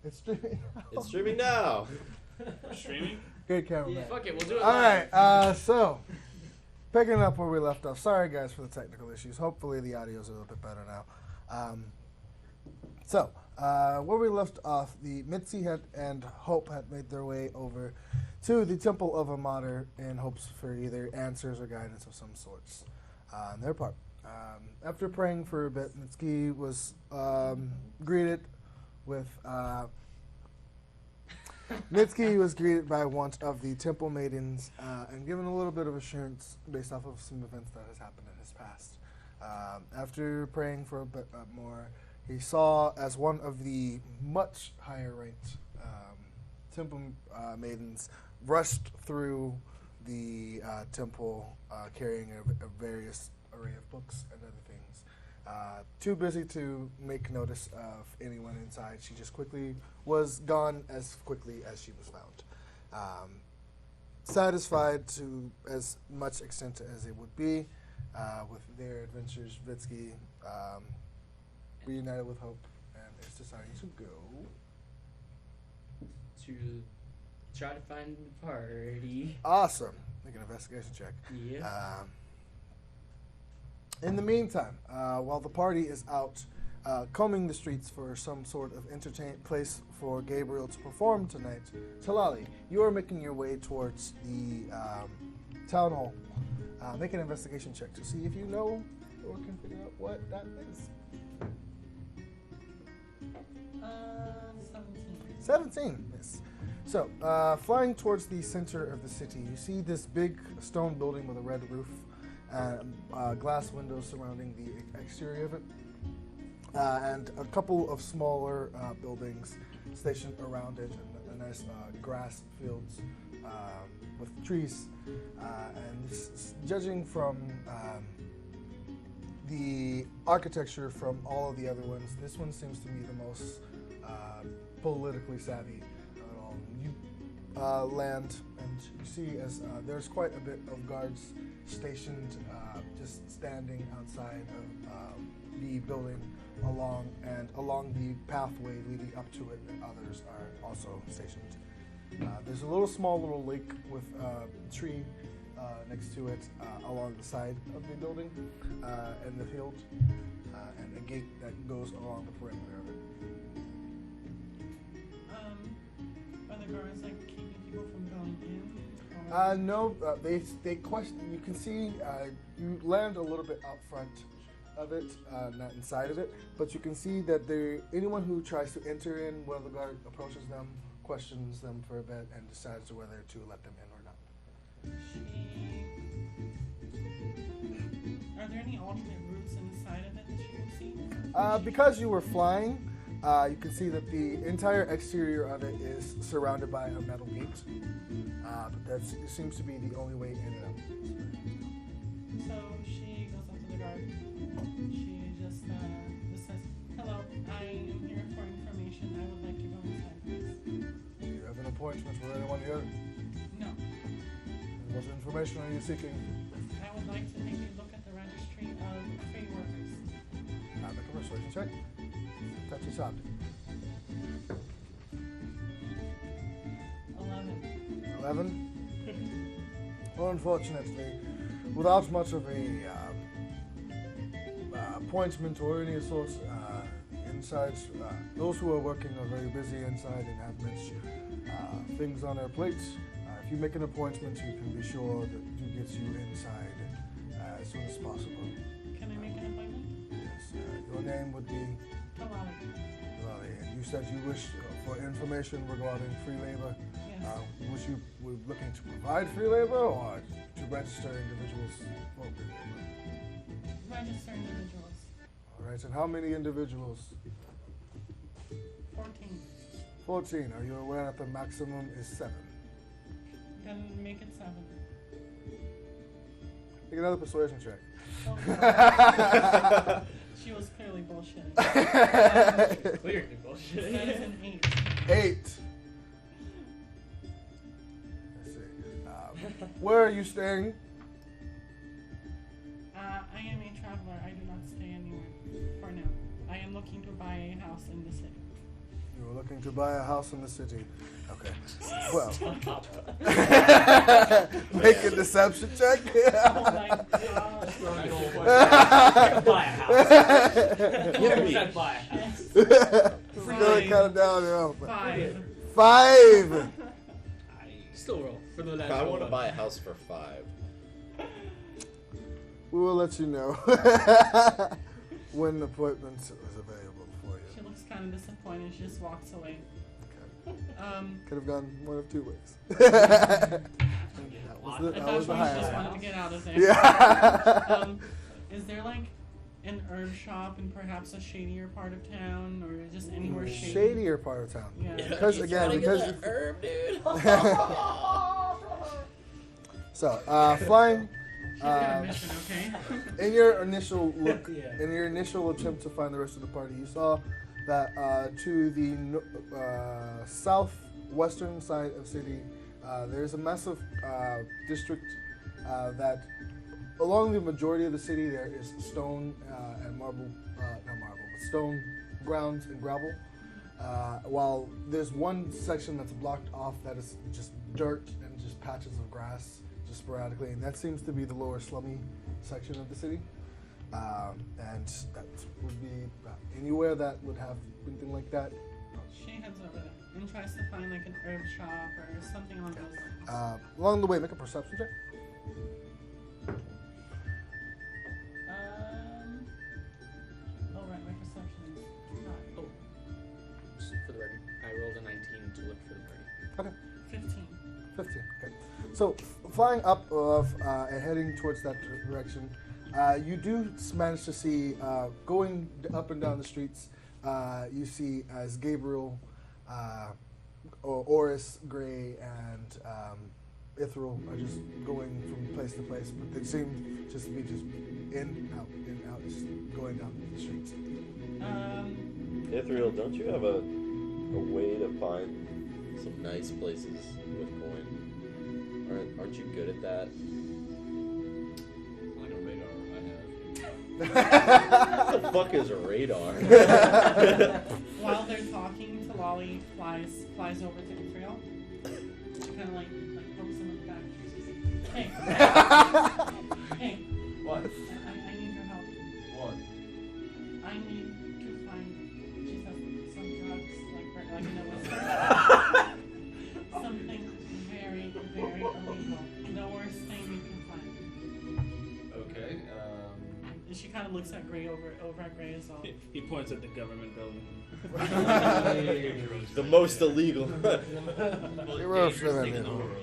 It's streaming. It's streaming now. Streaming? Good camera. Yeah. Fuck it, we'll do it All live. right, so picking up where we left off. Sorry, guys, for the technical issues. Hopefully, the audio's a little bit better now. Where we left off, the Mitski and Hope had made their way over to the Temple of Amater in hopes for either answers or guidance of some sorts on their part. After praying for a bit, Mitski was greeted with Mitski was greeted by one of the temple maidens and given a little bit of assurance based off of some events that has happened in his past. After praying for a bit more, he saw as one of the much higher ranked temple maidens rushed through the temple carrying a various array of books and other things. Too busy to make notice of anyone inside. She just quickly was gone as quickly as she was found. Satisfied to as much extent as it would be with their adventures, Mitski reunited with Hope and is deciding to go To try to find the party. Awesome. Make an investigation check. Yeah. In the meantime, while the party is out combing the streets for some sort of place for Gabriel to perform tonight, Talali, you are making your way towards the town hall. Make an investigation check to see if you know or can figure out what that is. 17, yes. So, flying towards the center of the city, you see this big stone building with a red roof and glass windows surrounding the exterior of it, and a couple of smaller buildings stationed around it, and a nice grass fields with trees. And judging from the architecture from all of the other ones, this one seems to be the most politically savvy at all. You land, and you see as there's quite a bit of guards stationed, just standing outside of the building along the pathway leading up to it, and others are also stationed. There's a small lake with a tree next to it along the side of the building and the field, and a gate that goes along the perimeter of it. Are the guards keeping people from going in? No, they question. You can see you land a little bit out front of it, not inside of it, but you can see that anyone who tries to enter in, one of the guard approaches them, questions them for a bit, and decides whether to let them in or not. Are there any alternate routes inside of it that you can see? Because you were flying, you can see that the entire exterior of it is surrounded by a metal gate. But that seems to be the only way in and out. So she goes up to the guard. She just says, "Hello, I am here for information. I would like to go inside, please." Do you have an appointment with anyone here? No. What information are you seeking? I would like to take a look at the registry of free workers. Make a persuasion check. Touchy subject. 11. Well, unfortunately, without much of a appointment or any sort inside, those who are working are very busy inside and have much things on their plates. If you make an appointment, you can be sure that it gets you inside as soon as possible. Can I make an appointment? Yes. Your name would be? Talali. And you said you wish for information regarding free labor. Yes. Was you were looking to provide free labor or to register individuals for free labor? Register individuals. All right, and how many individuals? 14. 14. Are you aware that the maximum is 7? Then make it 7. Make another persuasion check. Oh, she was clearly bullshitting. Clearly bullshit. That is an 8. 8. Let's see. Where are you staying? I am a traveler. I do not stay anywhere for now. I am looking to buy a house in the city. You were looking to buy a house in the city. Okay. Well, make a deception check. Oh my god. Buy a house. Buy a house. Really kind of down there. 5. 5. Still roll for the last I want to one. buy a house for 5. We will let you know when the appointment is available for She you. looks kind of disappointed. She just walks away. Could have gone one of 2 ways. I that thought was she the just highest. wanted to get out of there. Yeah. Is there like an herb shop in perhaps a shadier part of town, or just anywhere shady? Shadier part of town. Yeah. Because again, because herb, dude. so flying. She's got a mission, okay? In your initial look, Yeah. in your initial attempt to find the rest of the party, you saw that to the southwestern side of city, there's a massive district that, along the majority of the city, there is stone and marble, not marble, but stone grounds and gravel. While there's one section that's blocked off that is just dirt and just patches of grass, just sporadically, and that seems to be the lower slummy section of the city. And that would be anywhere that would have anything like that. She heads over there and tries to find like an herb shop or something along those lines. Along the way, make a perception check. Oh right, my perception is 5. Oh, just for the record, I rolled a 19 to look for the party. Okay. 15. 15. Okay. So, flying up of and heading towards that direction, you do manage to see, going up and down the streets, you see as Gabriel, Orys, Gray, and Ithral are just going from place to place, but they seem just to be just in, out, just going down the streets. Ithriel, don't you have a way to find some nice places with coin? Aren't you good at that? Like a radar I What the fuck is a radar? While they're talking, Talali flies over to Gabriel. She kind of like pokes him in the back. Hey, hey, What? I need your help. What? I need to find. She says some drugs, like you know, something very, very illegal. The worst thing you can find. Okay. And she kind of looks at Gray over at Gray as well. He points at the government building. The most illegal.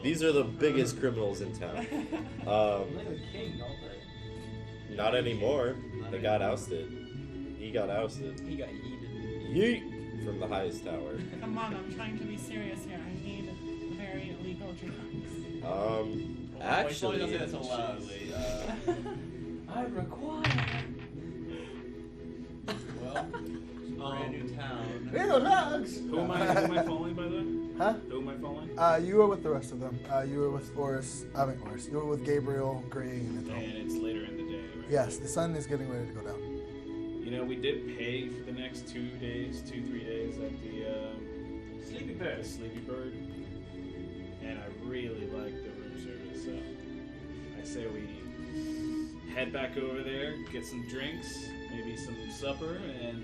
These are the biggest criminals in town. Not anymore. They got ousted. He got ousted. He got yeeted. Yeet! From the highest tower. Come on, I'm trying to be serious here. I need very illegal drugs. Actually, Don't say that so loudly. I require. Well, brand new town. Illegal drugs! Who am I following, by the way? Huh? Who am I following? You were with the rest of them. You were with Orys. You were with Gabriel, Gray, and Ithral. And it's later in the day, right? Yes, the sun is getting ready to go down. You know, we did pay for the next 3 days at the Sleepy the Bird. Sleepy Bird, and I really like the room service. So I say we head back over there, get some drinks, maybe some supper, and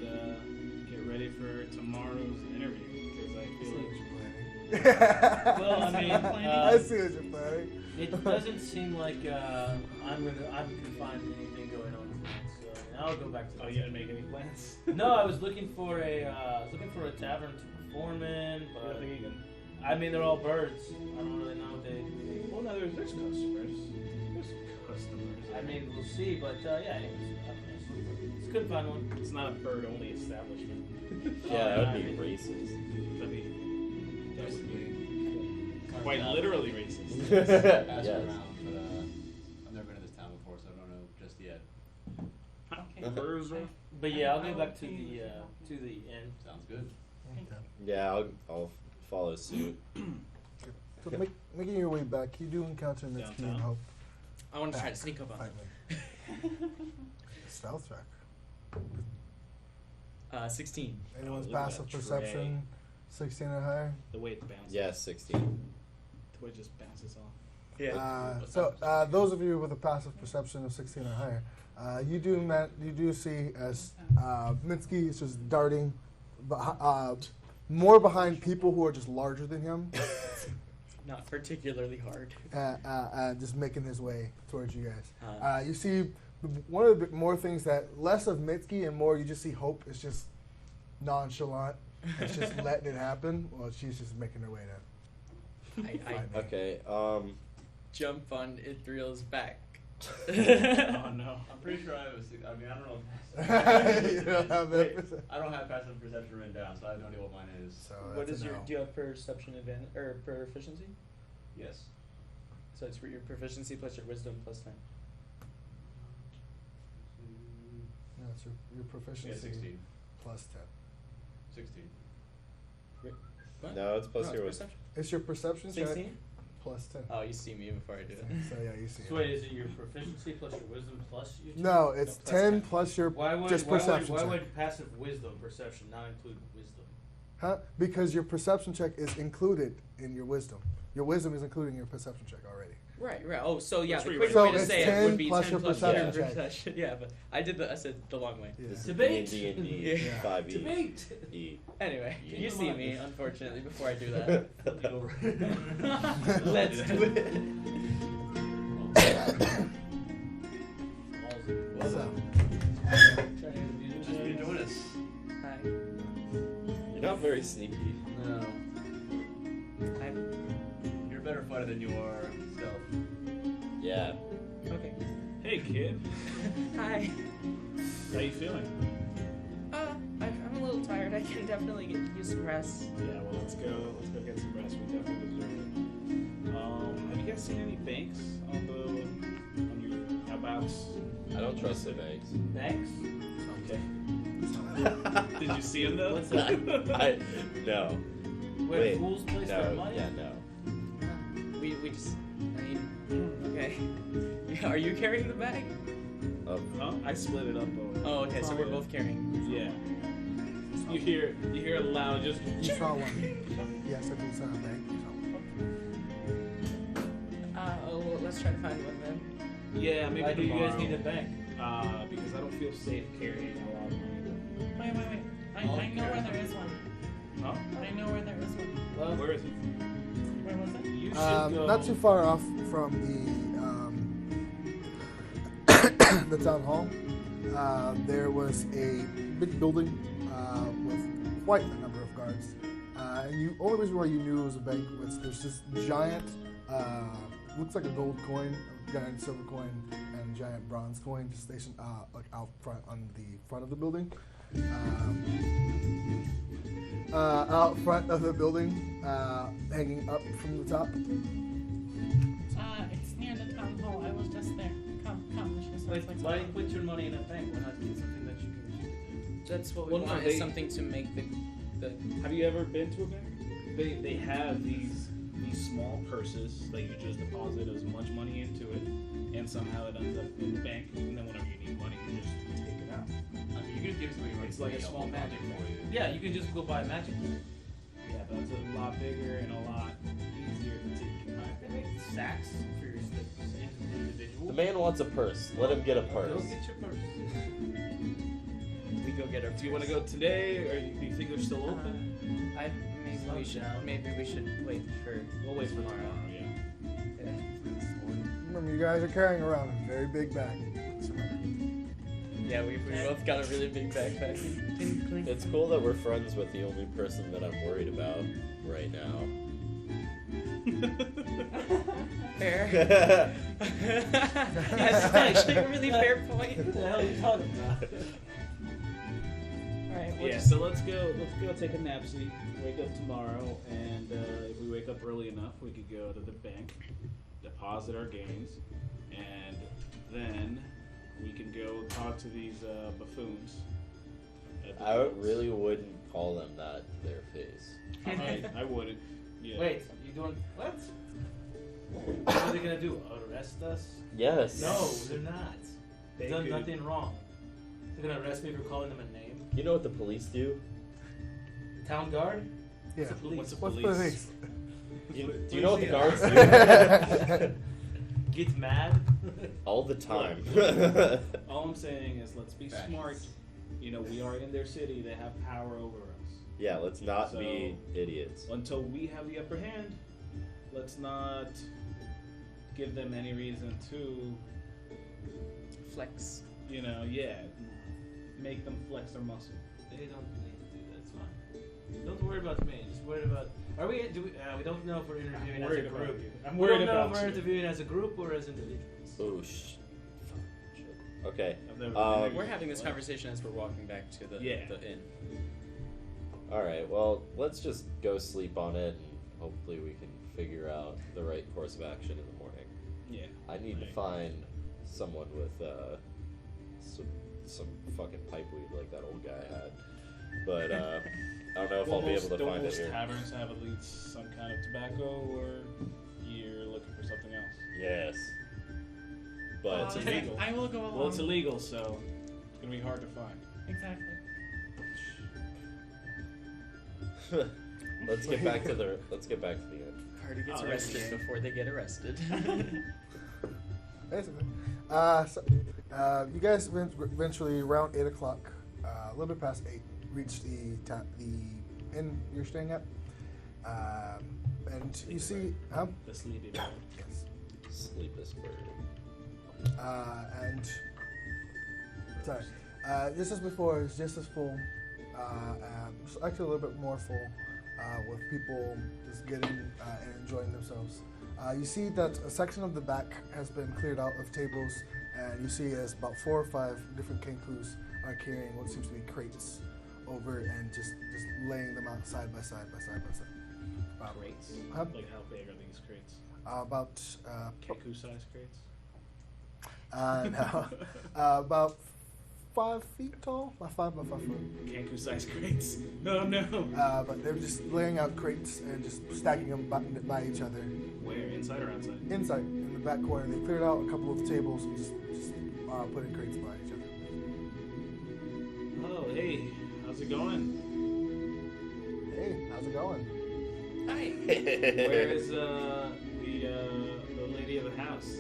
get ready for tomorrow's interview because I feel like. Well, I mean, I see what you're planning. it doesn't seem like I'm confined to anything going on tonight, so I'll go back to. Oh, you didn't make any plans? No, I was looking for a tavern to perform in, but I mean they're all birds. I don't really know what they. Well, no, there's customers. There's customers. I mean, we'll see, but yeah, it's a good fun one. It's not a bird-only establishment. yeah, that would be racist. That would be quite literally racist. Ask Yes. around, but I've never been to this town before, so I don't know just yet. Okay. Birds. But yeah, I'll go back to the inn. Sounds good. Yeah, I'll follow suit. So making your way back, you do encounter Mitski and Downtown? Hope. I want to try to sneak up on them. Stealth check. 16. Anyone's look at passive that perception 16 or higher. The way it bounces. Yeah, 16. The way it just bounces off. So those of you with a passive perception of 16 or higher, you do see as Mitski is just darting more behind people who are just larger than him, Not particularly hard. just making his way towards you guys. You see one of the more things that less of Mitski and more you just see Hope is just nonchalant. It's just letting it happen. Well, she's just making her way down. I Okay. jump on Ithriel's back. Oh no. I'm pretty sure I was. I mean, I don't know. You don't have that perception. I don't have passive perception written down, so I have no idea what mine is. So What that's is a your? no. Do you have perception advantage or proficiency? Yes. So it's for your proficiency plus your wisdom plus 10. No, it's your proficiency Yeah, 16. plus 10. 16. What? No, it's plus No, your it's perception. It's your perception check 16? plus 10. Oh, you see me before I do it. So yeah, you see So it. wait, is it your proficiency plus your wisdom plus your? No, it's plus 10 10. plus your Why would just perception why check. would passive wisdom perception not include wisdom? Huh? Because your perception check is included in your wisdom. Your wisdom is included in your perception check already. Right. Oh, so yeah, That's the what quick you way So to it's say it 10 would be plus 10 your plus perception your check. perception. Yeah, but I said the long way. Yeah. This is Debate. D&D Yeah. 5e. Debate. E. Anyway, Yeah. you see me, unfortunately, before I do that. Let's do it. So, Just be doing this. Hi. You're not very sneaky. No. I'm You're a better fighter than you are stealth. Yeah. okay. Hey kid, Hi. how you feeling? I'm a little tired. I can definitely use some rest. Yeah, well let's go get some rest. We definitely deserve it. Have you guys seen any banks on your abouts? I don't trust the banks. Thanks. Okay. Did you see him though? What's that? No. Where Wait, fools place their No. money? Yeah, no. We just. I mean, okay. Yeah, are you carrying the bag? Huh? I split it up. Oh, okay. So we're both carrying. Yeah. You hear a loud just. you saw one. Yes, I did saw a bank. Well, let's try to find one then. Yeah, maybe Why do you guys tomorrow. need a bank? Because I don't feel safe carrying a lot of money. Wait. I know where there is one. Huh? I know where there is one. Well, where is it? Where was it? You should go. Not too far off from the town hall. There was a big building with quite a number of guards. And the only reason why you knew it was a bank was there's this giant, looks like a gold coin, a giant silver coin, and a giant bronze coin just stationed like out front on the front of the building. Out front of the building, hanging up from the top. It's near the town hall. I was just there. Come. She just Wait, looks why like put your money in a bank? Why not get something that you can? That's what we Well, no, want. they- Is something to make the. Have you ever been to a bank? They have these small purses that you just deposit as much money into it, and somehow it ends up in the bank. And then whenever you need money, you just take it out. I mean, you can give somebody It's like a small magic for you. Yeah, you can just go buy magic. Yeah, but it's a lot bigger and a lot easier to take. They make sacks for your individual. The man wants a purse. Let him get a Go purse. get your purse. We go get our. Do you want to go today, or do you think they're still open? Maybe we should wait for. We'll wait for tomorrow. Yeah. Remember, you guys are carrying around a very big bag. So Yeah, we both got a really big backpack. It's cool that we're friends with the only person that I'm worried about right now. Fair. That's actually a really fair point. What the hell are you talking about? Alright, Yeah, so let's go take a napsy, wake up tomorrow, and if we wake up early enough, we could go to the bank, deposit our gains, and then we can go talk to these buffoons. at the guilds. Really wouldn't call them that to their face. I wouldn't. Yeah. Wait, you doing what? What are they gonna do? Arrest us? Yes. No, they're not. They They've done could- nothing wrong. They're gonna arrest me for calling them a name. You know what the police do? Town guard? Yeah. What's a police? What's a What's police? police? Do you know what the guards do? Get mad? All the time. All I'm saying is, let's be Facts. smart. You know, we are in their city. They have power over us. Yeah, let's not So- be idiots. Until we have the upper hand, let's not give them any reason to, Flex. you know, make them flex their muscle. They don't need to do that. It's fine. Don't worry about me. Just worry about. Are we? Do we? We don't know if we're interviewing as a worried about group. you. I'm We worried don't know about if we're you. interviewing as a group or as individuals. Oh, shit. Okay. I've never Um, been We're having this conversation as we're walking back to the Yeah. the inn. Alright, well, let's just go sleep on it and hopefully we can figure out the right course of action in the morning. Yeah. I need to find someone with some fucking pipe weed like that old guy had. But I don't know if I'll be able to Don't find it most here. taverns have at least some kind of tobacco, or you're looking for something else? Yes. But It's illegal. I will go along. Well, it's illegal, so it's gonna be hard to find. Exactly. let's get back to the inn. Party gets Oh, there's arrested the- before they get arrested. Basically. You guys eventually, around 8 o'clock, a little bit past 8, reach the inn you're staying at. And you see, The sleepy bird. yes. Sleepless bird. And sorry, just as before, it's just as full. Actually, a little bit more full, with people just getting and enjoying themselves. You see that a section of the back has been cleared out of tables, and you see as about 4 or 5 different kenkus are carrying what seems to be crates over and just laying them out side by side by side by side. Crates. Huh? Like how big are these crates? About Keku size crates? no, about 5 feet tall, about 5 by 5 foot. Keku size crates? No. But they're just laying out crates and just stacking them by each other. Where? Inside or outside? Inside, in the back corner, they cleared out a couple of tables and just putting crates by each other. Oh, hey, how's it going? Hey, how's it going? Hi. Where is the lady of the house?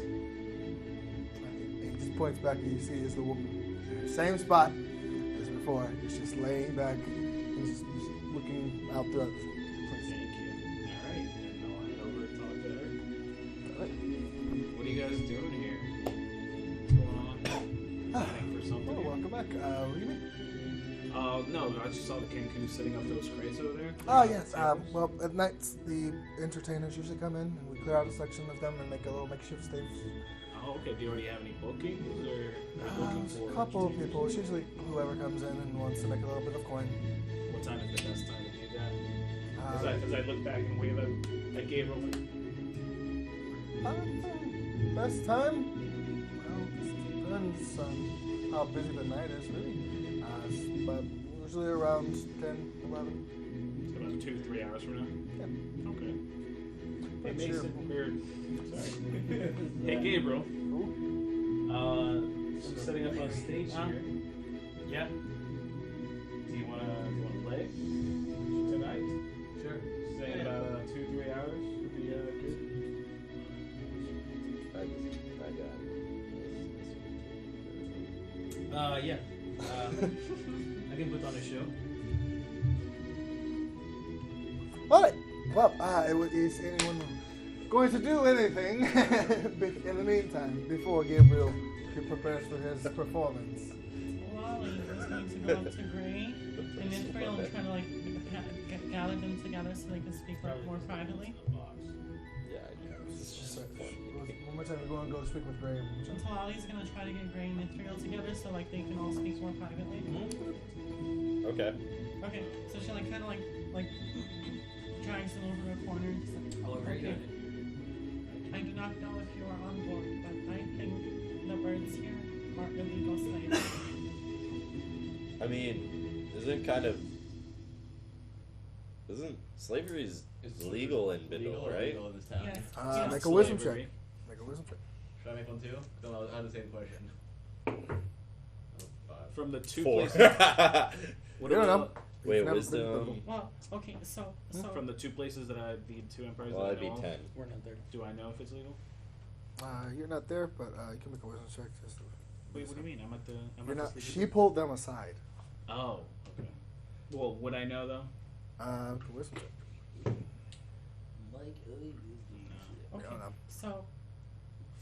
He just points back and you see is the woman. Same spot as before. It's just laying back and just looking out throughout the place. Thank you. Alright, then I'll head over and talk to her. Alright. What are you guys doing here? What's going on? Waiting for something? Oh, welcome back. What do you mean? No, I just saw the Kenku setting up those crates over there. Oh, yes. Well, at nights, the entertainers usually come in and we clear out a section of them and make a little makeshift stage. Oh, okay. Do you already have any bookings, or are you looking for A couple of people. It's usually whoever comes in and wants to make a little bit of coin. What time is the best time to do that? As Uh, I look back and wave at Gabriel. Best time? Well, this depends on how busy the night is, really. But usually around 10, 11. So about 2-3 hours from now. Yeah. Okay. Hey Pretty sure. Mason, sorry. Hey Gabriel. Cool. Just setting up a stage here. Yeah. Do you wanna play tonight? Sure. Say in about 2-3 hours would be good. Yeah. I can put on a show. Alright. Well, is anyone going to do anything in the meantime before Gabriel prepares for his performance? Talali is going to go up to Gray and Israel and try to gather them together so they can speak more privately. Yeah, I know. One more time, we're going to go speak with Graham. And Talali's going to try to get Gray and Israel together so they can all speak more privately. Okay. Okay, so she kind of drags them over a corner and just How long are you okay. doing I do not know if you are on board, but I think the birds here are illegal slaves. I mean, isn't slavery is legal in Bindle, Legal or right? illegal in this town? Yes. Make Yes. a wisdom Slavery. check. Make a wisdom check. Should I make one too? No, I had the same question. Oh, 5. From the two 4. places. What You don't about know. Wait, Never wisdom. Well, okay, so From the two places that the two empires Well, that I that'd be know of, 10. We're not there. do I know if it's legal? You're not there, but you can make a wisdom check. Just to, Wait, what do you mean? I'm at the. You're at not. the She pulled them aside. Oh, okay. Well, would I know though? Wisdom check. No. okay, I don't know. so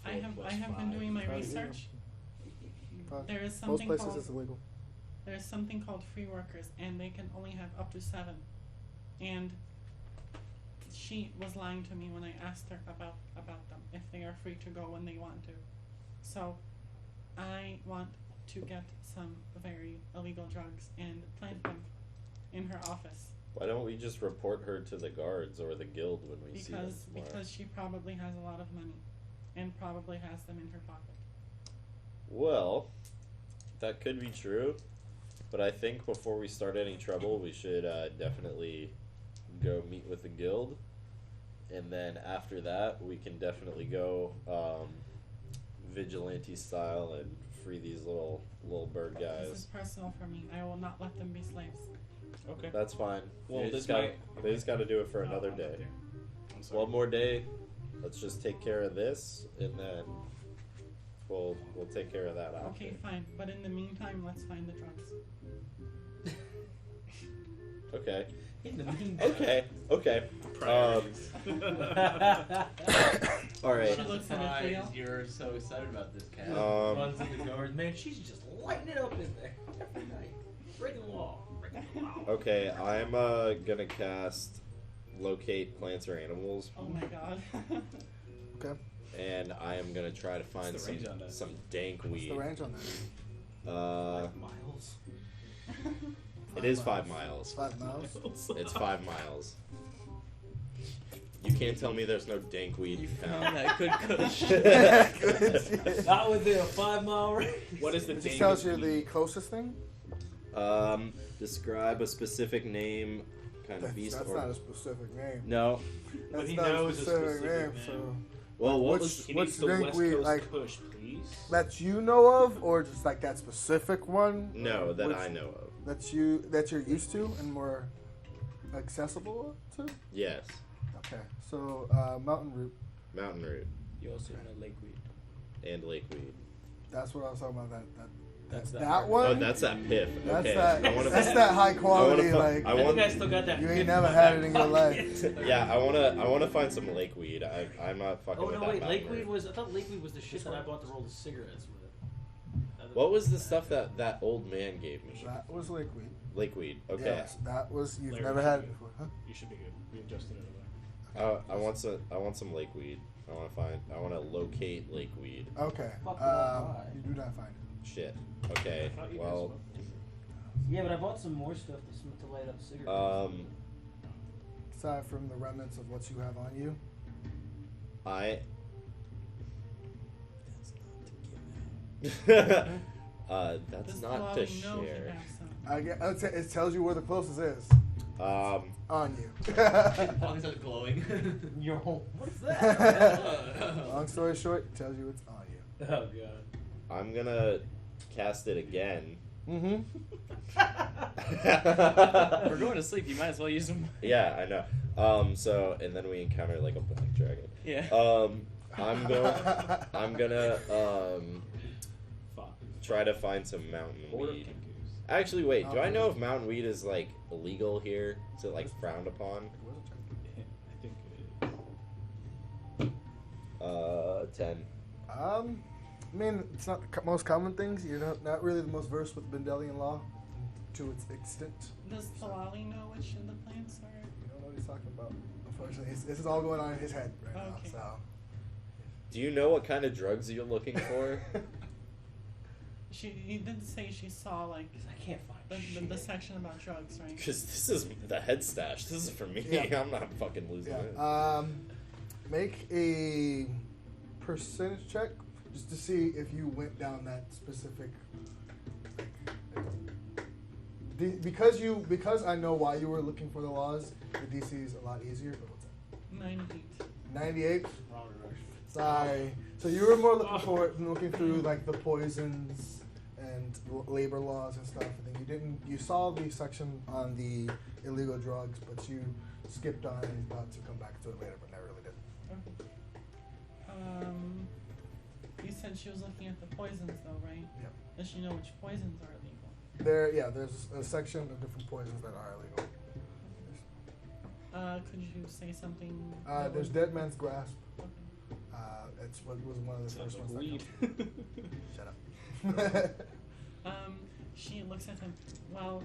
I 4 have plus been 5. doing my Probably research. Fine. There is Most something places called it's illegal. there's something called free workers, and they can only have up to 7. And she was lying to me when I asked her about them, if they are free to go when they want to. So I want to get some very illegal drugs and plant them in her office Why don't we just report her to the guards or the guild when we see them tomorrow? because she probably has a lot of money and probably has them in her pocket. Well, that could be true, but I think before we start any trouble, we should definitely go meet with the guild, and then after that, we can definitely go vigilante style and free these little bird This is guys. personal for me. I will not let them be slaves. Okay. That's fine. Well, they this just got might- they just got to do it for No, another I'm not day. there. I'm sorry. One more day. Let's just take care of this, and then we'll take care of that after. Okay, fine. But in the meantime, let's find the drugs. Okay. In the meantime. Okay. Priorities. All right. She looks at it, Surprised Leo. you're so excited about this, cat. Runs in the guards. Man, she's just lighting it up in there every night. Breaking the law. Breaking the law. Okay, I'm gonna cast locate plants or animals, Oh my god. Okay. and I am gonna try to find What's the range on that? some dank What's weed. the range on that? Miles. It is 5 miles. 5 miles. It's 5 miles. You can't tell me there's no dank weed You found. found that good kush. Not within a 5-mile range. What is the It just dangerous tells you weed? the closest thing. Describe a specific name, kind of beast That's or not a specific name. no. But That's he not knows a a specific specific name. name. So Well, what Which- was He What's needs the dank West weed, Coast like- push, please. that you know of, or just like that specific one? no that Which- I know of? that you're used to and more accessible to? Yes, Okay, so mountain root. mountain root You also know lakeweed. and lakeweed. That's what I was talking about. That's That hard one. Oh, that's that piff. That's Okay, that. I wanna That's that high quality. I Like I I think want- I still got that. you ain't 50 never in had my it in your pocket. life. Yeah, I wanna find some lakeweed. I'm not fucking Oh with no, that wait. mountain Lakeweed root. was. I thought Lakeweed was the shit that I bought to roll the cigarettes with. What was the stuff that old man gave me? That was liquid. Lakeweed. Okay. Yes, that was. You've Larry, never you had should it be before, huh? You should be good. We adjusted it over. I want some lakeweed. I want to locate lakeweed. Okay. Fuck did I buy? You do not find it. Shit. Okay. I thought you Well, guys Yeah, but I bought some more stuff to light up cigarettes. Aside from the remnants of what you have on you. I. That's Does not to Talali know he share. has some? I'd say it tells you where the closest is on you. Long as it's glowing. Your home. What's that? Long story short, it tells you it's on you. Oh god. I'm gonna cast it again. Mm-hmm. We're going to sleep. You might as well use them. Yeah, I know. So and then we encounter like a black dragon. Yeah. I'm gonna Fuck. try to find some mountain Order weed. Kinkus. Actually, wait. Do I know if mountain weed is like illegal here? Is it like frowned upon? I think it is. 10. I mean, it's not the most common things. You're not really the most versed with Bendelian law to its extent. Does Talali know which of the plants are? You don't know what he's talking about. Unfortunately, this is all going on in his head right now. Okay. So. Do you know what kind of drugs you're looking for? He did say she saw like I can't find the section about drugs, right? Because this is the head stash. This is for me. Yeah. I'm not fucking losing it. Make a percentage check just to see if you went down that specific. Because I know why you were looking for the laws. The DC is a lot easier. But what's that? 98. Wrong direction. Sorry. So you were more looking through like the poisons and labor laws and stuff. And then you saw the section on the illegal drugs, but you skipped on and thought to come back to it later, but never really did. Okay. You said she was looking at the poisons, though, right? Yeah. Does she know which poisons are illegal? There's a section of different poisons that are illegal. Could you say something? There's Dead Man's Grasp. Okay. It's what was one of the Sounds first like ones. weed. Shut up. She looks at him. Well,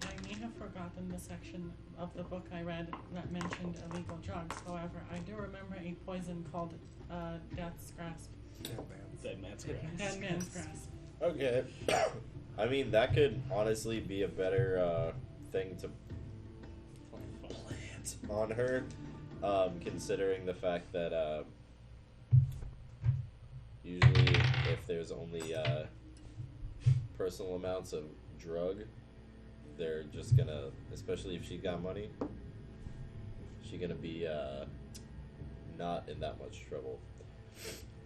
I may have forgotten the section of the book I read that mentioned illegal drugs. However, I do remember a poison called Death's Grasp. Dead man's grasp. Dead Man's Grasp. Okay. I mean, that could honestly be a better thing to plant on her, considering the fact that usually if there's only personal amounts of drug, they're just gonna, especially if she got money, she's gonna be not in that much trouble.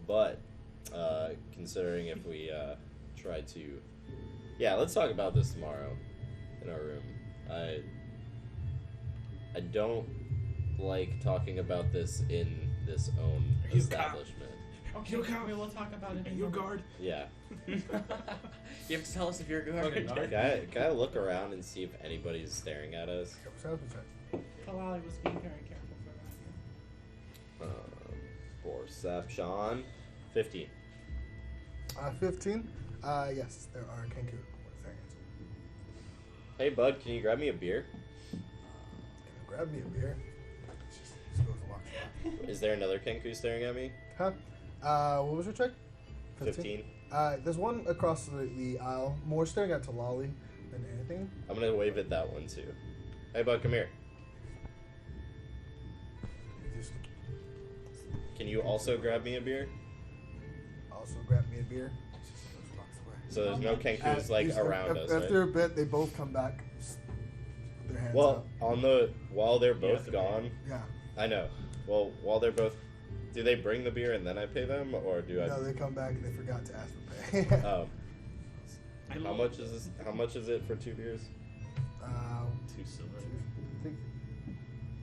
But considering if we try to, yeah, let's talk about this tomorrow in our room. I don't like talking about this in this own You establishment. Okay, we will talk about it in Your the guard. Yeah. You have to tell us if you're a guard. Can I look around and see if anybody's staring at us? Talali was being very careful for that. For Sapshan, 15. 15? Yes, there are Kenku. Hey, bud, can you grab me a beer? Grab me a beer. Just goes a lot. Is there another Kenku staring at me? Huh? What was your check? 15. There's one across the aisle, more staring at Talali than anything. I'm gonna wave at that one too. Hey, bud, come here. Just Can you also grab me a beer? also grab me a beer. Just walks away. So there's no Kenkus like around us, After right? a bit, they both come back. Just put their hands Well, up. while they're both gone, Yeah. I know. Well, while they're both, do they bring the beer and then I pay them, or do I? No, they come back and they forgot to ask for pay. Oh. How much is this? How much is it for 2 beers? 2 silver. I think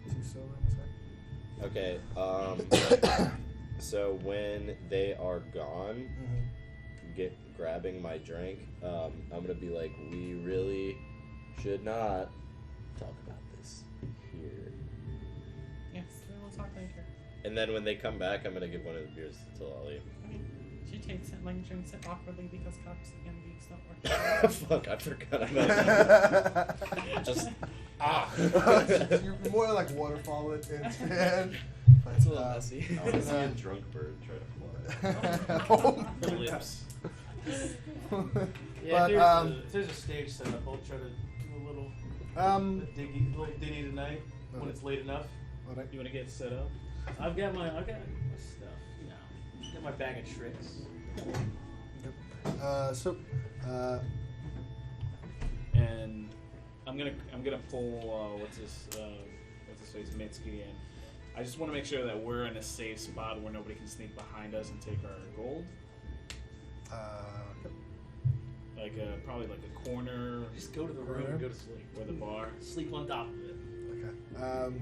2 silver. I'm sorry. Okay. So when they are gone, Mm-hmm. grabbing my drink, I'm gonna be like, we really should not talk about this here. Yes, we will talk later. And then when they come back, I'm gonna give one of the beers to Talali. Okay. She takes it, like drinks it awkwardly because cups and beaks don't work. Fuck, I forgot about that. Just You're more like waterfall it instead. But, It's a little messy. I want to see a drunk bird try to fly. Oh. Lips. Yeah, But, if there's a stage set up, I'll try to do a little little ditty tonight when it's late enough. You want to get set up? I've got my stuff, you know. Got my bag of tricks. And I'm gonna pull what's this face Mitski, and I just want to make sure that we're in a safe spot where nobody can sneak behind us and take our gold. Like probably like a corner Just go to the room and go to sleep. or the bar. Sleep on top of it. Okay.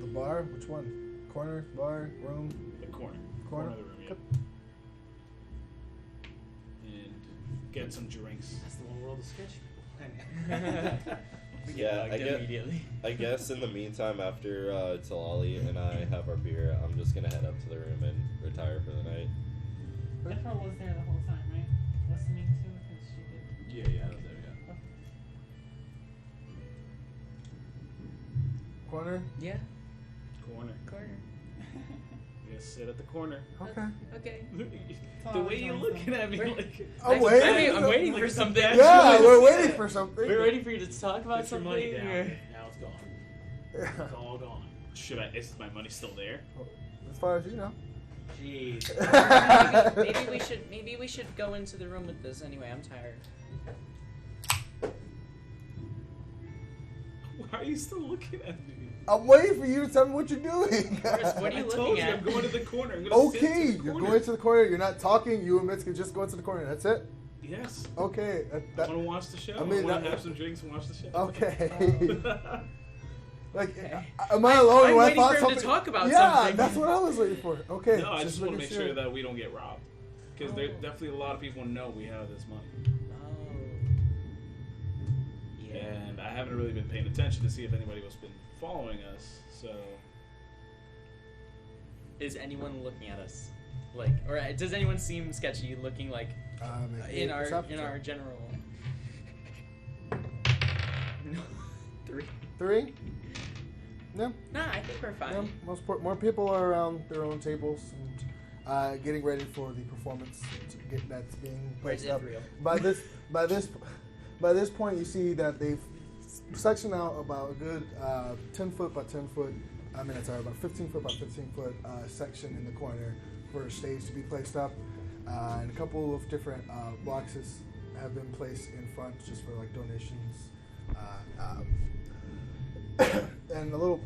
The bar? Which one? Corner, bar, room? The corner. Corner? Of the room, yeah. And get some drinks. That's the one where all the sketchy people Yeah, Immediately. I guess in the meantime, after Talali and I have our beer, I'm just gonna head up to the room and retire for the night. April was there the whole time, right? Listening to it because she did. Yeah, I was there, yeah. Corner? Yeah, Corner. corner. You gotta sit at the corner. Okay. Okay. The way you're looking at me, like I'm waiting. I'm waiting for something. Yeah, we're waiting for something. We're waiting for you to talk about Put your something. money down. Or... Now it's gone. It's all gone. should I? Is my money still there? As far as you know. Jeez. maybe we should go into the room with this anyway. I'm tired. Why are you still looking at me? I'm waiting for you to tell me what you're doing. Chris, what are you I told looking you at? I'm going to the corner. I'm gonna sit Okay, to the you're corner. going to the corner. You're not talking. You and Mitski just going to the corner. That's it. Yes. Okay. I want to watch the show. I mean, want to have some drinks and watch the show. Okay. Like, Okay. am I alone? I'm when I waiting thought for him to something? talk about yeah, something. that's what I was waiting for. Okay. No, I just want to making make sure that we don't get robbed. Because there definitely a lot of people know we have this money. Oh. Yeah. And I haven't really been paying attention to see if anybody else been following us. So Is anyone looking at us? Like, or does anyone seem sketchy looking like in our general? No. 3. 3? No. Nah, I think we're fine. No. More people are around their own tables and getting ready for the performance that's being Where's placed up. Gabriel? By this point, you see that they've sectioned out about a good 10 foot by 10 foot. About 15 foot by 15 foot section in the corner for a stage to be placed up, and a couple of different boxes have been placed in front just for like donations, and the little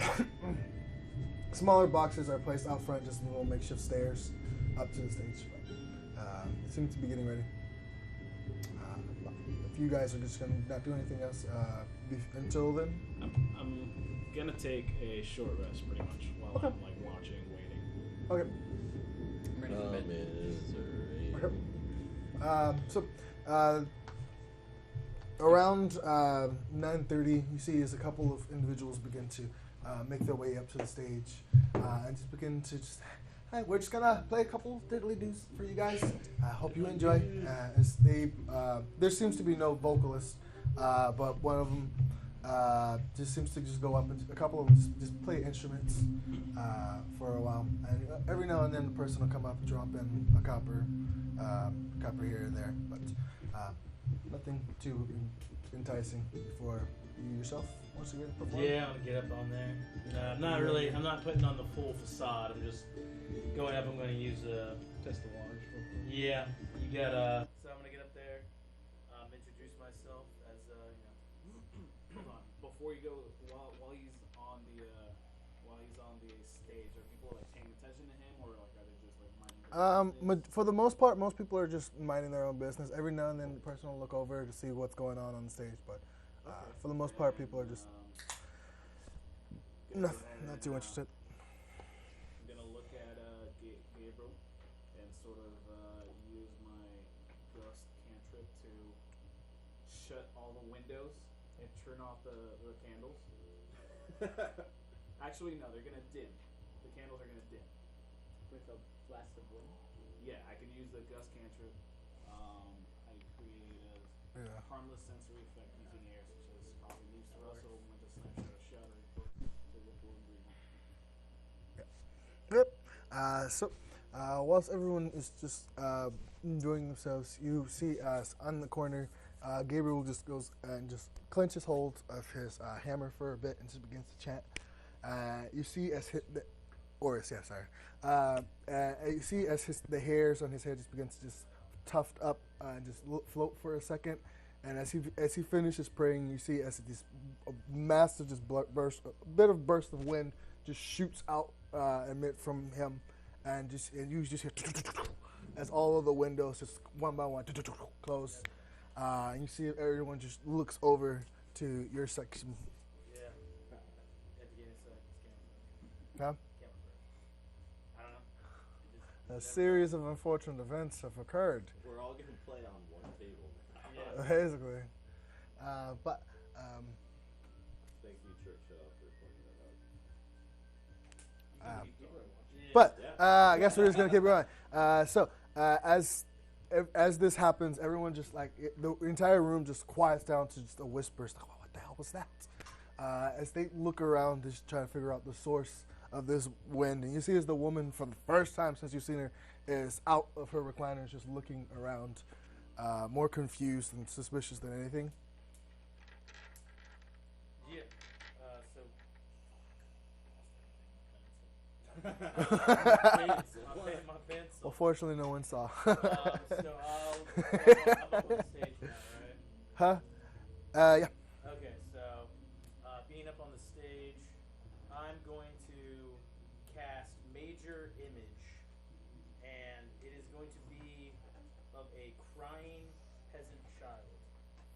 smaller boxes are placed out front, just little makeshift stairs up to the stage. It seems to be getting ready. If you guys are just gonna not do anything else until then, I'm gonna take a short rest pretty much while Okay. I'm like watching, waiting. okay. I'm ready for bed. Around 9:30, you see as a couple of individuals begin to make their way up to the stage and just begin to hey, we're just gonna play a couple diddly-doos for you guys. I hope you enjoy. As they, there seems to be no vocalist, but one of them just seems to just go up and a couple of them just play instruments for a while, and every now and then the person will come up and drop in a copper here and there, but nothing too enticing for you yourself once you get to perform. Yeah, I'm gonna get up on there. I'm not putting on the full facade. I'm just going up. I'm gonna use Test the waters. yeah. You got So I'm gonna get up there, introduce myself as Hold on. Before you go, while he's on the stage, are people like paying attention to him, or like are they just like minding their business? For the most part, most people are just minding their own business. Every now and then, the person will look over to see what's going on the stage, but for the most part, people are just not too interested. I'm gonna look at Gabriel and sort of use my gust cantrip to shut all the windows and turn off the candles. Actually, no, they're gonna dim. The candles are gonna dim. With a blast of wind. Yeah, I can use the gust cantrip. I create a harmless sensory effect using air, such as coffee leaves to rustle, window snapshot, or shatter, books to ripple and breathe. Yep. Whilst everyone is just enjoying themselves, you see on the corner, Gabriel just goes and just clenches hold of his hammer for a bit and just begins to chant. You see as Orys, yeah, sorry. You see as the hairs on his head just begins to just tuft up and just float for a second. And as he finishes praying, you see as this massive just burst of wind just shoots out from him, and you just hear as all of the windows just one by one close. And you see everyone just looks over to your section. Yeah. At the beginning, so Huh? I don't know. A series of unfortunate events have occurred. We're all gonna play on one table now. Yeah. Basically. But Thank you, Churchill, for pointing that out. But I guess we're just gonna keep going. As this happens, everyone just the entire room just quiets down to just a whisper. It's like, oh, what the hell was that? As they look around, just trying to figure out the source of this wind, and you see as the woman, for the first time since you've seen her, is out of her recliner, just looking around, more confused and suspicious than anything. Yeah. My pencil. Well, fortunately, no one saw. So I'm up on the stage now, right? Huh? Yeah. Okay, so being up on the stage, I'm going to cast Major Image, and it is going to be of a crying peasant child,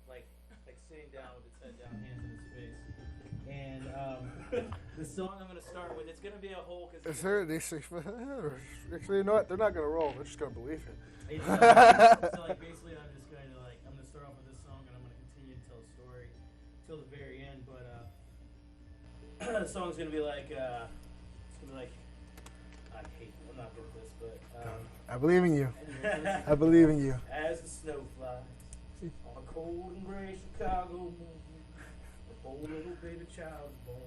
like sitting down with its head down, hands in its face. And the song I'm gonna start with, it's gonna be a whole. Actually, you know what? They're not gonna roll. They're just gonna believe it. It's, so like basically, I'm gonna start off with this song, and I'm gonna continue to tell the story till the very end. But the song's gonna be like, I'm not good at this, but I believe in you. I believe in you. As the snow flies on a cold and gray Chicago moon, a poor little baby child is born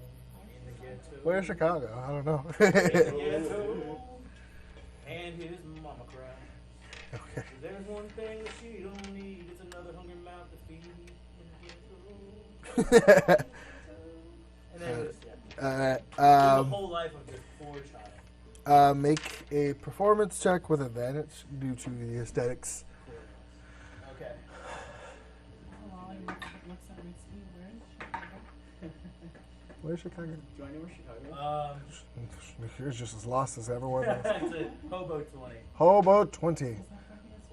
in the ghetto. Where's Chicago? I don't know. In the ghetto, and his mama cries. Okay. If there's one thing that she don't need, it's another hungry mouth to feed in the ghetto. And then the whole life of this poor child. Make a performance check with advantage due to the aesthetics. Okay. What's that Mitski? Where's Chicago? Do you want to know where Chicago is? Here's just as lost as everyone else. It's a hobo 20. Hobo 20. Is that where he is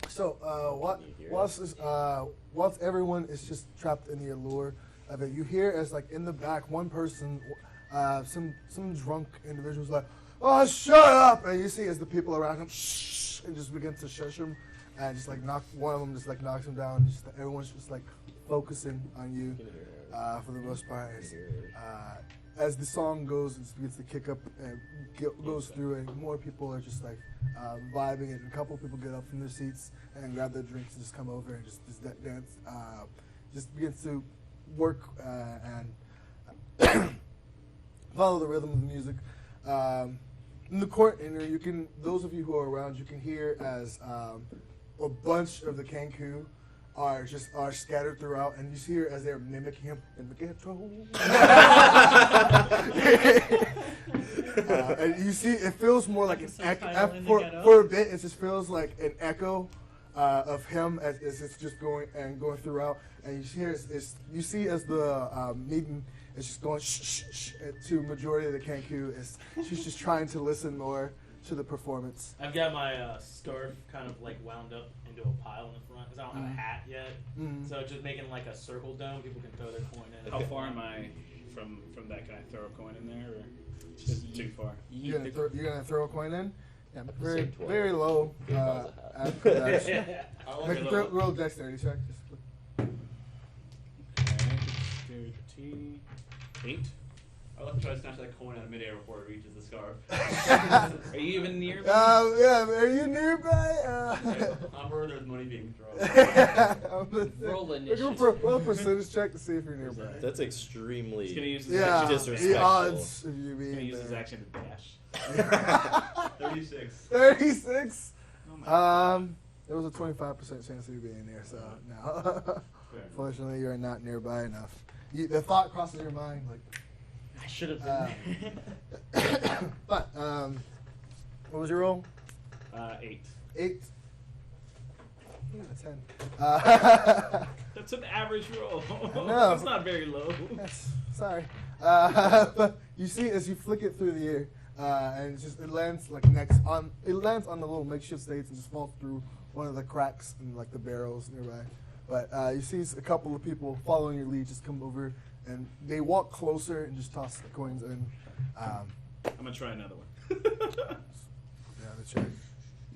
from? So, whilst everyone is just trapped in the allure of it, you hear as like in the back, one person, some drunk individual's like, "Oh, shut up!" And you see as the people around him shh, and just begin to shush him, and just like one of them just like knocks him down. Just everyone's just like focusing on you for the most part. As the song goes, it begins to kick up and goes through, and more people are just like vibing, and a couple people get up from their seats and grab their drinks and just come over and just dance. Just begins to work and follow the rhythm of the music. In the court, you can, those of you who are around, you can hear as a bunch of the Kanku are scattered throughout, and you hear as they're mimicking him in the ghetto. And you see, it feels more like an echo. For a bit, it just feels like an echo of him as it's just going throughout. And you see as the maiden is just going shh, shh, shh, to majority of the Kanku. She's just trying to listen more to the performance. I've got my scarf kind of like wound up into a pile in the front because I don't have a hat yet. So just making like a circle dome, people can throw their coin in. How far am I from that? Can I throw a coin in there, or just too far? You're gonna throw a coin in? Yeah, very low. After that. Make a roll dexterity check. Okay. 8. I love to try to snatch that coin out of midair before it reaches the scarf. Are you even near? Yeah, are you nearby? I'm where there's money being thrown. Roll We're initiative. going for a percentage check to see if you're nearby. That's extremely He's gonna use his Yeah, action. disrespectful. the odds of you He's being gonna use his there. action to dash. 36. 36? Oh my There was a 25% chance of you being there, so no. Fortunately, you're not nearby enough. The thought crosses your mind, like, I should have been there. but, what was your roll? 8. 8? 10. That's an average roll. know. That's not very low. Yes, sorry. But you see as you flick it through the air, and it lands like on the little makeshift stage and just falls through one of the cracks in like the barrels nearby. But you see a couple of people following your lead just come over, and they walk closer and just toss the coins in. I'm gonna try another one. Yeah, the check.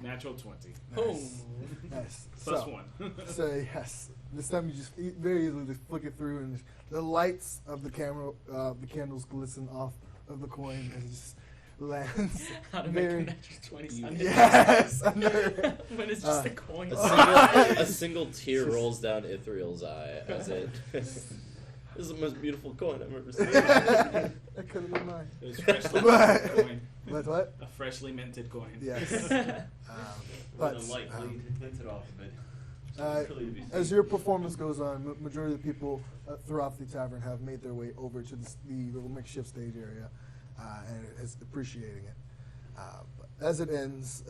Natural 20. Nice. Nice. Plus So- 1. So yes, this time you just very easily just flick it through, and the lights of the camera, the candles glisten off of the coin as it just lands. How to make very- a natural 20 Sunday. Yes. When it's just a coin. A single tear rolls down Ithriel's eye as it. This is the most beautiful coin I've ever seen. That could have been mine. It was freshly But- minted coin. But what? A freshly minted coin. Yes. But But the light glinted off of it. as your performance goes on, majority of the people throughout the tavern have made their way over to the little makeshift stage area, and is appreciating it. But as it ends,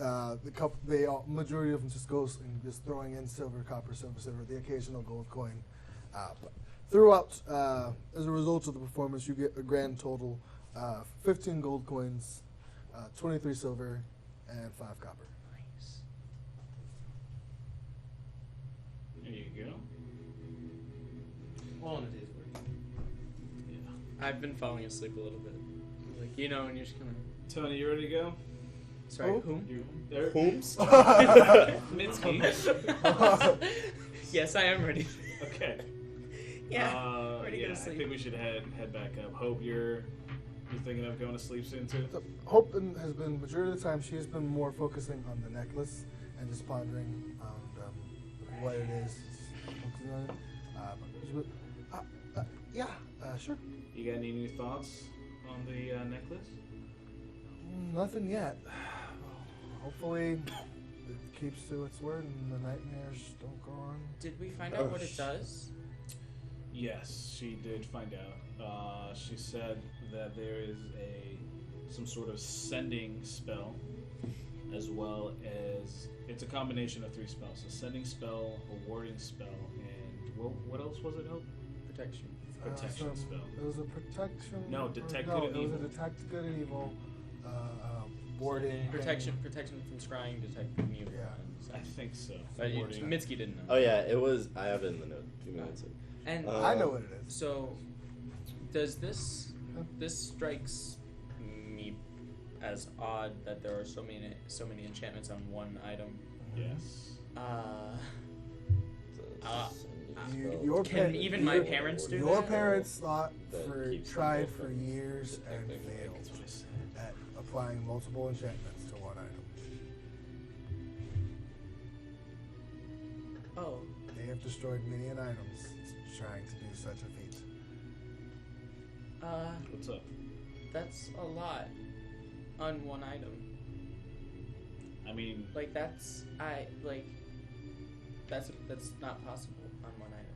majority of them just goes and just throwing in silver, copper, silver, the occasional gold coin. But throughout, as a result of the performance, you get a grand total: 15 gold coins, 23 silver, and 5 copper. Nice. There you go. All in a day's work. Yeah. I've been falling asleep a little bit. Like, you know, and you're just kind of... Tony, you ready to go? Sorry, Oh. whom? You there? Whomst? Mitski. Yes, I am ready. Okay. Yeah, ready to go to I sleep. think we should head back up. Hope you're thinking of going to sleep soon too. So Hope has been, majority of the time, she's been more focusing on the necklace and just pondering on what it is. Focusing on it. Sure. You got any new thoughts on the necklace? Nothing yet. Hopefully, it keeps to its word and the nightmares don't go on. Did we find out what it does? Yes, she did find out. She said that there is some sort of sending spell, as well as it's a combination of 3 spells: a sending spell, a warding spell, and what else was it? Hope? Protection. Protection spell. It was a protection. No, detect no, good and it evil. was a detect good and evil. Warding. Protection from scrying, detect good and evil. Yeah. I think so. But Mitski didn't know. Oh yeah, it was. I have it in the note. Give me one second. And I know what it is. so, does this strikes me as odd that there are so many enchantments on one item? Yes. Can even my parents do Your that? parents thought That tried keeps for them years and detecting failed That's what I said. at applying multiple enchantments to one item. Oh, They have destroyed many an items trying to do such a feat. What's up? that's a lot on one item. I mean, Like that's not possible on one item.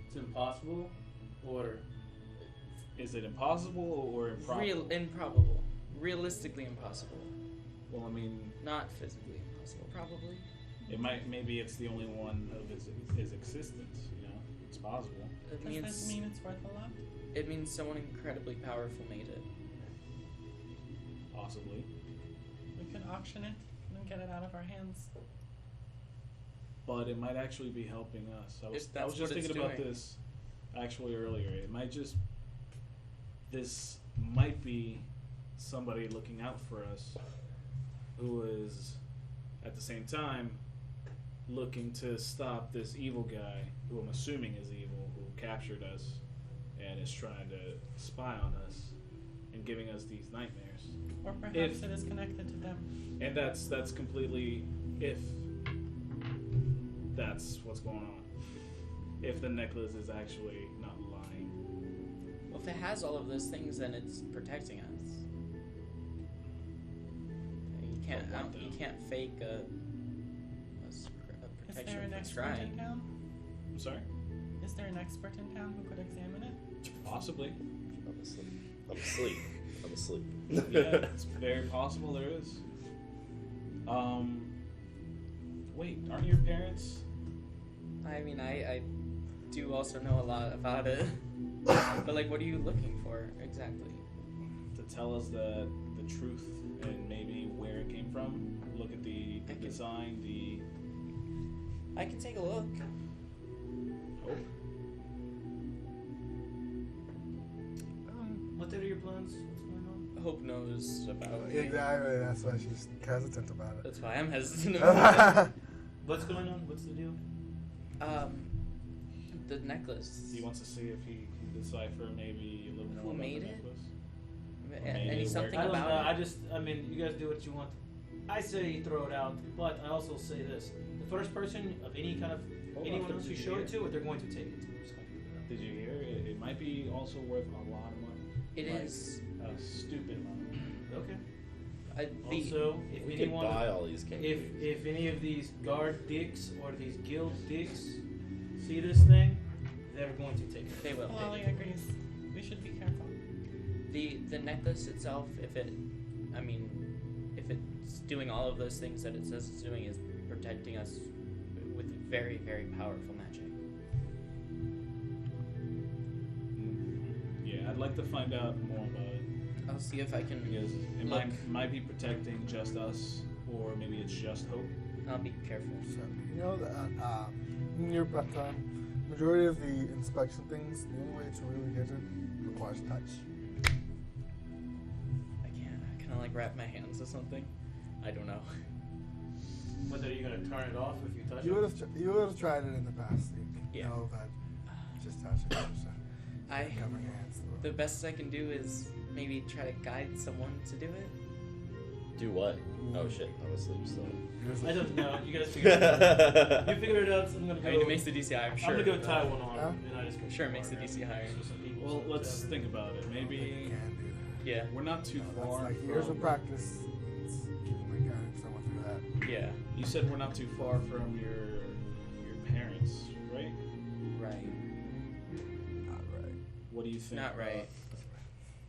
It's impossible, or is it impossible or improbable? Improbable. Realistically impossible. Well, I mean, Not physically impossible, probably. maybe it's the only one of his existence. You know, it's possible. It Does means this mean it's worth a lot? it means someone incredibly powerful made it. Possibly. We could auction it and get it out of our hands. But it might actually be helping us. I was If that's just what it's thinking about doing. this actually earlier. This might be somebody looking out for us who is at the same time looking to stop this evil guy who I'm assuming is evil, who captured us and is trying to spy on us and giving us these nightmares. Or perhaps If- it is connected to them. And that's completely if that's what's going on. If the necklace is actually not lying. Well, if it has all of those things, then it's protecting us. You can't fake a Is protection there an from expert in scrying. town? I'm sorry? Is there an expert in town who could examine it? Possibly. I'm asleep. I'm asleep. Yeah, it's very possible there is. Wait, aren't your parents? I mean, I do also know a lot about it. But, like, what are you looking for exactly? To tell us the truth and maybe where it came from? Look at the design, I can take a look. Hope. what are your plans? What's going on? Hope knows about me. Exactly, that's why she's hesitant about it. That's why I'm hesitant about it. What's going on? What's the deal? The necklace. He wants to see if he can decipher maybe a little Who more about made the it? necklace. Any Maybe something I don't about know. it. I mean, you guys do what you want. I say you throw it out, but I also say this: the first person of any kind of Hold on, anyone else did you you show hear? it to, they're going to take it. I'm just gonna leave it out. Did you hear? It might be also worth a lot of money. It Like, is. a stupid amount of money. Okay. The Also, if We could anyone, buy all these candies. if any of these guard dicks or these guild dicks see this thing, they're going to take it. they will. Talali agrees. We should be careful. The necklace itself, if it's doing all of those things that it says it's doing, is protecting us with very, very powerful magic. Yeah, I'd like to find out more about it I'll see if I can. because it Look. might be protecting just us, or maybe it's just Hope. I'll be careful. So, you know that in your prep time, majority of the inspection things, the only way to really get it requires touch. I kind of like wrap my hands or something. I don't know. Whether you're gonna turn it off if you touch You it. would have tried it in the past. You Yeah. know that just touching it. I Covering your hands. the best I can do is maybe try to guide someone to do it. Do what? Oh shit, I'm asleep still. I don't know. You guys figure it out. You figure it out. So I'm gonna go. I mean, it makes the DC higher, I'm sure. I'm gonna go tie one on, Huh? and I just go. Sure, it makes the DC higher. So some people Well, say let's whatever. think about it. Maybe Can do that. Yeah, we're not too That's far. like years from- of practice. It's like guiding someone through that. yeah, You said we're not too far from your parents, right? right. Not right. What do you think? Not right.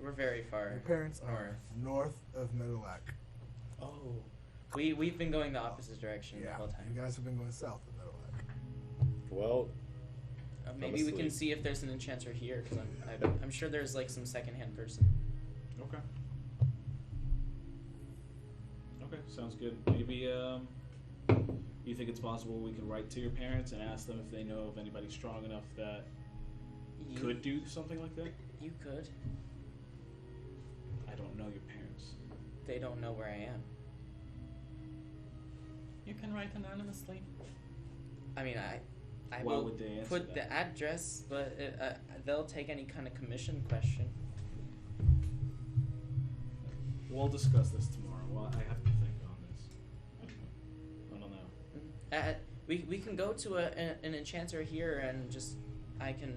We're very far. Your parents are north of Meadowlack. Oh, we've been going the opposite direction the Yeah, whole time. you guys have been going south of Meadowlack. Well, Maybe we can asleep. see if there's an enchanter here, because I'm sure there's like some secondhand person. Okay. Okay, sounds good. Maybe you think it's possible we can write to your parents and ask them if they know of anybody strong enough that You, could do something like that? You could. I don't know your parents. They don't know where I am. You can write anonymously. I mean, I Why will would they answer put that? the address, but they'll take any kind of commission question. We'll discuss this tomorrow. Well, I have to think on this. I don't know. We can go to an enchanter here and just I can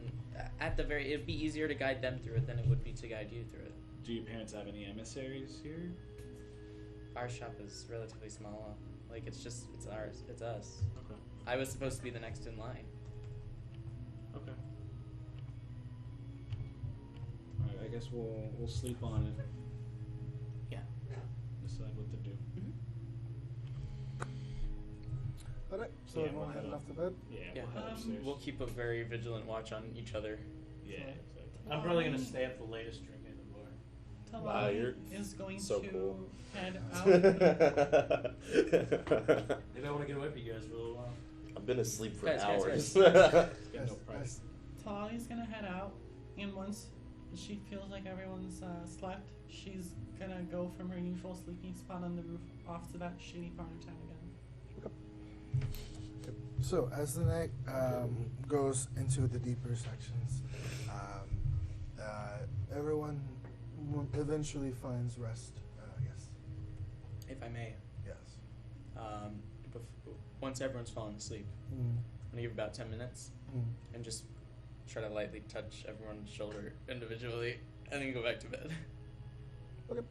at the very it'd be easier to guide them through it than it would be to guide you through it. Do your parents have any emissaries here? Our shop is relatively small. Like it's ours. It's us. Okay. I was supposed to be the next in line. Okay. Alright, I guess we'll sleep on it. Yeah. Decide what to do. Alright, so Yeah, everyone we'll heading head off to bed? Yeah, Yeah. we'll head upstairs. We'll keep a very vigilant watch on each other. Yeah, exactly. I'm probably gonna stay up the latest drinking at the bar. Talali Wow, you're is going so to cool. head out. Maybe I want to get away from you guys for a little while. I've been asleep for Guys, hours. Got no Yes, price. yes. Talali's gonna head out, and once she feels like everyone's slept, she's gonna go from her usual sleeping spot on the roof off to that shady part of town again. So, as the night goes into the deeper sections, everyone eventually finds rest, I guess. If I may. Yes. Once everyone's fallen asleep, Mm. I'm gonna give about 10 minutes Mm. and just try to lightly touch everyone's shoulder individually, and then go back to bed. Okay.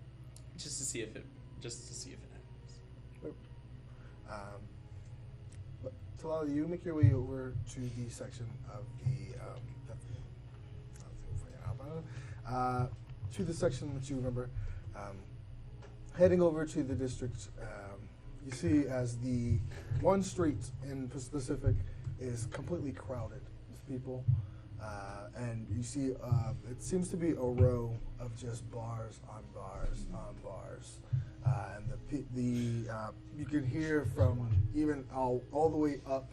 Just to see if it happens. But Talali, you make your way over to the section of to the section that you remember. Heading over to the district, you see as the one street in specific is completely crowded with people, and you see it seems to be a row of just bars on bars on bars, and you can hear from even all the way up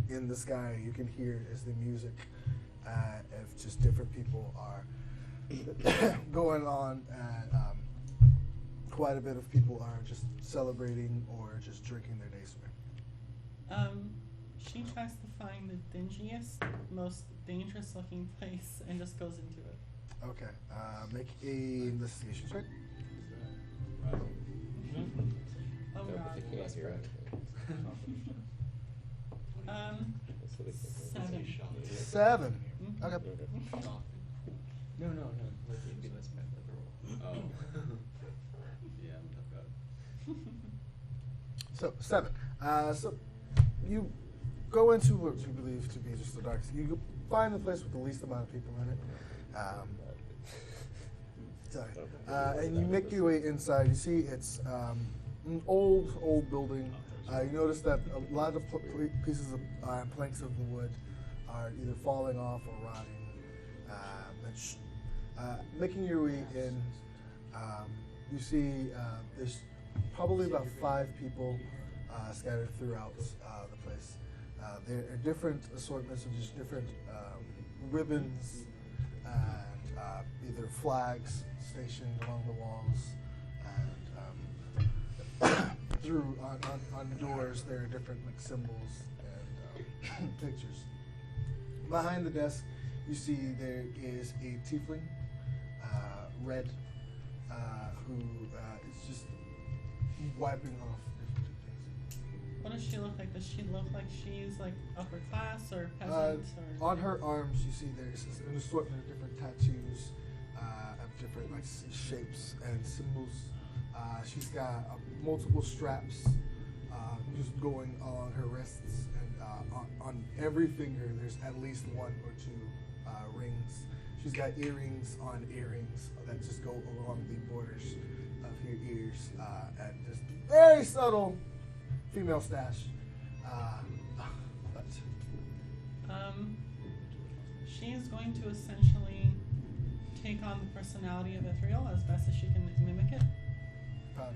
in the sky. You can hear is the music of just different people are going on, and quite a bit of people are just celebrating or just drinking their days away. She tries to find the dingiest, most dangerous looking place and just goes into it. Okay, make a investigation check. Oh No, but god. they can't hear anything. 7. 7. Mhm. Okay. No. Let's be less bad with the roll. Oh. Yeah, I'm a tough guy. So 7. So you go into what you believe to be just the dark. You find the place with the least amount of people in it. Sorry. And you make your way inside. You see it's an old building. You notice that a lot of pieces of planks of the wood are either falling off or rotting. Making your way in, you see there's probably about 5 people scattered throughout the place. There are different assortments of just different ribbons and either flags stationed along the walls, and through on doors there are different like symbols and pictures. Behind the desk, you see there is a tiefling, red, who is just wiping off different things. What does she look like? Does she look like she's like upper class or peasant? Or On her arms, you see there's an assortment of different tattoos of different like shapes and symbols. She's got multiple straps just going along her wrists, and on every finger there's at least one or two rings. She's got earrings on earrings that just go along the borders of her ears, and just very subtle female stash. But she is going to essentially take on the personality of Ethereal as best as she can mimic it.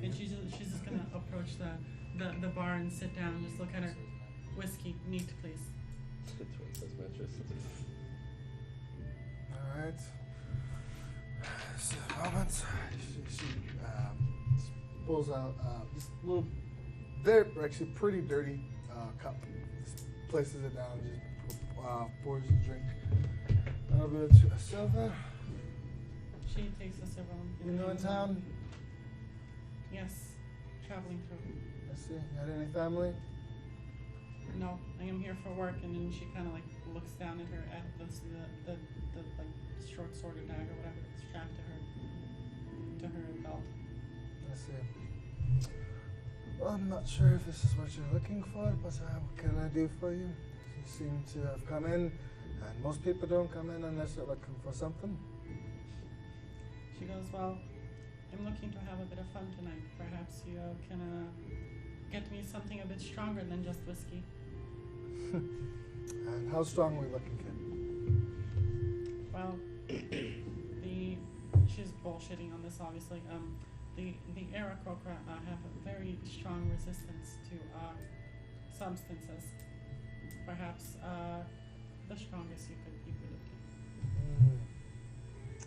And she's just going to approach the bar and sit down and just look at her. Whiskey, neat, please. All right. Just a moment. She pulls out this little, very actually pretty dirty cup. Just places it down and just pours a drink. A bit of silver. She takes a sip of You know in town? Yes, traveling through. I see. Got any family? No, I am here for work. And then she kind of like looks down at her at the like short sword or dagger, whatever, that's strapped to her belt. I see. Well, I'm not sure if this is what you're looking for, but what can I do for you? You seem to have come in, and most people don't come in unless they're looking for something. She goes, well, I'm looking to have a bit of fun tonight. Perhaps you can get me something a bit stronger than just whiskey. And how strong are we looking, kid? Well, she's bullshitting on this, obviously. The Aarakocra have a very strong resistance to substances. Perhaps the strongest you could obtain.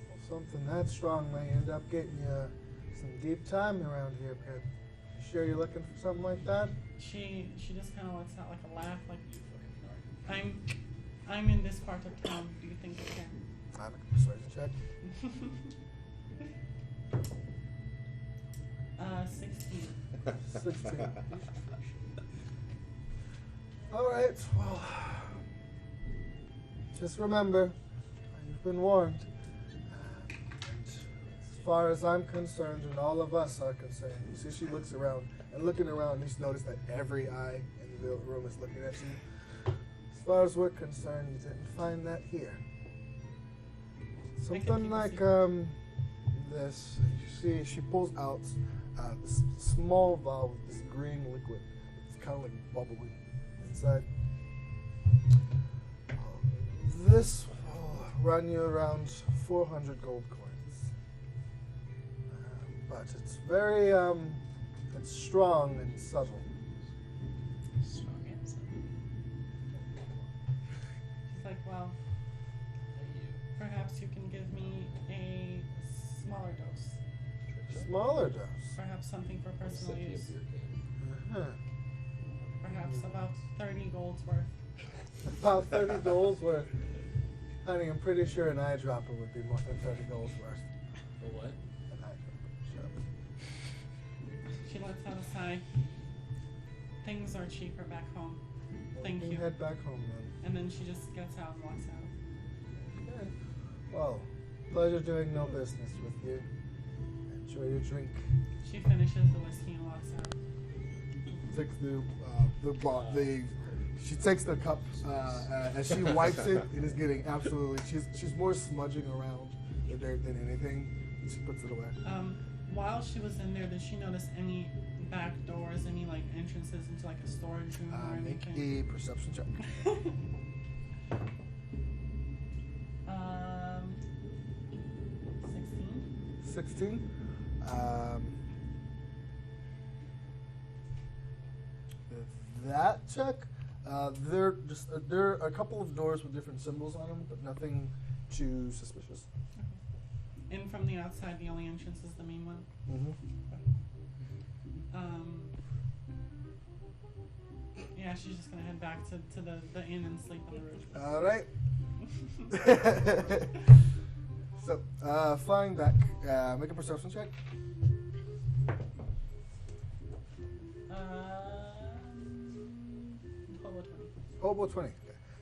Well, something that strong may end up getting you some deep time around here, kid. You sure you're looking for something like that? She just kind of lets out like a laugh, like, I'm in this part of town. Do you think you can? I'm a persuasion check. 16. 16. All right. Well, just remember, you've been warned. And as far as I'm concerned, and all of us are concerned, you see, she looks around, and looking around, you notice that every eye in the room is looking at you. As far as we're concerned, you didn't find that here. Something like this. You see, she pulls out this small vial with this green liquid. It's kind of like bubbly inside. This will run you around 400 gold coins. But it's very, it's strong and subtle. Strong and subtle. She's like, well, perhaps you can give me a smaller dose. Smaller dose. Perhaps something for personal use. Uh-huh. Perhaps about 30 gold's worth. About 30 gold's worth. Honey, I'm pretty sure an eyedropper would be more than 30 gold's worth. For what? An eyedropper. Shut up. She lets out a sigh. Things are cheaper back home. Thank You you. can head back home then. And then she just gets out and walks out. Okay. Well, pleasure doing no business with you. Enjoy your drink. She finishes the whiskey and walks out. Takes she takes the cup as she wipes it. It is getting absolutely. She's more smudging around the dirt than anything. She puts it away. While she was in there, did she notice any back doors, any like entrances into like a storage room or Make anything? a perception check. 16. 16. that check. There are a couple of doors with different symbols on them, but nothing too suspicious. And from the outside, the only entrance is the main one. Mm-hmm. Yeah, she's just gonna head back to the inn and sleep on the roof. All right. So, flying back, make a perception check. Hobo 20. Okay.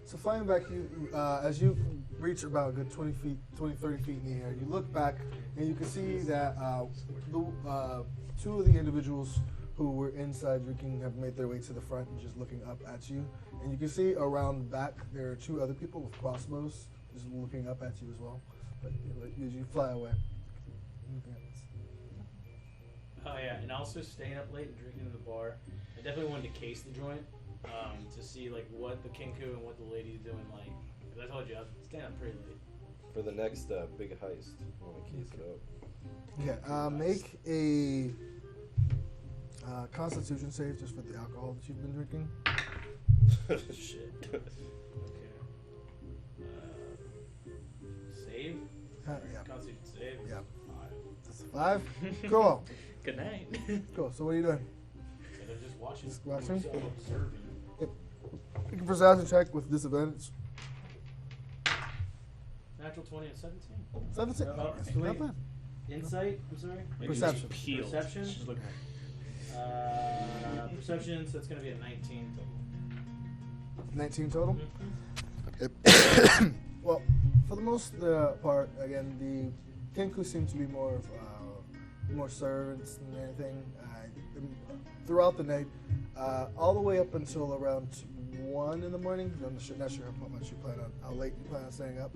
So flying back, you as you reach about a good 20, 30 feet in the air, you look back and you can see that two of the individuals who were inside drinking have made their way to the front and just looking up at you. And you can see around the back there are two other people with crossbows just looking up at you as well. But as you fly away. Oh yeah, and also staying up late and drinking in the bar. I definitely wanted to case the joint to see like what the kinku and what the lady's doing. Like, 'cause I told you I was staying up pretty late. For the next big heist, I want to case it up. Yeah, make a Constitution save just for the alcohol that you've been drinking. Shit. Okay. Save? Yeah. Constitution save? Yeah. 5. That's a 5. Cool. Good night. Cool. So what are you doing? And they're just watching. Just watching? So observing. Make a perception check with disadvantage. Natural 20 and 17. 17. Oh, That's wait. not bad. Insight, I'm sorry. Maybe Perception. she's peeled. Perception? She's looking Perception, so it's going to be a 19 total. 19 total. Well, for the most part, again, the Kinku seem to be more servants than anything. Throughout the night, all the way up until around 1 in the morning. I'm not sure how much you plan on, how late you plan on staying up.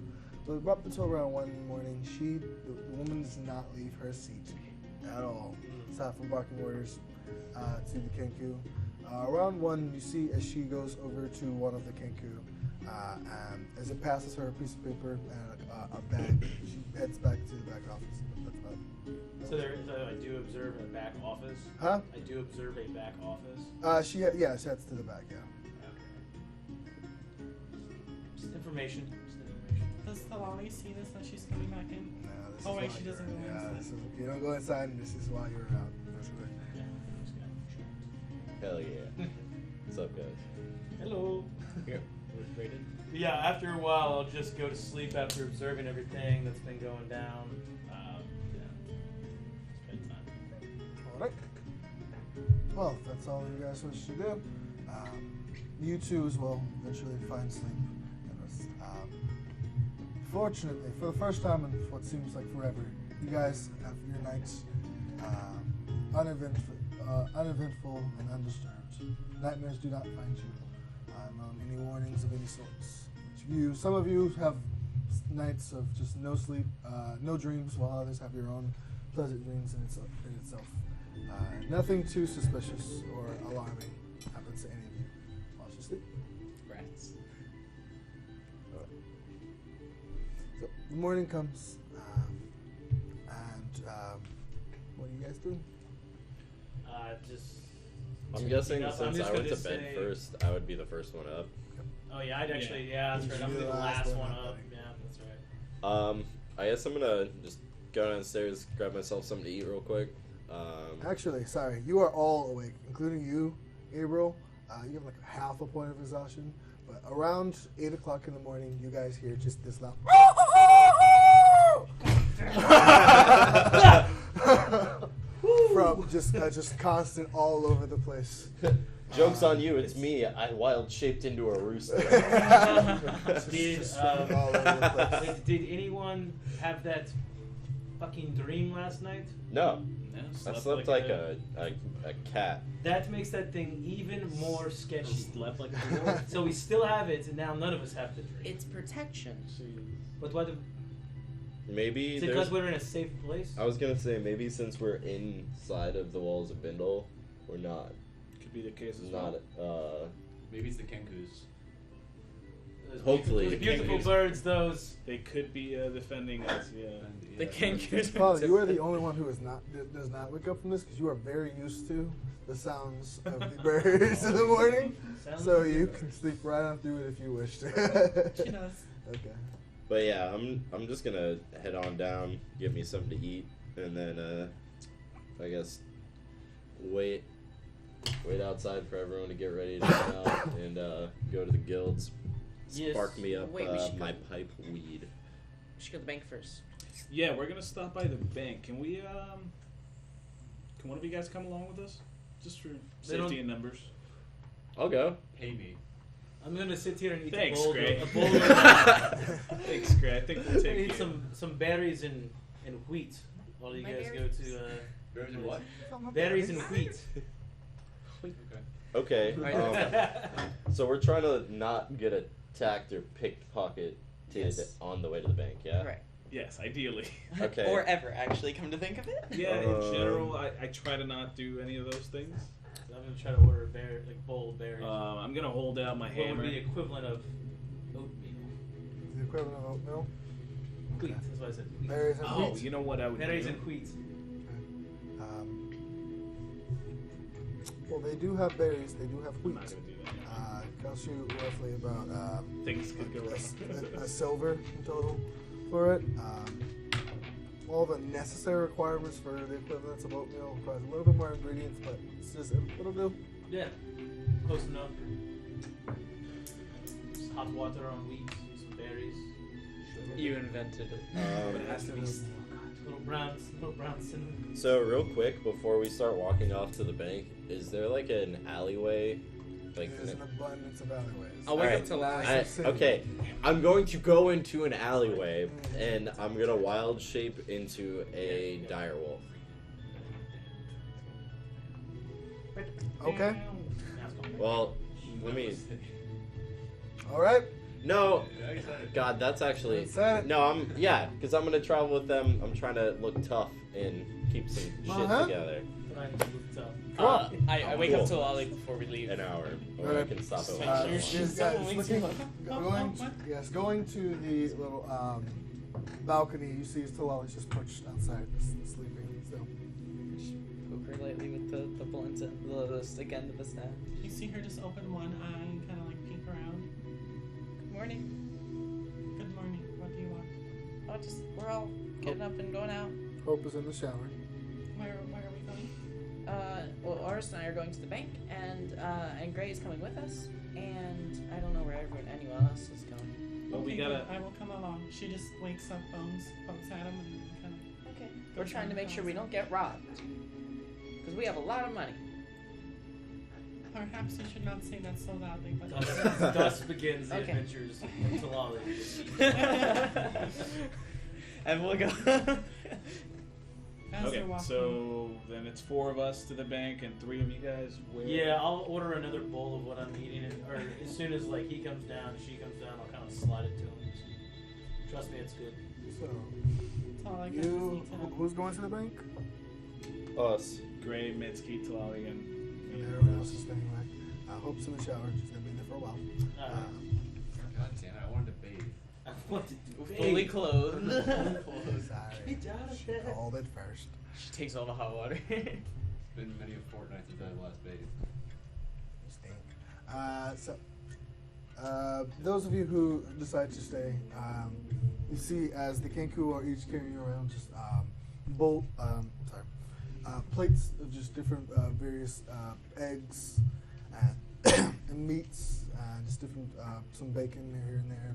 But up until around 1 in the morning, the woman does not leave her seat at all, aside from barking orders to the Kinku. Around 1, you see as she goes over to one of the Kinku, and as it passes her a piece of paper and a bag, she heads back to the back office. That's about it. So I do observe a back office. Huh? I do observe a back office. She heads to the back, yeah. Okay. Just information. Does Talali see this that she's coming back in? No, this Oh, is wait, why she doesn't you're- go yeah, inside. you don't go inside, and this is why you're out. Basically. Hell yeah. What's up, guys? Hello. Here, we're rated. Yeah, after a while, I'll just go to sleep after observing everything that's been going down. Spend time. All right. Well, if that's all you guys wish to do. You too as well eventually find sleep and rest. Fortunately, for the first time in what seems like forever, you guys have your nights uneventful and undisturbed. Nightmares do not find you. Any warnings of any sorts. Some of you have nights of just no sleep, no dreams, while others have your own pleasant dreams in itself. Nothing too suspicious or alarming happens to any of you while you sleep. Rats. So the morning comes, and what are you guys doing? I'm guessing I'm since just I went gonna to bed say- first, I would be the first one up. Oh yeah, I'd actually. Yeah, that's right. I'm You're the the last last one one up. up. Yeah, that's right. I guess I'm gonna just go downstairs, grab myself something to eat real quick. Actually, sorry, you are all awake, including you, Gabriel. You have like half a point of exhaustion, but around 8 o'clock in the morning, you guys hear just this loud. From just constant all over the place. Joke's on you, it's me. I wild shaped into a rooster. Did, all over the place. did anyone have that fucking dream last night? No, No, I slept like a cat. That makes that thing even more sketchy. Slept like a dwarf. So we still have it, and now none of us have the dream. It's protection. But what? Maybe Is it there's. because we're in a safe place? I was gonna say maybe since we're inside of the walls of Bindle, we're not. Could be the case as well. Not. Maybe it's the Kenkus. Those Hopefully. beautiful birds. Those. They could be defending us. Yeah. They can't get Well, you are the only one who is not does not wake up from this because you are very used to the sounds of the birds in the morning. Sounds So like you it. can sleep right on through it if you wish to. She does. Okay. But yeah, I'm just gonna head on down, get me something to eat, and then I guess wait outside for everyone to get ready to come out and go to the guilds. Yes. Spark me up Wait, we should my go. pipe weed. We should go to the bank first. Yeah, we're gonna stop by the bank. Can we? Can one of you guys come along with us, just for safety don't- in numbers? I'll go. Pay me. I'm gonna sit here and eat Thanks, a bowl. Gray. A bowl of Thanks, Gray. I think we'll take eat you. some berries and wheat while you My guys berries? go to. Berries and what? Berries and wheat. Okay. Okay. Alright. So we're trying to not get attacked or pickpocketed Yes. on the way to the bank, yeah? Right. Yes, ideally. Okay. Or ever, actually, come to think of it. Yeah, in general, I try to not do any of those things. So I'm gonna try to order a bowl of berries. I'm gonna hold out my what hammer. would be the equivalent of oatmeal? The equivalent of oatmeal. Wheat. That's what I said. Wheat. Berries and Oh, wheat. you know what I would Berries do? and wheat. Well, they do have berries. They do have I'm wheat. not gonna do that. Costs you roughly about Things could go wrong. a silver in total for it. All the necessary requirements for the equivalents of oatmeal requires a little bit more ingredients, but it's just it'll do. Yeah. Close enough. Just hot water on wheat, some berries, sugar. You invented it. But it has to be. Little brown cinnamon. So real quick, before we start walking off to the bank, is there like an alleyway? Like There's an abundance of alleyways. I'll wake Alright. up Talali. Okay, I'm going to go into an alleyway and I'm gonna wild shape into a direwolf. Okay. Well, let me. All right. No, God, that's actually Said it. no. Because I'm gonna travel with them. I'm trying to look tough and keep some shit Uh-huh. together. Trying to look tough. I wake up Cool. Talali before we leave. An hour, or I Alright. can stop it. Uh, when these I want. guys going to the little balcony. You see Talali's just perched outside, sleeping. So Poke her lightly with the blunt end, the stick end of the staff. You see her just open one eye and kind of like peek around. Good morning. Good morning. What do you want? Oh, just we're all getting up and going out. Hope is in the shower. Where are we going? Well, Orys and I are going to the bank, and Gray is coming with us, and I don't know where anyone else is going. Well, we Okay, gotta. good. I will come along. She just wakes up, Bones, pokes at him, and kind of. Okay. We're trying to make sure we don't get robbed, because we have a lot of money. Perhaps you should not say that so loudly, but Thus begins the Okay. adventures of Talali. And we'll go. as Okay, you're walking, so then it's 4 of us to the bank and 3 of you guys. Where? Yeah, I'll order another bowl of what I'm eating, or as soon as like he comes down, she comes down, I'll kind of slide it to him. Trust me, it's good. So that's all I got you, to eat. who's going to the bank? Us. Gray, Mitski, Talali, and And everyone else is staying back. Hope's in the shower. She's gonna be there for a while. God damn it! I wanted to bathe. I want to do Fully clothed. Sorry. She called it first. She takes all the hot water. It's been many a fortnight since I last bathed. Stink. Those of you who decide to stay, you see as the Kenku are each carrying around just plates of just different various eggs and meats, just different some bacon here and there.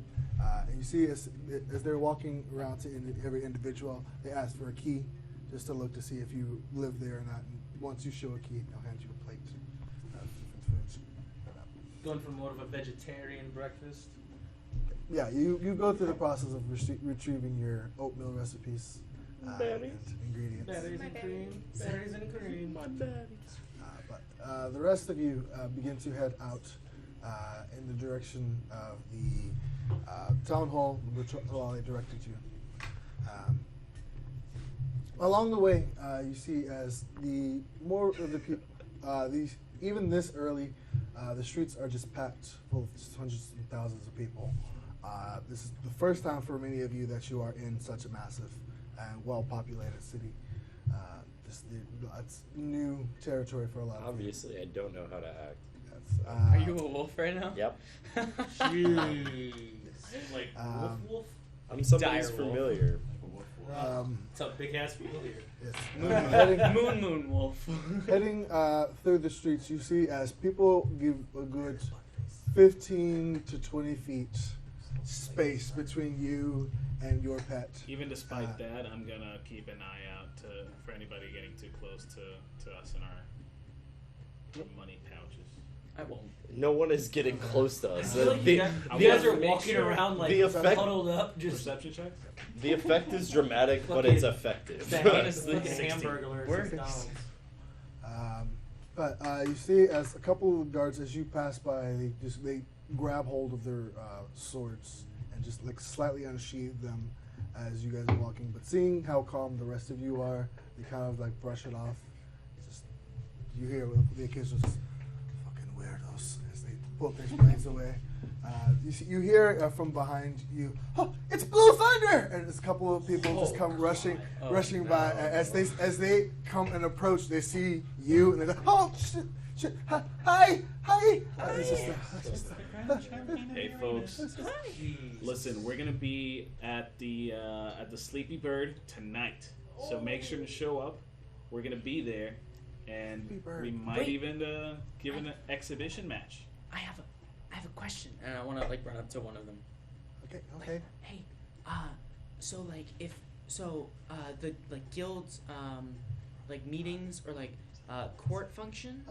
And you see as they're walking around to every individual, they ask for a key just to look to see if you live there or not. And once you show a key, they'll hand you a plate of different foods. Going for more of a vegetarian breakfast. Yeah, you go through the process of retrieving your oatmeal recipes and ingredients. Berries and cream. Berries and cream. But the rest of you begin to head out in the direction of the town hall, which Talali directed you. Along the way, you see as the more of the people, even this early, The streets are just packed full of just hundreds and thousands of people. This is the first time for many of you that you are in such a massive and well-populated city. It's new territory for a lot of Obviously, I don't know how to act. you. Are you a wolf right now? Yep. Jeez. Like wolf. I'm somebody who's Dire wolf. familiar. It's a big ass people here. Yes. Moon wolf. Heading through the streets, you see as people give a good 15 to 20 feet space between you and your pet. Even despite that, I'm gonna keep an eye out for anybody getting too close to us in our money pouches. I won't. No one is getting close to us. I feel like The- you guys are make walking sure around like the effect- huddled up, just Perception checks? The effect is dramatic, but it's effective. Honestly, like a 16. hamburger. Works. But you see as a couple of guards, as you pass by, they grab hold of their swords and just like slightly unsheathe them as you guys are walking. But seeing how calm the rest of you are, they kind of like brush it off. Just you hear the occasional just fucking weirdos as they pull their blades away. You hear from behind you, oh, it's Blue Thunder! And there's a couple of people just come rushing by. As they come and approach, they see you and they go, oh shit, hi. It's just Hey folks, listen, we're gonna be at the Sleepy Bird tonight, so make sure to show up. We're gonna be there, and we might even give an exhibition match. I have a question, and I want to like run up to one of them. Okay. Hey, so like the like guilds, like meetings or like court functions,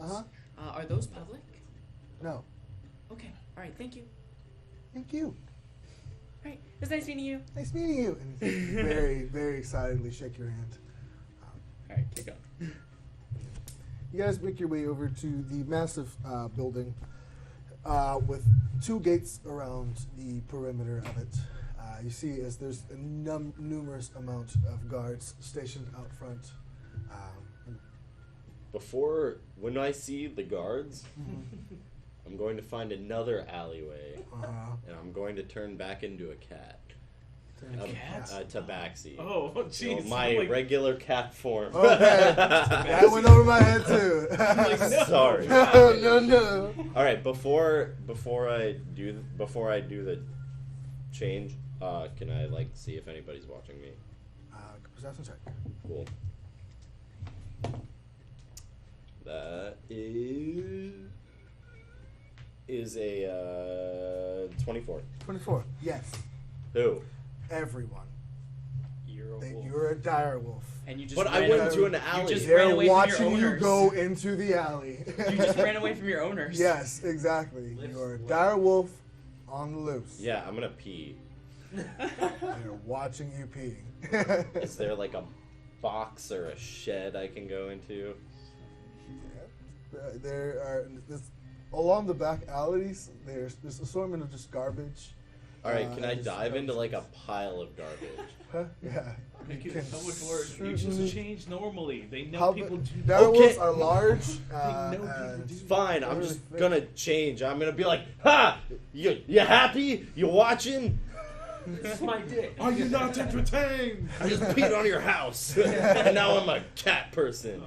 are those public? No. Okay. All right. Thank you. Thank you. All right. It was nice meeting you. Nice meeting you. And he very, very excitedly shake your hand. All right. Keep going. You guys make your way over to the massive building with two gates around the perimeter of it. You see as there's a numerous amount of guards stationed out front. When I see the guards, I'm going to find another alleyway, and I'm going to turn back into a cat. A tabaxi. Oh, jeez. My regular cat form. Okay. That went over my head too. Sorry. No. All right. Before I do the change, can I like see if anybody's watching me? Perception check. Cool. That is a 24. 24. Yes. Who? Everyone. You're a wolf. You're a dire wolf. And you just But I ran went away- to an You alley. just ran They're away from watching your you owners. go into the alley. You just ran away from your owners. Yes, exactly. Lives You're a well. dire wolf on the loose. Yeah, I'm gonna pee. They're watching you peeing. Is there like a box or a shed I can go into? There are along the back alleys. There's this assortment of just garbage. All right, can I just dive into like a garbage. pile of garbage? Huh? Yeah. Make You it can so much worse. You certainly- just change normally. They know How people do dire Okay. wolves are large. know people and do. Fine, I'm really just thick. gonna change. I'm gonna be like, ha! You happy? You watching? This is my dick. Are you not entertained? I just peed on your house, and now I'm a cat person.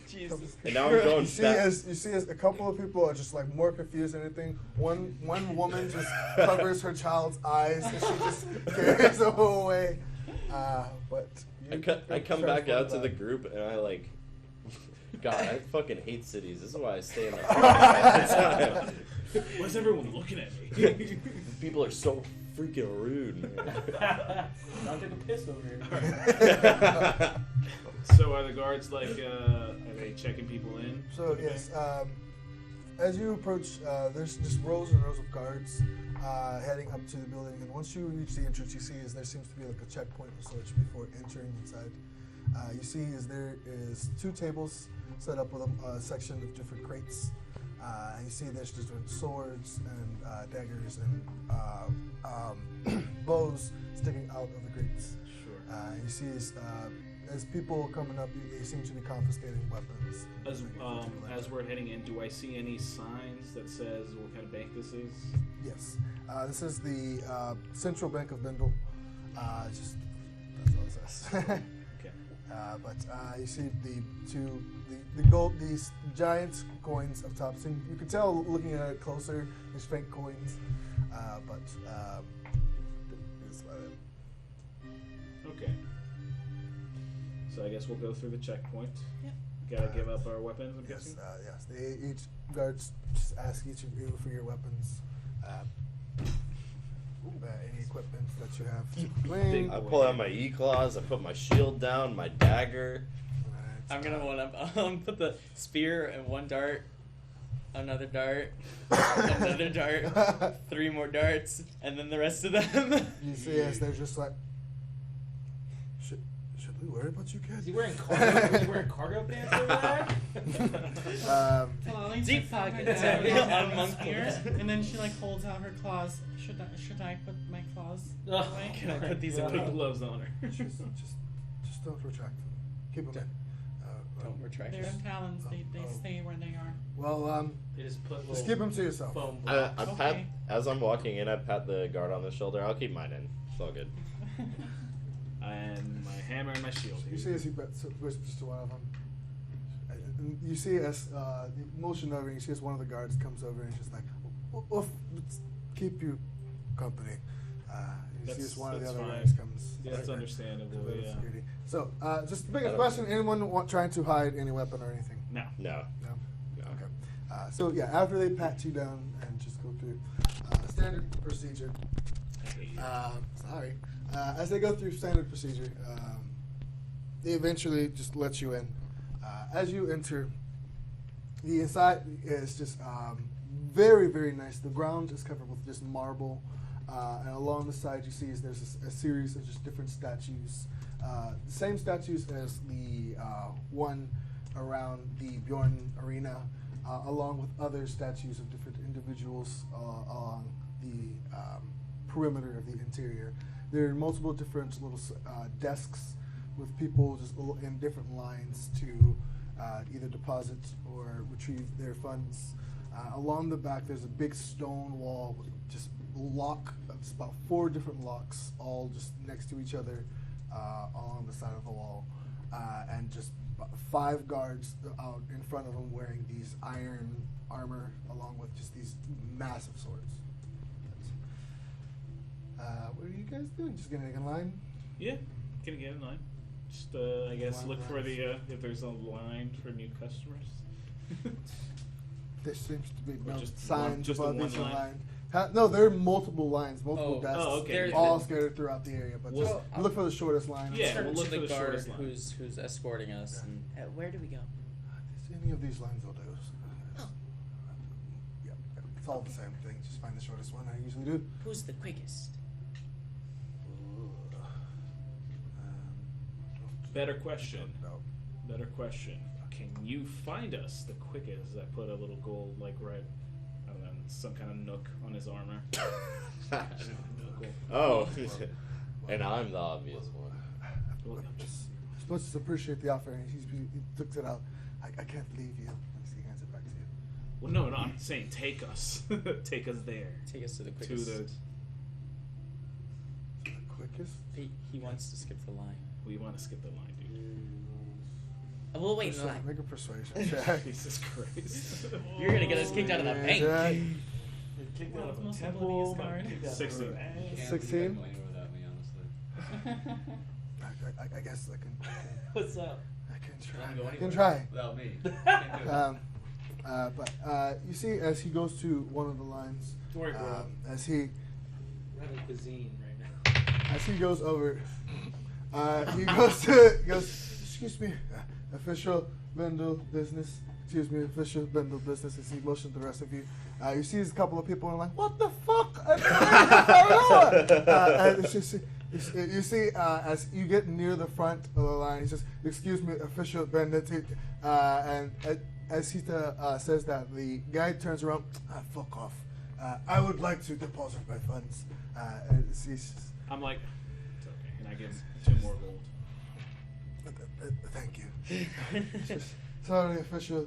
Jesus. And now I'm going You see, back. as a couple of people are just like more confused than anything. One woman just covers her child's eyes and she just carries them away. But I come back out to the group and I like, God, I fucking hate cities. This is why I stay in the all the time. Why's everyone looking at me? People are so freaking rude, man. Don't take a piss over here. So are the guards like, are they checking people in? So yes, as you approach, there's just rows and rows of guards heading up to the building, and once you reach the entrance, you see is there seems to be like a checkpoint of sorts before entering inside. You see is there is two tables set up with a section of different crates, and you see there's different swords and daggers and bows sticking out of the crates. Sure. You see is as people are coming up, they seem to be confiscating weapons. As we're heading in, do I see any signs that says what kind of bank this is? Yes. This is the Central Bank of Bindle. Just that's all it says. Okay. But you see the gold, these giant coins up top. So you can tell looking at it closer, there's fake coins. But it's about it. Okay. So I guess we'll go through the checkpoint. Yep. Gotta give up our weapons, I'm Yes, guessing? yes. Each guards just ask each of you for your weapons. Any equipment that you have to bring. I pull out my E-claws, I put my shield down, my dagger. I'm gonna want to put the spear and one dart, another dart, another dart, 3 more darts, and then the rest of them. You see, yes, they're just like, should we worry about you kids? Is he wearing cargo pants over there? Talali Deep sits on her pockets. dagger Yeah, and on the spear, and then she like holds out her claws. Should I put my claws Oh, away? Can I put these Put away? gloves on her. just don't retract them. Keep them in. Don't retract They're it. in talons. They stay where they are. Well, They just put just keep them to yourself. foam I blocks. pat Okay. as I'm walking in. I pat the guard on the shoulder. I'll keep mine in. It's all good. And my hammer and my shield. You see as he whispers to one of them. You see as you motion over, and you see as one of the guards comes over and he's just like, "Oof, let's keep you company." You see as one of the That's other fine. guys comes. Yeah, that's over understandable, to the yeah. security. So, just the biggest question: anyone trying to hide any weapon or anything? No. No. No. No. Okay. So yeah, after they pat you down and just go through standard procedure. Sorry. As they go through standard procedure, they eventually just let you in. As you enter, the inside is just very, very nice. The ground is covered with just marble, and along the side you see is there's a series of just different statues. The same statues as the one around the Bjorn Arena, along with other statues of different individuals along the perimeter of the interior. There are multiple different little desks with people just in different lines to either deposit or retrieve their funds. Along the back, there's a big stone wall with just it's about 4 different locks, all just next to each other along the side of the wall, and just 5 guards out in front of them wearing these iron armor along with just these massive swords. What are you guys doing? Just getting in line? Yeah, gonna get in line. Just, I guess, Line look for lines. the, if there's a line for new customers. There seems to be Or no just signs just above the each one line? line. No, there are multiple lines, multiple Oh. desks, Oh, okay. all scattered throughout the area. But Well, just look for the shortest line. Yeah, Turn we'll to look for the the guard shortest line. who's escorting us. Yeah. And where do we go? Any of these lines will do. Oh. Yeah, it's all the same thing. Just find the shortest one. I usually do. Who's the quickest? Better question. No. Better question. Can you find us the quickest? I put a little gold, like, right, I don't know, some kind of nook on his armor. Oh, and I'm the obvious one. Well, Just let's just appreciate the offer. And he took it out. I can't leave you. He hands it back to you. well, no, I'm saying take us. Take us there. Take us to the To quickest. The quickest. He wants to skip the line. We want to skip the line, dude. We'll wait in the line. Make a persuasion check. Jesus Christ. You're gonna get us kicked out of the bank. Jack. Kicked Well, out it's of a most temple. abilities kicked out of a 16. bank. Can't 16? leave that going without me, honestly. I guess I can What's up? Don't go try. I anywhere can try. Without me. Can't do it. But you see, as he goes to one of the lines, Don't worry, bro. as he We're having cuisine right now. as he goes over, he goes. Excuse me, official Bendel business. Excuse me, official Bendel business. As he motions the rest of you, you see a couple of people and like, what the fuck? And it's just. You see, as you get near the front of the line, he says, "Excuse me, official Bendel." And as he says that, the guy turns around. Fuck off. I would like to deposit my funds. I'm like, it's okay. And I give him 2 more gold. Thank you. Sorry, official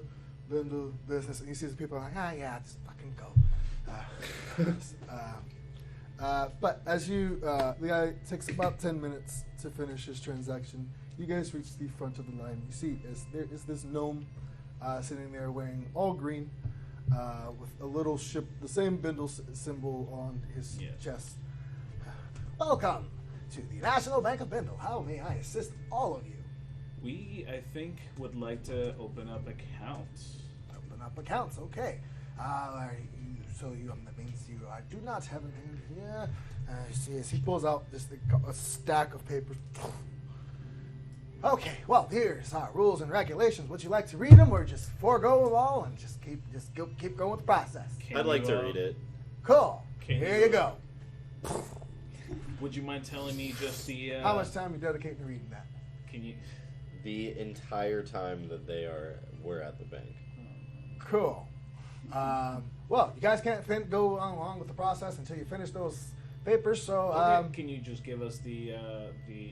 bindle business. And you see the people like, yeah, just fucking go. But as you, the guy takes about 10 minutes to finish his transaction. You guys reach the front of the line. You see, there is this gnome sitting there wearing all green, with a little ship, the same bindle symbol on his chest. Welcome to the National Bank of Bindle. How may I assist all of you? We, I think, would like to open up accounts. Open up accounts, okay. So that means you do not have anything here. See, as he pulls out just a stack of papers. Okay, well, here's our rules and regulations. Would you like to read them, or just forego them all and just keep going with the process? I'd like to read it. Cool. Here you go. Would you mind telling me just the... How much time you dedicate to reading that? Can you... The entire time that we're at the bank. Cool. Well, you guys can't go along with the process until you finish those papers, so... Okay. Can you just give us the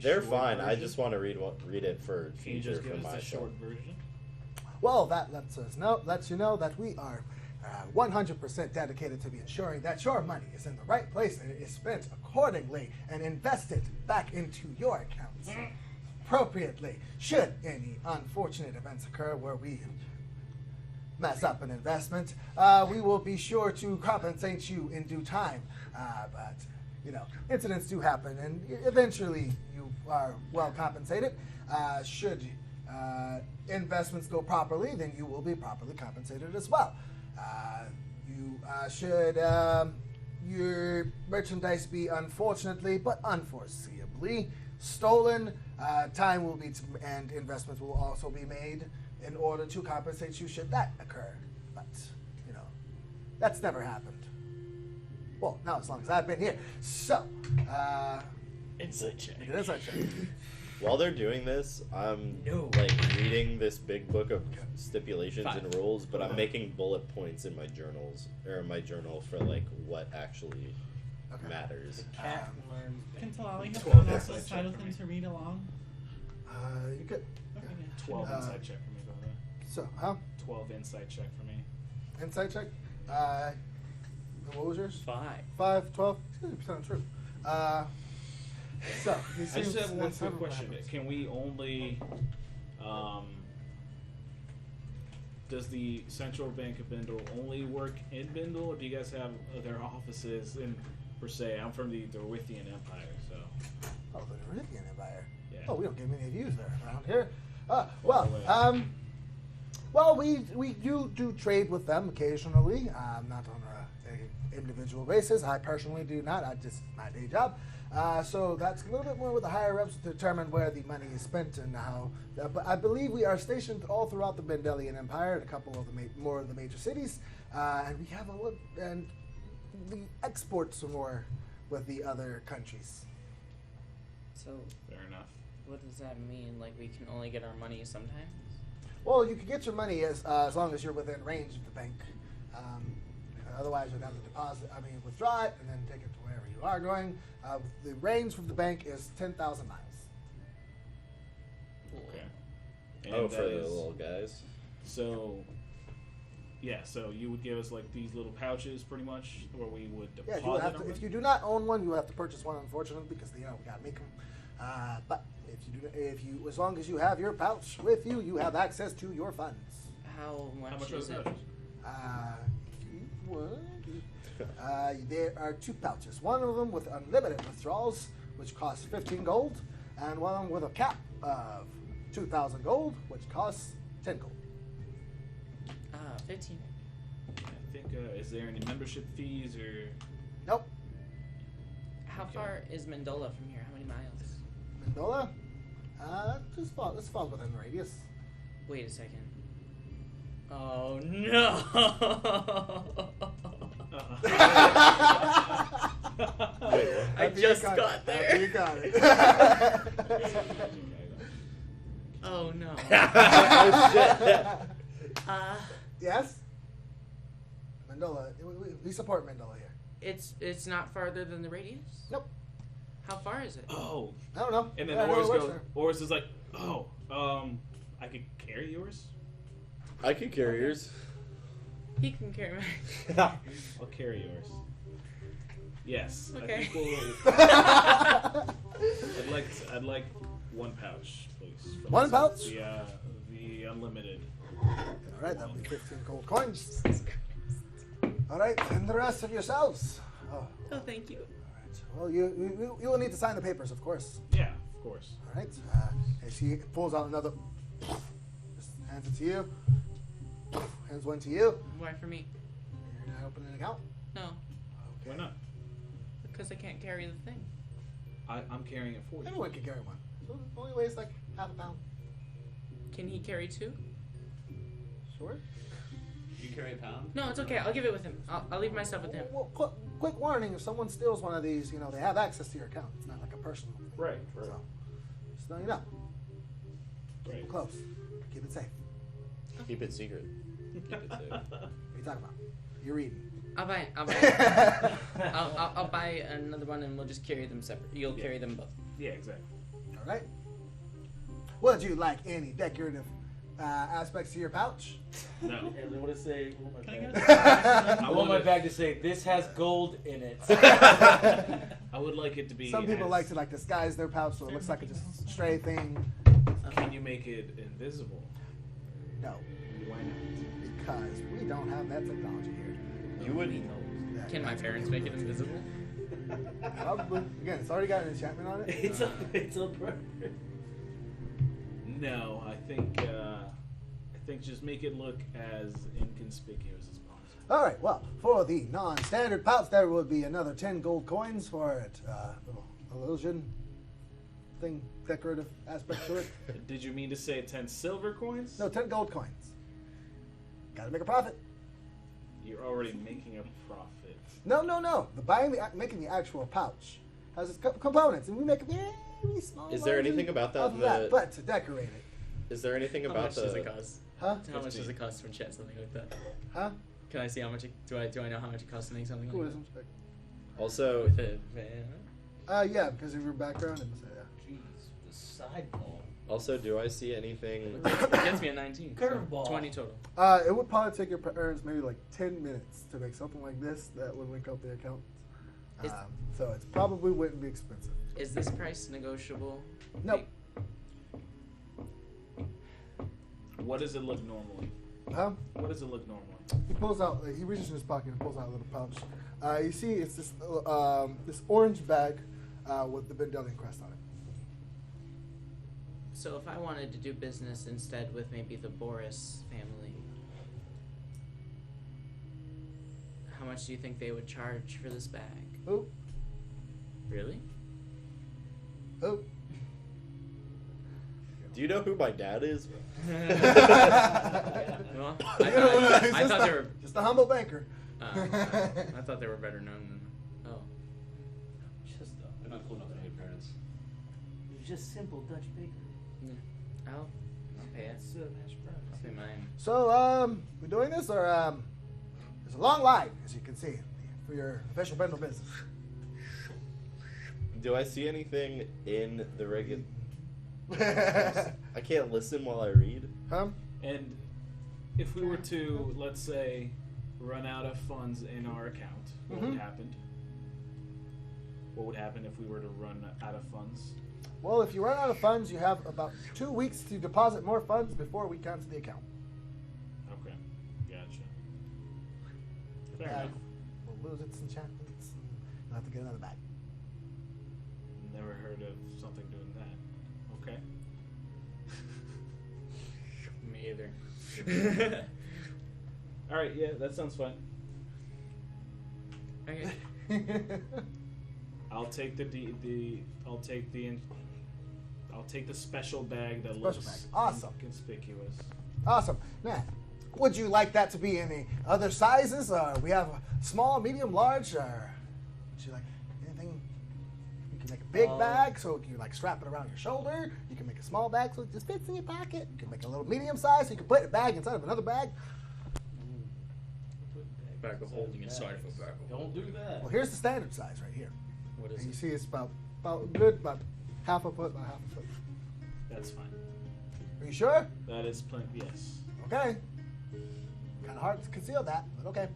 They're short fine. version? I just want to read it for Can you future just give for us the myself. short version? Well, that lets you know that we are 100% dedicated to be ensuring that your money is in the right place and it is spent accordingly and invested back into your accounts appropriately. Should any unfortunate events occur where we mess up an investment, we will be sure to compensate you in due time. But, incidents do happen, and eventually you are well compensated. Should investments go properly, then you will be properly compensated as well. Should your merchandise be unfortunately but unforeseeably stolen, time will be and investments will also be made in order to compensate you should that occur. But, that's never happened. Well, not as long as I've been here. So, Insight check. it is a check. While they're doing this, I'm reading this big book of stipulations and rules, but I'm making bullet points in my journals or my journal for what actually matters. Can Talali have 12 someone else insight inside check of for him me. to read along? You could. Okay, good. 12 insight check for me, by the way. So, 12 insight check for me. insight check. What was yours? 5. 5, 12. It's kind of true. So, he I seems just have one that's quick never what question. happens. Can we only... does the Central Bank of Bindle only work in Bindle, or do you guys have other offices in, per se? I'm from the Dorwithian Empire, so... Oh, the Dorwithian Empire. Yeah. Oh, we don't get many of you there around here. We do trade with them occasionally. Not on a individual basis. I personally do not. My day job. So that's a little bit more with the higher ups to determine where the money is spent and how. But I believe we are stationed all throughout the Bendelian Empire, in a couple of the more of the major cities, and we have and we export some more with the other countries. So, Fair enough. what does that mean? We can only get our money sometimes? Well, you can get your money as long as you're within range of the bank. Otherwise, you'd have to withdraw it and then take it to wherever you are going. The range from the bank is 10,000 miles. Okay. Oh, And for that the is- little guys. So, so you would give us these little pouches, pretty much, where we would Yeah, deposit you would have them to. If in? you do not own one, you have to purchase one. Unfortunately, because we gotta make them. But as long as you have your pouch with you, you have access to your funds. How much, How much are is the it? pouches? There are 2 pouches. One of them with unlimited withdrawals, which costs 15 gold, and one with a cap of 2,000 gold, which costs 10 gold. 15. I think, is there any membership fees or... Nope. How Okay. far is Mandola from here? How many miles? Mandola? Let's fall within the radius. Wait a second. Oh no! I just got there. You got it. Oh no. Oh shit! Yes? Mandola. We support Mandola here. It's not farther than the radius. Nope. How far is it? Oh. I don't know. And then Yeah, I know Orys it works goes. there. Orys is like, oh, I could carry yours. I can carry yours. He can carry mine. I'll carry yours. Yes. Okay. I think we'll, I'd like one pouch, please. from One this- pouch? The unlimited. All right, that'll be 15 gold coins. All right, and the rest of yourselves. Oh, Oh, thank you. all right. Well, you will need to sign the papers, of course. Yeah, of course. All right. And she pulls out another. Just hands it to you. Hands one to you. Why for me? You're gonna open an account. No, Why not? because I can't carry the thing. I'm carrying it for you. Anyone can carry one. So it only weighs like half a pound. Can he carry 2? Sure. You carry a pound? No, it's okay. I'll give it with him. I'll leave my stuff with him. Well, quick warning: if someone steals one of these, they have access to your account. It's not like a personal thing. Right. So, just so you know. Keep Right. it close. Keep it safe. Keep it secret. Keep it safe. What are you talking about? You're reading. I'll buy. I'll buy another one, and we'll just carry them separate. You'll carry them both. Yeah, exactly. All right. Would you like any decorative aspects to your pouch? No. Hey, what to say? I want my Can I bag. get I want my bag to say, this has gold in it. I would like it to be. Some people as- like to disguise their pouch so it looks like a just stray thing. Can you make it invisible? No, Why not? because we don't have that technology here. You would. Yeah, Can my parents make it invisible? Probably. Again, it's already got an enchantment on it. It's a purpose. No, I think just make it look as inconspicuous as possible. All right. Well, for the non-standard pouch, there would be another 10 gold coins for it. Little illusion thing, decorative aspect to it. Did you mean to say 10 silver coins? No, 10 gold coins. Got to make a profit. You're already making a profit. No. Making the actual pouch has its components, and we make a very small. Is there margin anything about that of in that, the- but to decorate it, Is there anything How about much does it the? cost? huh? How much does it cost to enchant something like that? Huh? Can I see how much? Do I know how much it costs to make something Cool, like isn't it? Also, that? With it, Yeah, because of your background and so, yeah. Jeez, the sideball. do I see anything? it gets me a 19. so Curveball. 20 total. It would probably take your parents maybe like 10 minutes to make something like this that would link up the account. Is- So it probably wouldn't be expensive. Is this price negotiable? Nope. What does it look normally? Huh? What does it look normally? He pulls out. He reaches in his pocket and pulls out a little pouch. You see, it's this this orange bag with the Bendelian crest on it. So if I wanted to do business instead with maybe the Boris family, how much do you think they would charge for this bag? Who? Really? Who? Do you know who my dad is? Well, You know, he's I just thought a- they were. just a humble banker. I thought they were better known than. Oh. They're not cool enough to hate parents. It's just simple Dutch baker. I'll pay it. It's mashed browns. I'll pay mine. So, we're doing this, or there's a long line, as you can see, for your official Bendel business. Do I see anything in the regular? I can't listen while I read. Huh? And if we were to, let's say, run out of funds in our account, what would happen? What would happen if we were to run out of funds? Well, if you run out of funds, you have about 2 weeks to deposit more funds before we cancel the account. Okay, gotcha. The Fair bag enough. will lose its enchantments, and you'll have to get another bag. Never heard of something doing that. Okay. Me either. All right. Yeah, that sounds fine. Okay. I'll take I'll take the special bag that Special looks bag. Awesome. conspicuous. Awesome. Now, would you like that to be any other sizes? We have a small, medium, large, or would you like anything? You can make a big bag so you like strap it around your shoulder. You can make a small bag so it just fits in your pocket. You can make a little medium size so you can put a bag inside of another bag. Bag of holding inside of a bag of Don't do that. Well, here's the standard size right here. What is And you it? see it's about about half a foot by half a foot. That's fine. Are you sure? That is plenty. Yes. Okay. Kind of hard to conceal that, but okay.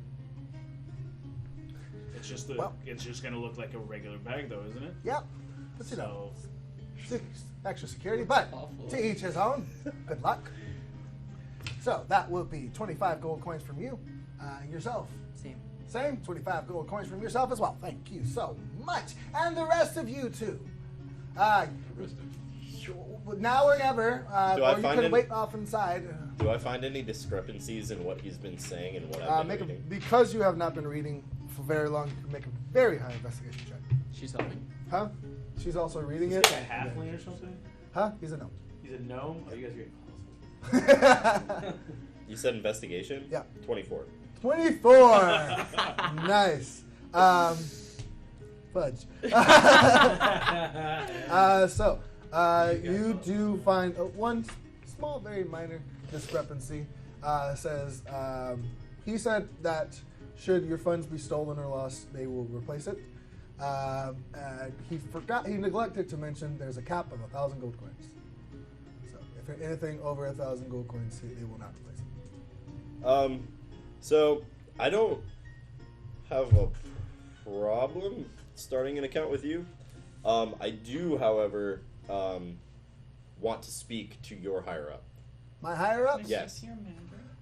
It's just it's just gonna look like a regular bag, though, isn't it? Yep. But you know, So extra security, but Awful. to each his own. Good luck. So that will be 25 gold coins from you. Yourself. Same, 25 gold coins from yourself as well. Thank you so much. And the rest of you too. Now or never, or you can wait off inside. Do I find any discrepancies in what he's been saying and what I've been reading? Because you have not been reading for very long, you can make a very high investigation check. She's helping. Huh? She's also reading is it. he a halfling or something? Huh? He's a gnome. He's a gnome. Oh, you guys are getting close. You said investigation? Yeah. 24. 24. Nice. Fudge. You do find one small, very minor discrepancy. Says he said that should your funds be stolen or lost, they will replace it. He neglected to mention there's a cap of 1,000 gold coins. So if anything over 1,000 gold coins, they will not replace it. So I don't have a problem starting an account with you. I do, however, want to speak to your higher up. My higher ups? Yes.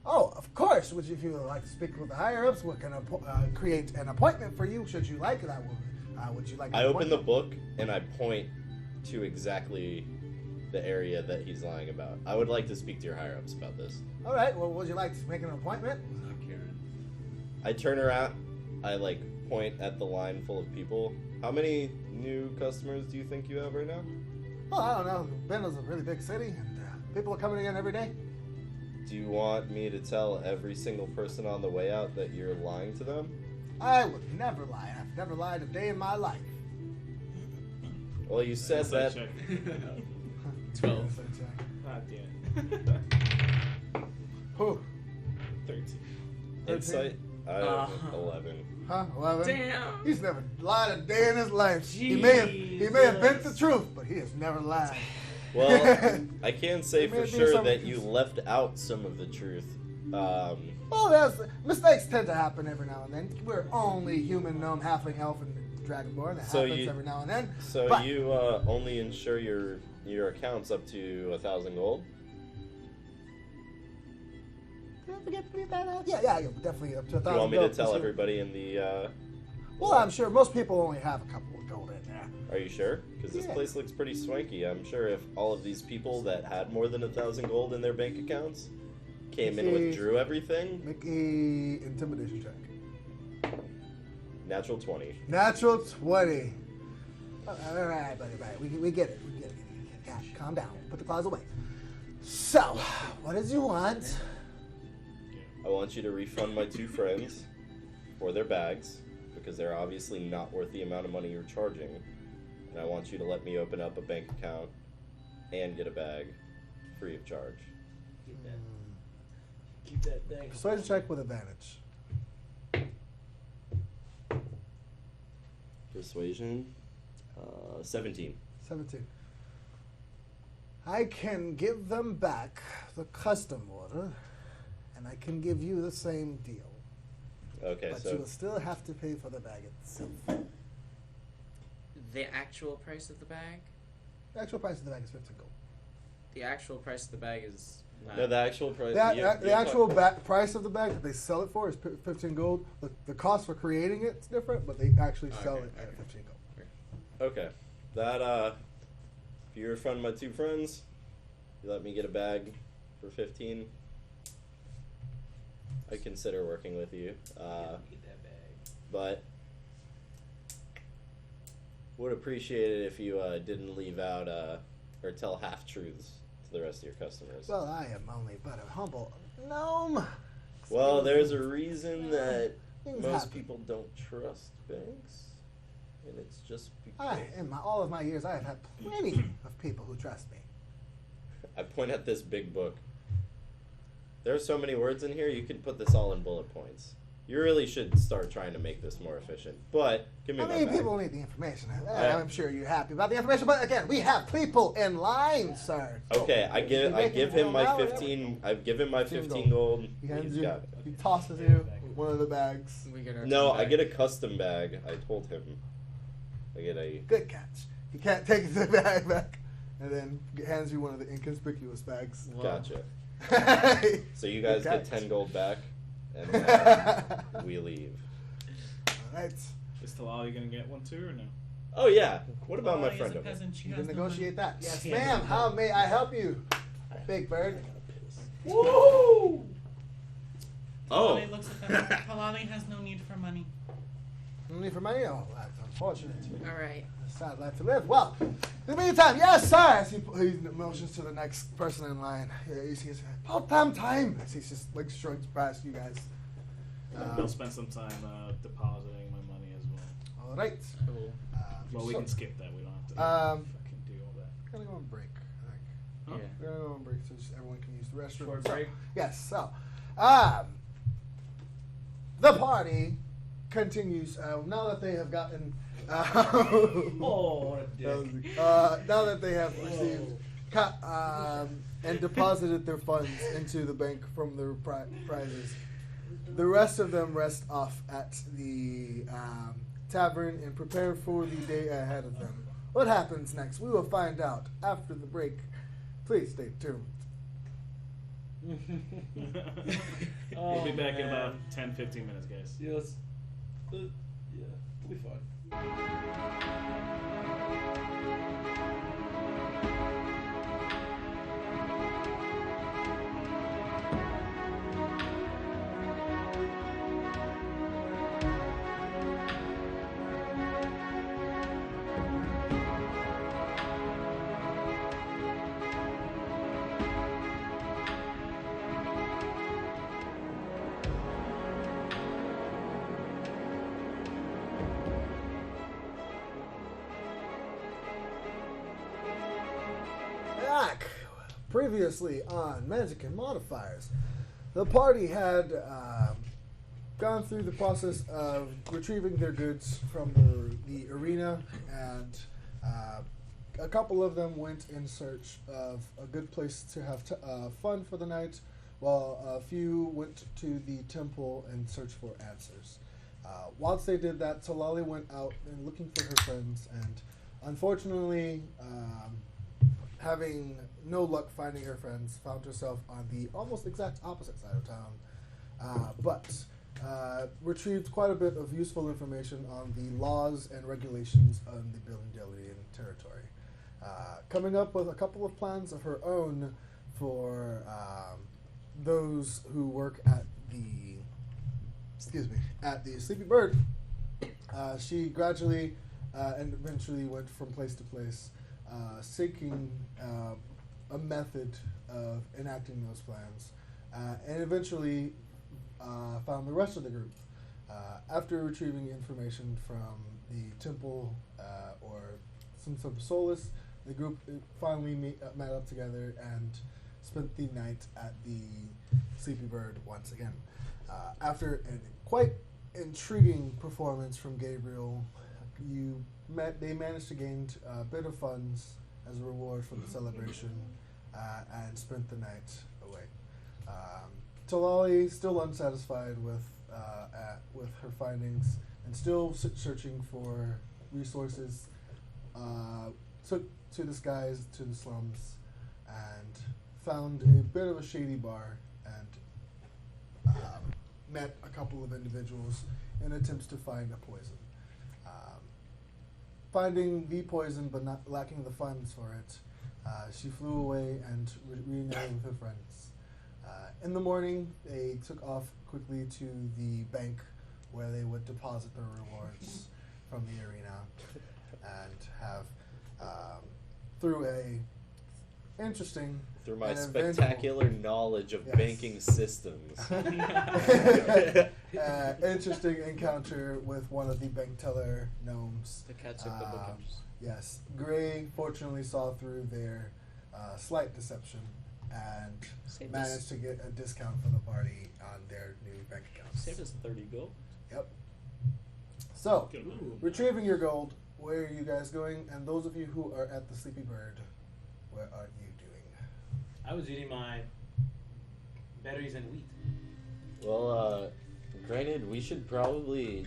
Oh, of course. If you would like to speak with the higher ups, we can create an appointment for you. Should you like that? Would you like? I open the book and I point to exactly the area that he's lying about. I would like to speak to your higher ups about this. All right. Well, would you like to make an appointment? I turn around. I point at the line full of people. How many new customers do you think you have right now? Well, I don't know. Bend is a really big city, and people are coming in every day. Do you want me to tell every single person on the way out that you're lying to them? I would never lie. I've never lied a day in my life. Well, you said that. Check. 12. Ah, damn. Whew. 13. Insight. I have 11. Huh? 11? Damn. He's never lied a day in his life. He may have bent the truth, but he has never lied. Well, I can say for Maybe sure some- that you left out some of the truth. Well, mistakes tend to happen every now and then. We're only human, gnome, halfling, elf, and dragonborn. That happens every now and then. So But- you only insure your accounts up to 1,000 gold? Did I forget to leave that out? Yeah, definitely up to 1,000. Do you want me to gold. tell everybody in the... Well, I'm sure most people only have a couple of gold in there. Are you sure? Because this Yeah. place looks pretty swanky. I'm sure if all of these people that had more than 1,000 gold in their bank accounts came and withdrew everything, Make a intimidation check. natural 20. Natural 20. All right, buddy. Right. We get it. Yeah, calm down. Put the claws away. So, what did you want? I want you to refund my 2 friends for their bags, because they're obviously not worth the amount of money you're charging. And I want you to let me open up a bank account and get a bag free of charge. Keep that thing. Persuasion check with advantage. Persuasion, 17. 17. I can give them back the custom order, and I can give you the same deal. Okay, But so you will still have to pay for the bag itself. The actual price of the bag? The actual price of the bag is 15 gold. The actual price of the bag is not. no, the actual price. The actual price of the bag that they sell it for is 15 gold. The cost for creating it is different, but they actually sell it at 15 gold. Okay, that if you refund my 2 friends, you let me get a bag for 15. I consider working with you, Get that bag. but would appreciate it if you didn't leave out or tell half truths to the rest of your customers. Well, I am only but a humble gnome. Well, there's a reason that Things most happen. people don't trust banks, and it's just because In all of my years, I have had plenty of people who trust me. I point at this big book. There are so many words in here, you could put this all in bullet points. You really should start trying to make this more efficient. But give me I my mean, bag. people need the information. I'm sure you're happy about the information, but again, we have people in line, sir. Okay, I give him my $15. 15. I give him my 15 gold. He hands He's you. got it. He tosses you one of the bags. We get our No, back. I get a custom bag. I told him. I get a. Good catch. He can't take the bag back, and then hands you one of the inconspicuous bags. Whoa. Gotcha. Hey. So you guys Good get catch. 10 gold back, and we leave. All right. Is Talali gonna get one too, or no? Oh yeah. What about my Talali is friend a over? peasant, she You has can no money. negotiate that. Yes, Yeah. ma'am. How may I help you, Big Bird? Woo! Oh. Talali looks at them. Talali has no need for money. No need for money? Oh, that's unfortunate. All right. A sad life to live. Well, in the meantime, yes, sir. As he motions to the next person in line. Yeah, he sees about time. As he just like shrugs past you guys. They'll spend some time depositing my money as well. All right. Cool. Well, we so- can skip that. We don't have to fucking do all that. We're gonna go on break. I think. Huh? Yeah. We're gonna go on break so just everyone can use the restroom. Short So- break? Yes. So, the party continues now that they have gotten. Oh, what a dick. Now that they have received and deposited their funds into the bank from their prizes, the rest of them rest off at the tavern and prepare for the day ahead of them. What happens next? We will find out after the break. Please stay tuned. We'll be back in about 10-15 minutes, guys. Yes. Yeah, we'll be fine. Back previously on Magic Modifiers, the party had gone through the process of retrieving their goods from the arena, and a couple of them went in search of a good place to have fun for the night, while a few went to the temple in search for answers. Whilst they did that, Talali went out and looking for her friends, and unfortunately, having no luck finding her friends, found herself on the almost exact opposite side of town, but retrieved quite a bit of useful information on the laws and regulations on the Billingdalian territory, coming up with a couple of plans of her own for those who work at the Sleepy Bird. She gradually and eventually went from place to place, seeking a method of enacting those plans, and eventually found the rest of the group. After retrieving information from the temple or some sort of solace, the group finally met up together and spent the night at the Sleepy Bird once again. After a quite intriguing performance from Gabriel, they managed to gain a bit of funds as a reward for the celebration, and spent the night away. Talali, still unsatisfied with her findings and still searching for resources, took to the skies, to the slums, and found a bit of a shady bar and met a couple of individuals in attempts to find a poison. Finding the poison but not lacking the funds for it, she flew away and reunited with her friends. In the morning, they took off quickly to the bank where they would deposit their rewards from the arena and have, through my and spectacular knowledge of Yes. banking systems. interesting encounter with one of the bank teller gnomes. To catch up the bookings. Yes, Gray fortunately saw through their slight deception and Saved managed us, to get a discount for the party on their new bank accounts. saved us 30 gold. Yep. So, Good amount. retrieving your gold, where are you guys going? And those of you who are at the Sleepy Bird, what are you doing? I was eating my berries and wheat. Well, granted, we should probably.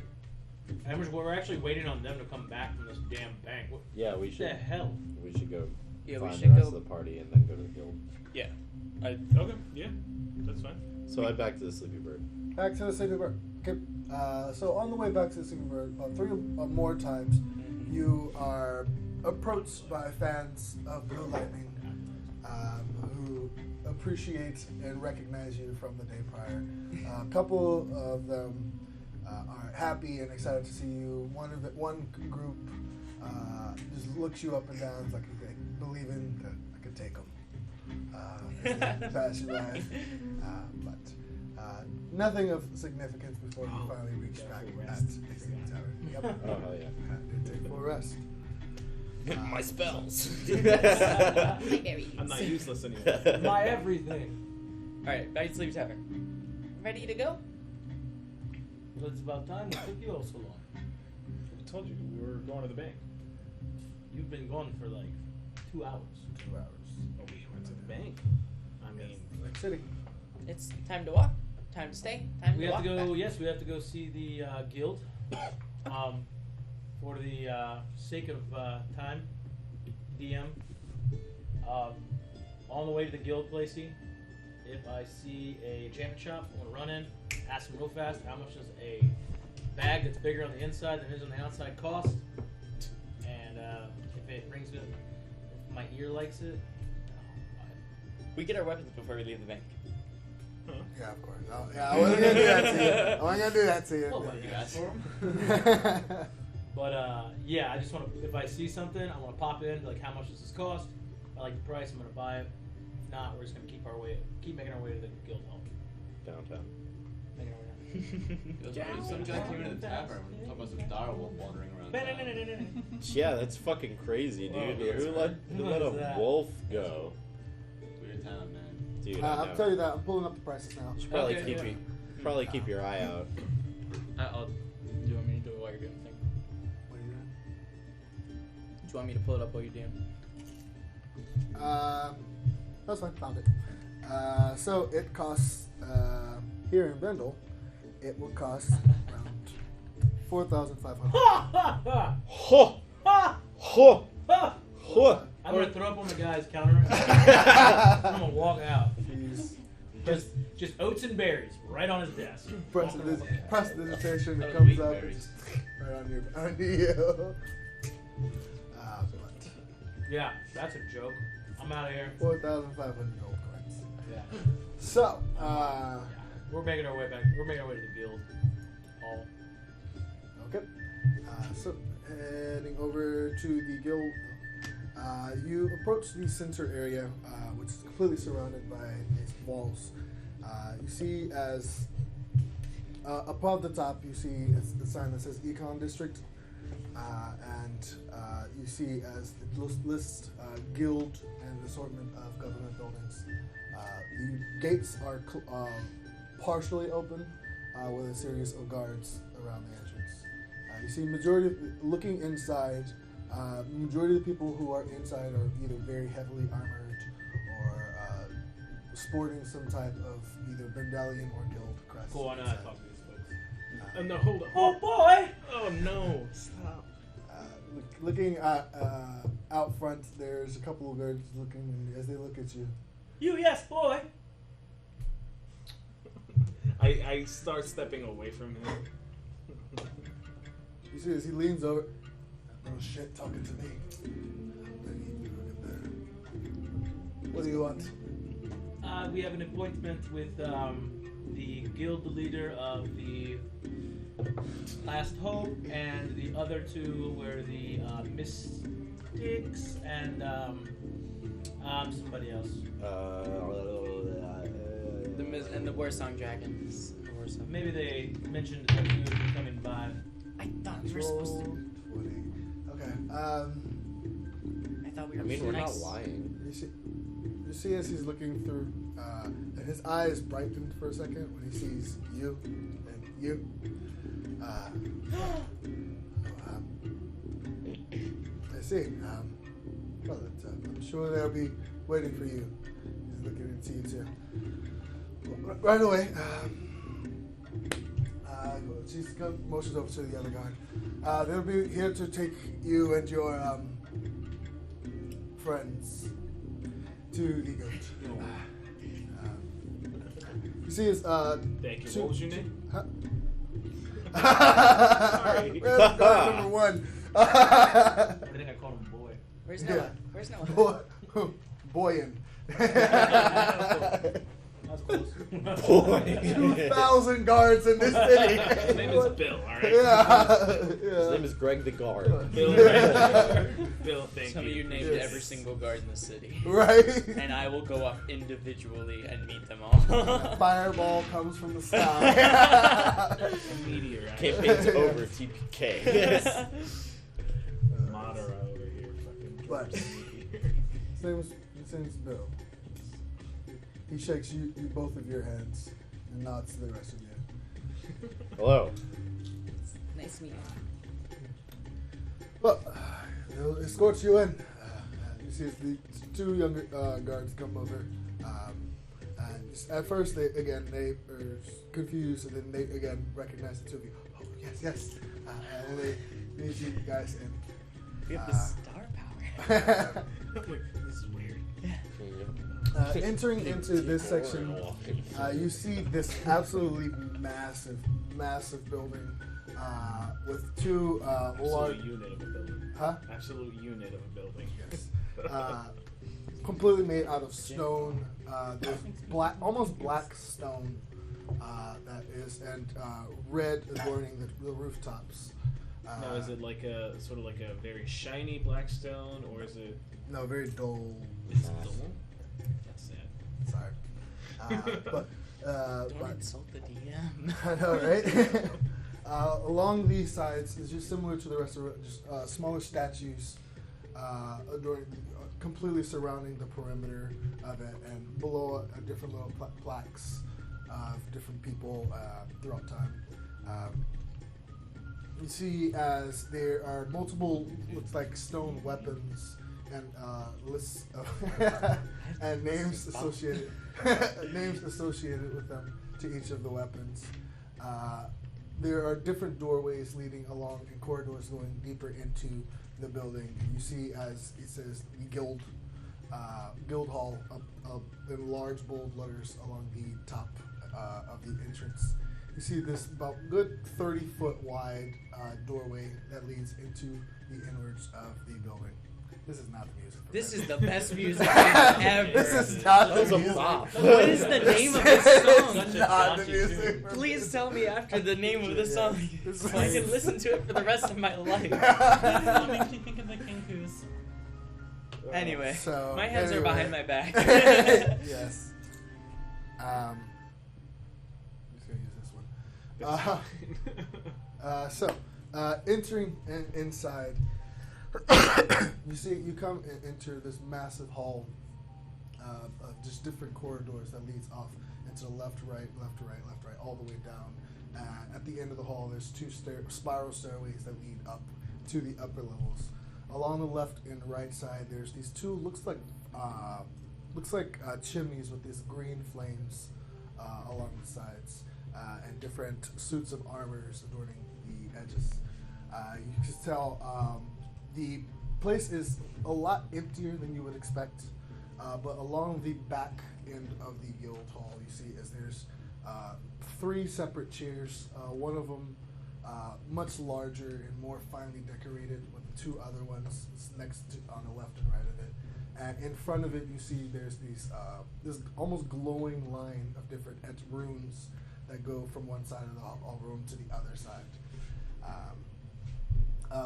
And we're actually waiting on them to come back from this damn bank. What Yeah, we the should. hell? We should go Yeah, we find should the rest go- of the party and then go to the guild. Yeah. Okay, yeah, that's fine. So head back to the Sleepy Bird. Back to the Sleepy Bird. Okay. So on the way back to the Sleepy Bird, about 3 or more times, you are approached by fans of Blue Lightning who appreciate and recognize you from the day prior. A couple of them are happy and excited to see you. One group just looks you up and down, it's like okay, believing that I could take them. Pass you by, but nothing of significance before you finally reach back at the tavern. Yep. Oh, hell yeah. Take a rest. My spells. I'm not useless anymore. My everything. Alright, back to Sleepy Tavern. Ready to go? Well, it's about time. It took you all so long. I told you we were going to the bank. You've been gone for like 2 hours. 2 hours. Oh, we went to the bank. I mean, Lake City. It's time to walk. Time to stay. Time We to have walk to go. back. Yes, we have to go see the guild. For the sake of time, DM. On the way to the guild placey, if I see a enchantment shop, I'm gonna run in, ask them real fast how much does a bag that's bigger on the inside than it is on the outside cost, and if it rings good, if my ear likes it, I'll buy it. We get our weapons before we leave the bank. Yeah, of course. I wasn't gonna do that to you. I wasn't gonna do that to you. Well, what, you asked for 'em? But yeah, I just want to. If I see something, I want to pop in. Like, how much does this cost? If I like the price, I'm gonna buy it. If not, we're just gonna keep making our way to the guild hall. Downtown. Making our way down. Some guy came into the tavern and talking about some dire wolf wandering around town. Yeah, that's fucking crazy, dude. Who let a wolf go? Weird town, man. Dude, I'll tell you that. I'm pulling up the prices now. should probably Okay, keep your eye out. I'll. Do you want me to do it while you're doing the thing? What are you doing? Do you want me to pull it up while you're doing? That's fine. Found it. So it costs here in Bendel, it will cost around 4,500. Ho! Ho! Ho! I'm gonna throw up on the guy's counter. I'm gonna walk out. Jeez. Just oats and berries right on his desk. Press the notation that That was comes wheat up berries. right on you. But Yeah, that's a joke. I'm out of here. 4,500 gold coins. Yeah. So, We're making our way back. We're making our way to the guild hall. okay. So, heading over to the guild, you approach the center area, which is completely surrounded by these walls. You see as above the top, you see the sign that says Econ District, and you see as it lists guild and assortment of government buildings. The gates are partially open with a series of guards around the entrance. You see looking inside, majority of the people who are inside are either very heavily armored or sporting some type of either Bendalian or guild crest. Cool, I know how to talk to these folks. No, hold on. Oh boy! Oh no! Stop. Looking out front, there's a couple of guards looking, and as they look at you, Yes, boy. I start stepping away from him. you see as he leans over, that little shit talking to me. What do you want? We have an appointment with the guild leader of the Last Hope, and the other two were the Mystics and somebody else. The Warsong Dragons. The Warsong. Maybe they mentioned that you would be coming by. I thought we were supposed to. 20. Okay. I thought we I were mean, we're not nice. lying. You see as he's looking through, and his eyes brightened for a second when he sees you and you. I see. Well, I'm sure they'll be waiting for you. He's looking into you too. Right away. She motions over to the other guard. They'll be here to take you and your friends to the goat. You see his Thank you. What was your name? Huh? Sorry. Guard number one. I think I called him boy. Where's Yeah. Noah? Where's Noah? Boyan. That's close. 2,000 guards in this city. His name is Bill, alright? Yeah. His name is Greg the Guard. Bill, right? Bill, thank Some you. of you named Yes. every single guard in the city. Right. And I will go up individually and meet them all. Fireball comes from the sky. A meteor. Campaign's over, TPK. Madara over here. Fucking But- His name's Bill. He shakes you both of your hands and nods to the rest of you. Hello. Nice to meet you. Well, they'll escort you in. You see the two younger guards come over. And at first, they are confused, and then they again recognize the two of you. Oh, yes. And they lead you guys in. We have the star power. This is weird. Entering into this section, you see this absolutely massive building with two large. Absolute unit of a building. Huh? Absolute unit of a building. Yes. Completely made out of stone. There's almost black stone that is, and red adorning the rooftops. Now, is it like a sort of like a very shiny black stone, or is it? No, very dull. It's dull. That's sad. Sorry. Don't insult the DM. I know, right? Along these sides is just similar to the rest of it, just smaller statues completely surrounding the perimeter of it, and below different little plaques of different people throughout time. You see as there are multiple, looks like stone weapons and lists of and names associated with them to each of the weapons. There are different doorways leading along and corridors going deeper into the building. And you see as it says the guild hall in large bold letters along the top of the entrance. You see this about good 30-foot wide doorway that leads into the inwards of the building. This is not the music. This is the best music ever. This is not That the was a music. bop. What is the name of this This song? is not the music. Please tell me after the name of the song This so I is- can listen to it for the rest of my life. That makes me think of the Kinkus. Anyway, So, my hands are behind my back. Yes. I'm just gonna use this one. Entering inside, you come and enter this massive hall of just different corridors that leads off into the left, right, all the way down. At the end of the hall, there's two spiral stairways that lead up to the upper levels. Along the left and right side, there's these two looks like chimneys with these green flames along the sides, and different suits of armors adorning the edges. You can tell the place is a lot emptier than you would expect, but along the back end of the guild hall, you see as there's 3 separate chairs. One of them much larger and more finely decorated, with 2 other ones next to, on the left and right of it. And in front of it, you see there's these this almost glowing line of different runes that go from one side of the room to the other side.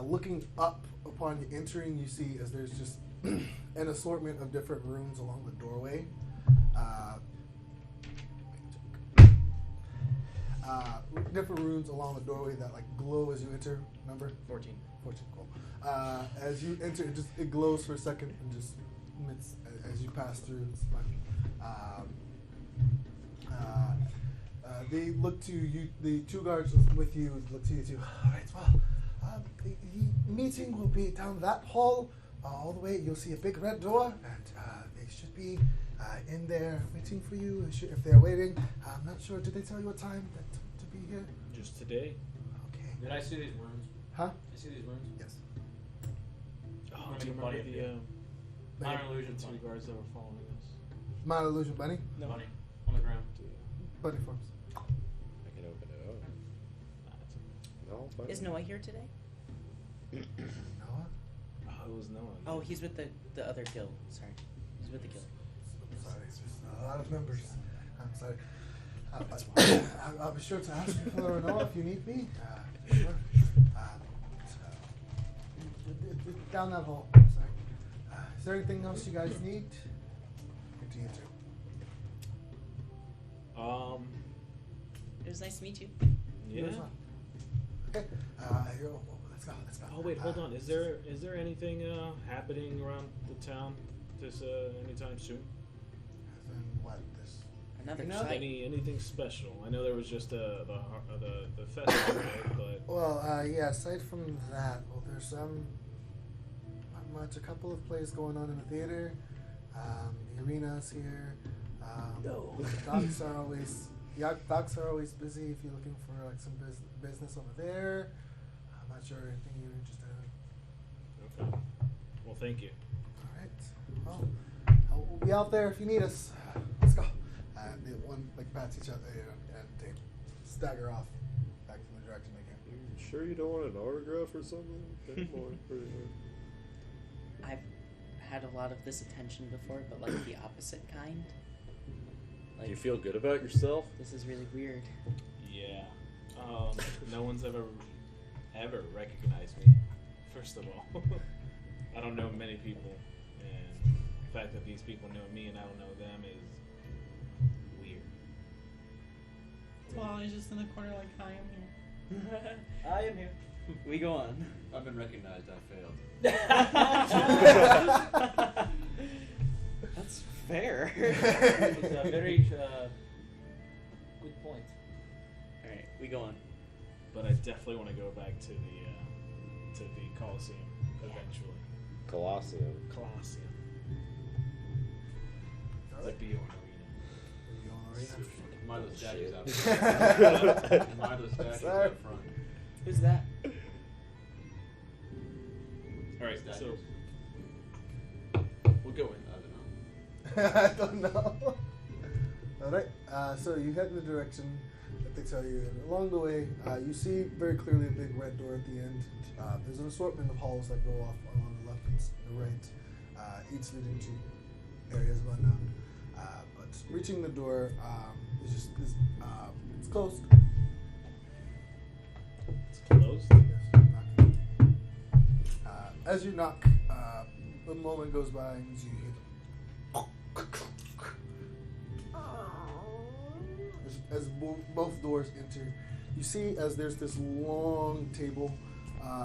Looking up upon you entering, you see as there's just an assortment of different runes along the doorway. different runes along the doorway that like glow as you enter. Remember? 14. 14, cool. As you enter, it glows for a second and just emits as you pass through. It's fun. They look to you. The two guards with you look to you too. All right. Well, the meeting will be down that hall. All the way, you'll see a big red door, and they should be in there waiting for you. If they're waiting, I'm not sure. Did they tell you what time to be here? Just today. Okay. Did I see these runes? Huh? I see these runes? Yes. Oh, do you remember the Minor illusion two bunny. guards that were following us? Minor illusion bunny. No. Bunny. On the ground. Bunny forms. I can open it up. No, fine. Is Noah here today? Noah. Oh, it was Noah. Oh, he's with the other guild. Sorry. He's with the guild. I'm sorry. It's just a lot of members. I'm sorry. I'll be sure to ask you for Noah if you need me. Sure. Down that hall. I'm sorry. Is there anything else you guys need? Continue to. It was nice to meet you. Yeah. Okay. Let's go. Let's go. Oh wait, hold on. Is there anything happening around the town this anytime soon? Then what? This. Another Not fight. anything special. I know there was just the festival, right? But Well, yeah. Aside from that, well, there's not much. A couple of plays going on in the theater. The arena's here. No. Docks are always busy if you're looking for like some business over there. I'm not sure anything you're interested in. okay. Well, thank you. All right. Well, we'll be out there if you need us. Let's go. The one like pats each other and they stagger off back from the direction they came. You sure you don't want an autograph or something? Okay, boy, pretty good. I've had a lot of this attention before, but like the opposite kind. Do you feel good about yourself? This is really weird. Yeah. No one's ever recognized me. First of all, I don't know many people, and the fact that these people know me and I don't know them is weird. Well, he's just in the corner like, I am here. I am here. We go on. I've been recognized. I failed. That's fair. It's a very good point. Alright, we go on. But I definitely want to go back to the Coliseum eventually. Colosseum. Colosseum. All The right. Bjorn Mind those statues out Shit. front. Mind those statues Sorry. out front. Who's that? Arena. All right, so Statues. we'll go in. I don't know. I don't know. All right. So you head in the direction that they tell you, and along the way, you see very clearly a big red door at the end. There's an assortment of halls that go off along the left and the right, each leading to areas of unknown. But reaching the door, it's closed. It's closed. Yes, knocking. As you knock, a moment goes by and you hear as both doors enter, you see as there's this long table.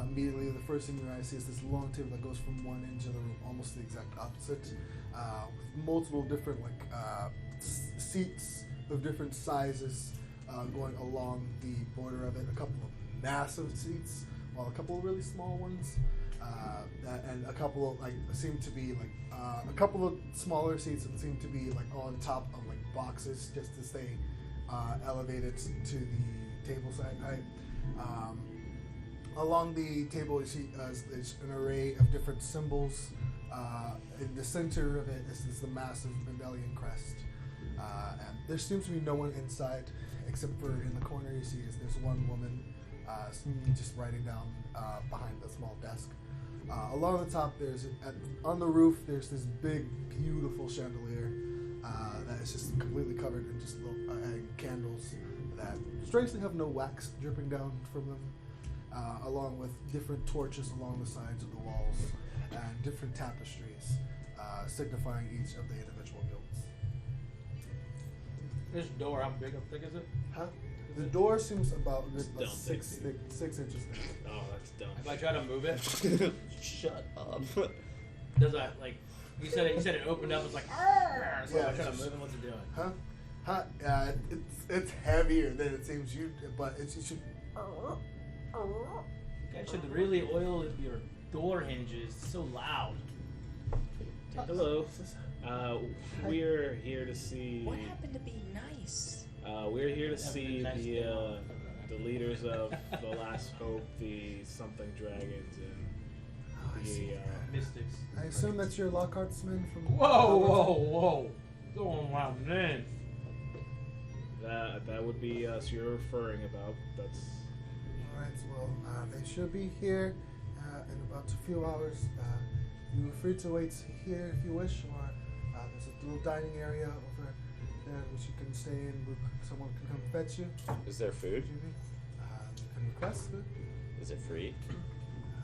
Immediately, the first thing your eyes see is this long table that goes from one end of the room, almost the exact opposite, with multiple different seats of different sizes going along the border of it. A couple of massive seats, while a couple of really small ones, and a couple of seem to be a couple of smaller seats that seem to be on top of boxes just to stay elevated to the table side height. Along the table, you see there's an array of different symbols. In the center of it is the massive Mendelian crest. And there seems to be no one inside, except for in the corner you see there's one woman just writing down behind a small desk. Along the top, on the roof, there's this big, beautiful chandelier that is just completely covered in just candles that strangely have no wax dripping down from them. Along with different torches along the sides of the walls and different tapestries signifying each of the individual guilds. This door, how thick is it? Huh? The door seems about good, It's like dumb 6 inches thick. Oh, that's dumb. If I try to move it, Shut up. does that like? You said it opened up. It's like, "Arr!" So Yeah, I try to it's move it. What's it doing? Huh? Huh? It's heavier than it seems you, but it should. You guys should really oil your door hinges. It's so loud. Hello. We're here to see. What happened to be nice? We're here to see Nice the demo. the leaders of the Last Hope, the something dragons, and the Mystics. I assume that's your Lockhart's-men from. Whoa! Going wild, man. that would be us you're referring about. That's Alright, well, they should be here in about a few hours. You're free to wait here if you wish, or there's a little dining area over there which you can stay in. Someone can come fetch you. Is there food? You can request food. Is it free?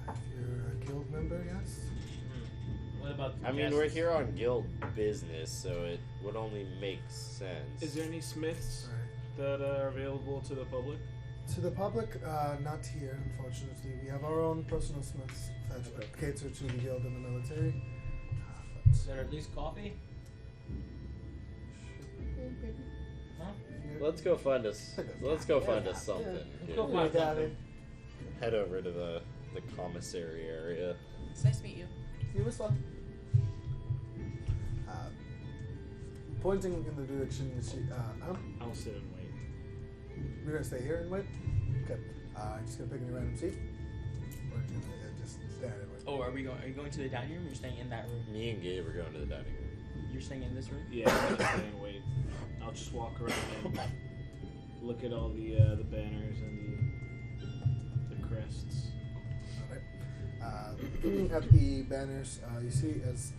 If you're a guild member, yes. What about? I mean, we're here on guild business, so it would only make sense. is there any smiths Alright. that are available to the public? To the public, not here, unfortunately. We have our own personal smiths that cater to the guild and the military. Is there at least coffee? Huh? Let's go find us. Let's go find us something. Let's go good. find something. Head over to the commissary area. It's nice to meet you. You as well. Pointing in the direction you see. I'll sit and wait. We're gonna stay here and wait. Okay. Just gonna pick any random seat. Or just stand and wait. Oh, are you going to the dining room? Or you're staying in that room. Me and Gabe are going to the dining room. You're staying in this room. Yeah, I'm gonna stay and wait. I'll just walk around and look at all the banners and the crests. Alright. Looking at the banners, you see as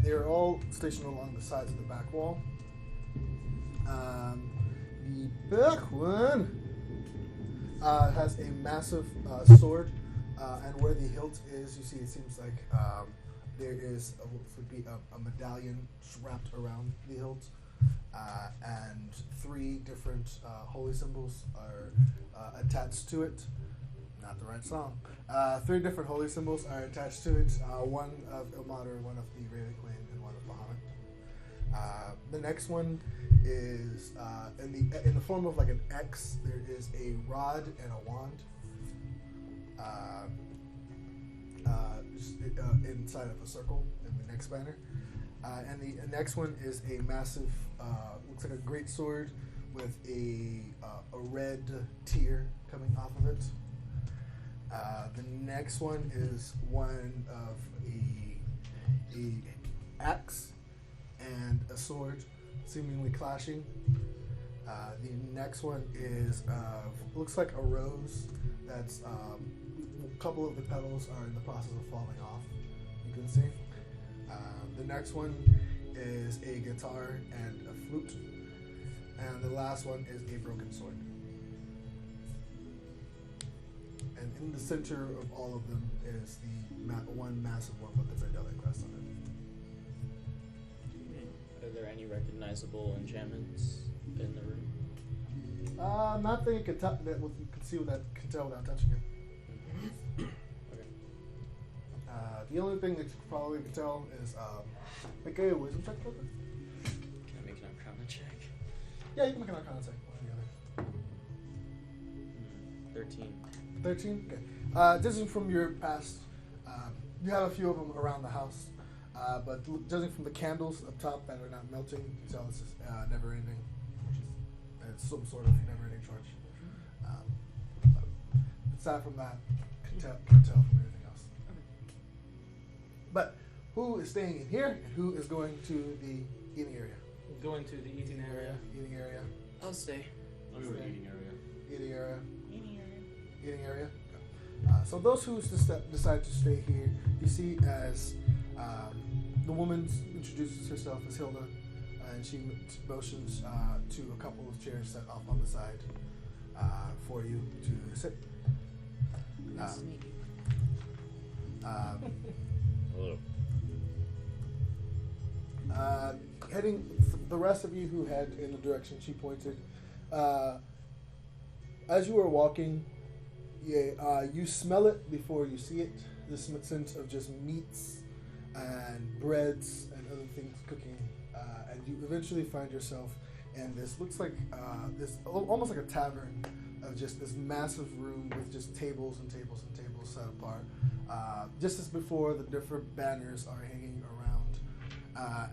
they're all stationed along the sides of the back wall. The back one has a massive sword, and where the hilt is, you see it seems like there is a medallion wrapped around the hilt, and 3 different holy symbols are attached to it. Not the right song. 3 different holy symbols are attached to it. One of Ilmater, one of the Raven Queen, and one of Bahamut. The next one is in the form of like an X. There is a rod and a wand. Inside of a circle in the next banner. And the next one is a massive, looks like a great sword with a red tear coming off of it. The next one is one of a axe and a sword, seemingly clashing. The next one is looks like a rose that's a couple of the petals are in the process of falling off. You can see. The next one is a guitar and a flute, and the last one is a broken sword. And in the center of all of them is the one massive one with the Verdelic crest on it. Are there any recognizable enchantments in the room? Not that you can tell that you can see that can tell without touching it. Okay. The only thing that you probably can tell is make a wisdom check real quick. Can I make an Arcana check? Yeah, you can make an Arcana check. One or the other. 13. 13? Okay. Judging from your past, you have a few of them around the house, but judging from the candles up top that are not melting, you can tell this is never ending, which is it's some sort of never ending charge. But aside from that, can tell from everything else. But who is staying in here and who is going to the eating area? Going to the eating area. Eating area. I'll stay. I'll go to the eating area. Eating area. Eating area. Eating area. So those who decide to stay here, you see as the woman introduces herself as Hilda, and she motions to a couple of chairs set off on the side for you to sit. Nice to meet you. Hello. heading, the rest of you who head in the direction she pointed, as you are walking, you smell it before you see it. This sense of just meats and breads and other things cooking, and you eventually find yourself in this looks like this almost like a tavern of just this massive room with just tables and tables and tables set apart. Just as before, the different banners are hanging around,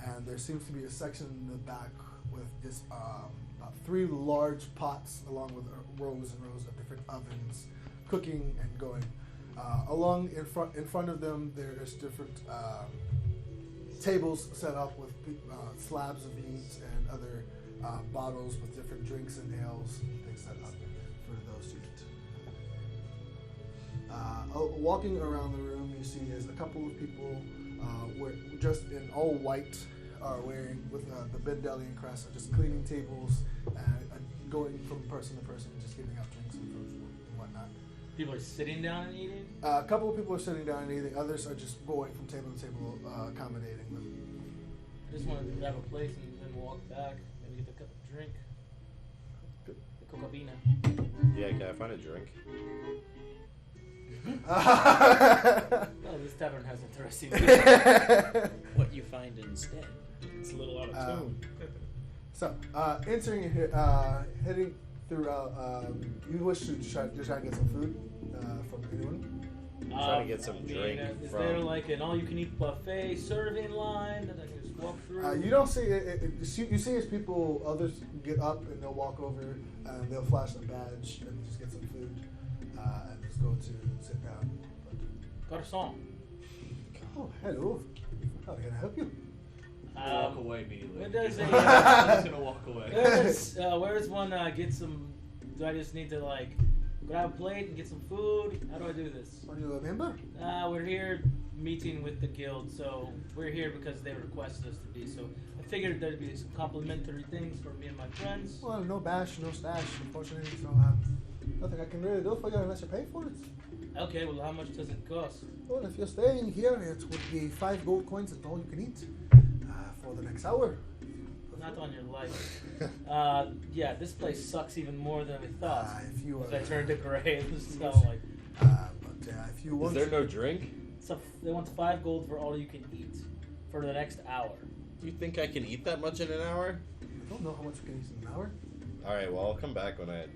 and there seems to be a section in the back with just about 3 large pots along with rows and rows of different ovens cooking and going. Along in front of them, there is different tables set up with slabs of meat and other bottles with different drinks and ales and things set up for those to eat. Walking around the room, you see is a couple of people dressed in all white are wearing with the Bendelian crest, are just cleaning tables and going from person to person, just giving out drinks and food and whatnot. People are sitting down and eating? A couple of people are sitting down and eating. Others are just going from table to table, accommodating them. I just want to grab a plate and then walk back. Maybe get a drink. Good. The Coca-Bina. Yeah, can I find a drink? Oh, this tavern has interesting what you find instead. It's a little out of tune. So, entering here, heading throughout, you wish to try and get some food from anyone? Trying to get some drink is from... there like an all-you-can-eat buffet serving line that I can just walk through? You don't see it. You see as people, others get up and they'll walk over and they'll flash a badge and just get some food and just go to sit down. Garçon. Oh, hello. How can I help you? Walk away immediately. Where does I'm just gonna walk away. where does one get some? Do I just need to like grab a plate and get some food? How do I do this? Are you a member? We're here meeting with the guild, so we're here because they requested us to be. So I figured there'd be some complimentary things for me and my friends. Well, no bash, no stash, unfortunately. So nothing I can really do for you unless you pay for it. Okay, well, how much does it cost? Well, if you're staying here, it would be 5 gold coins and all you can eat for the next hour. Not on your life. Yeah, this place sucks even more than we thought. If you I turned to gray and just felt like. But if you want, Is there no drink? So they want 5 gold for all you can eat for the next hour. Do you think I can eat that much in an hour? I don't know how much you can eat in an hour. Alright, well, I'll come back when I...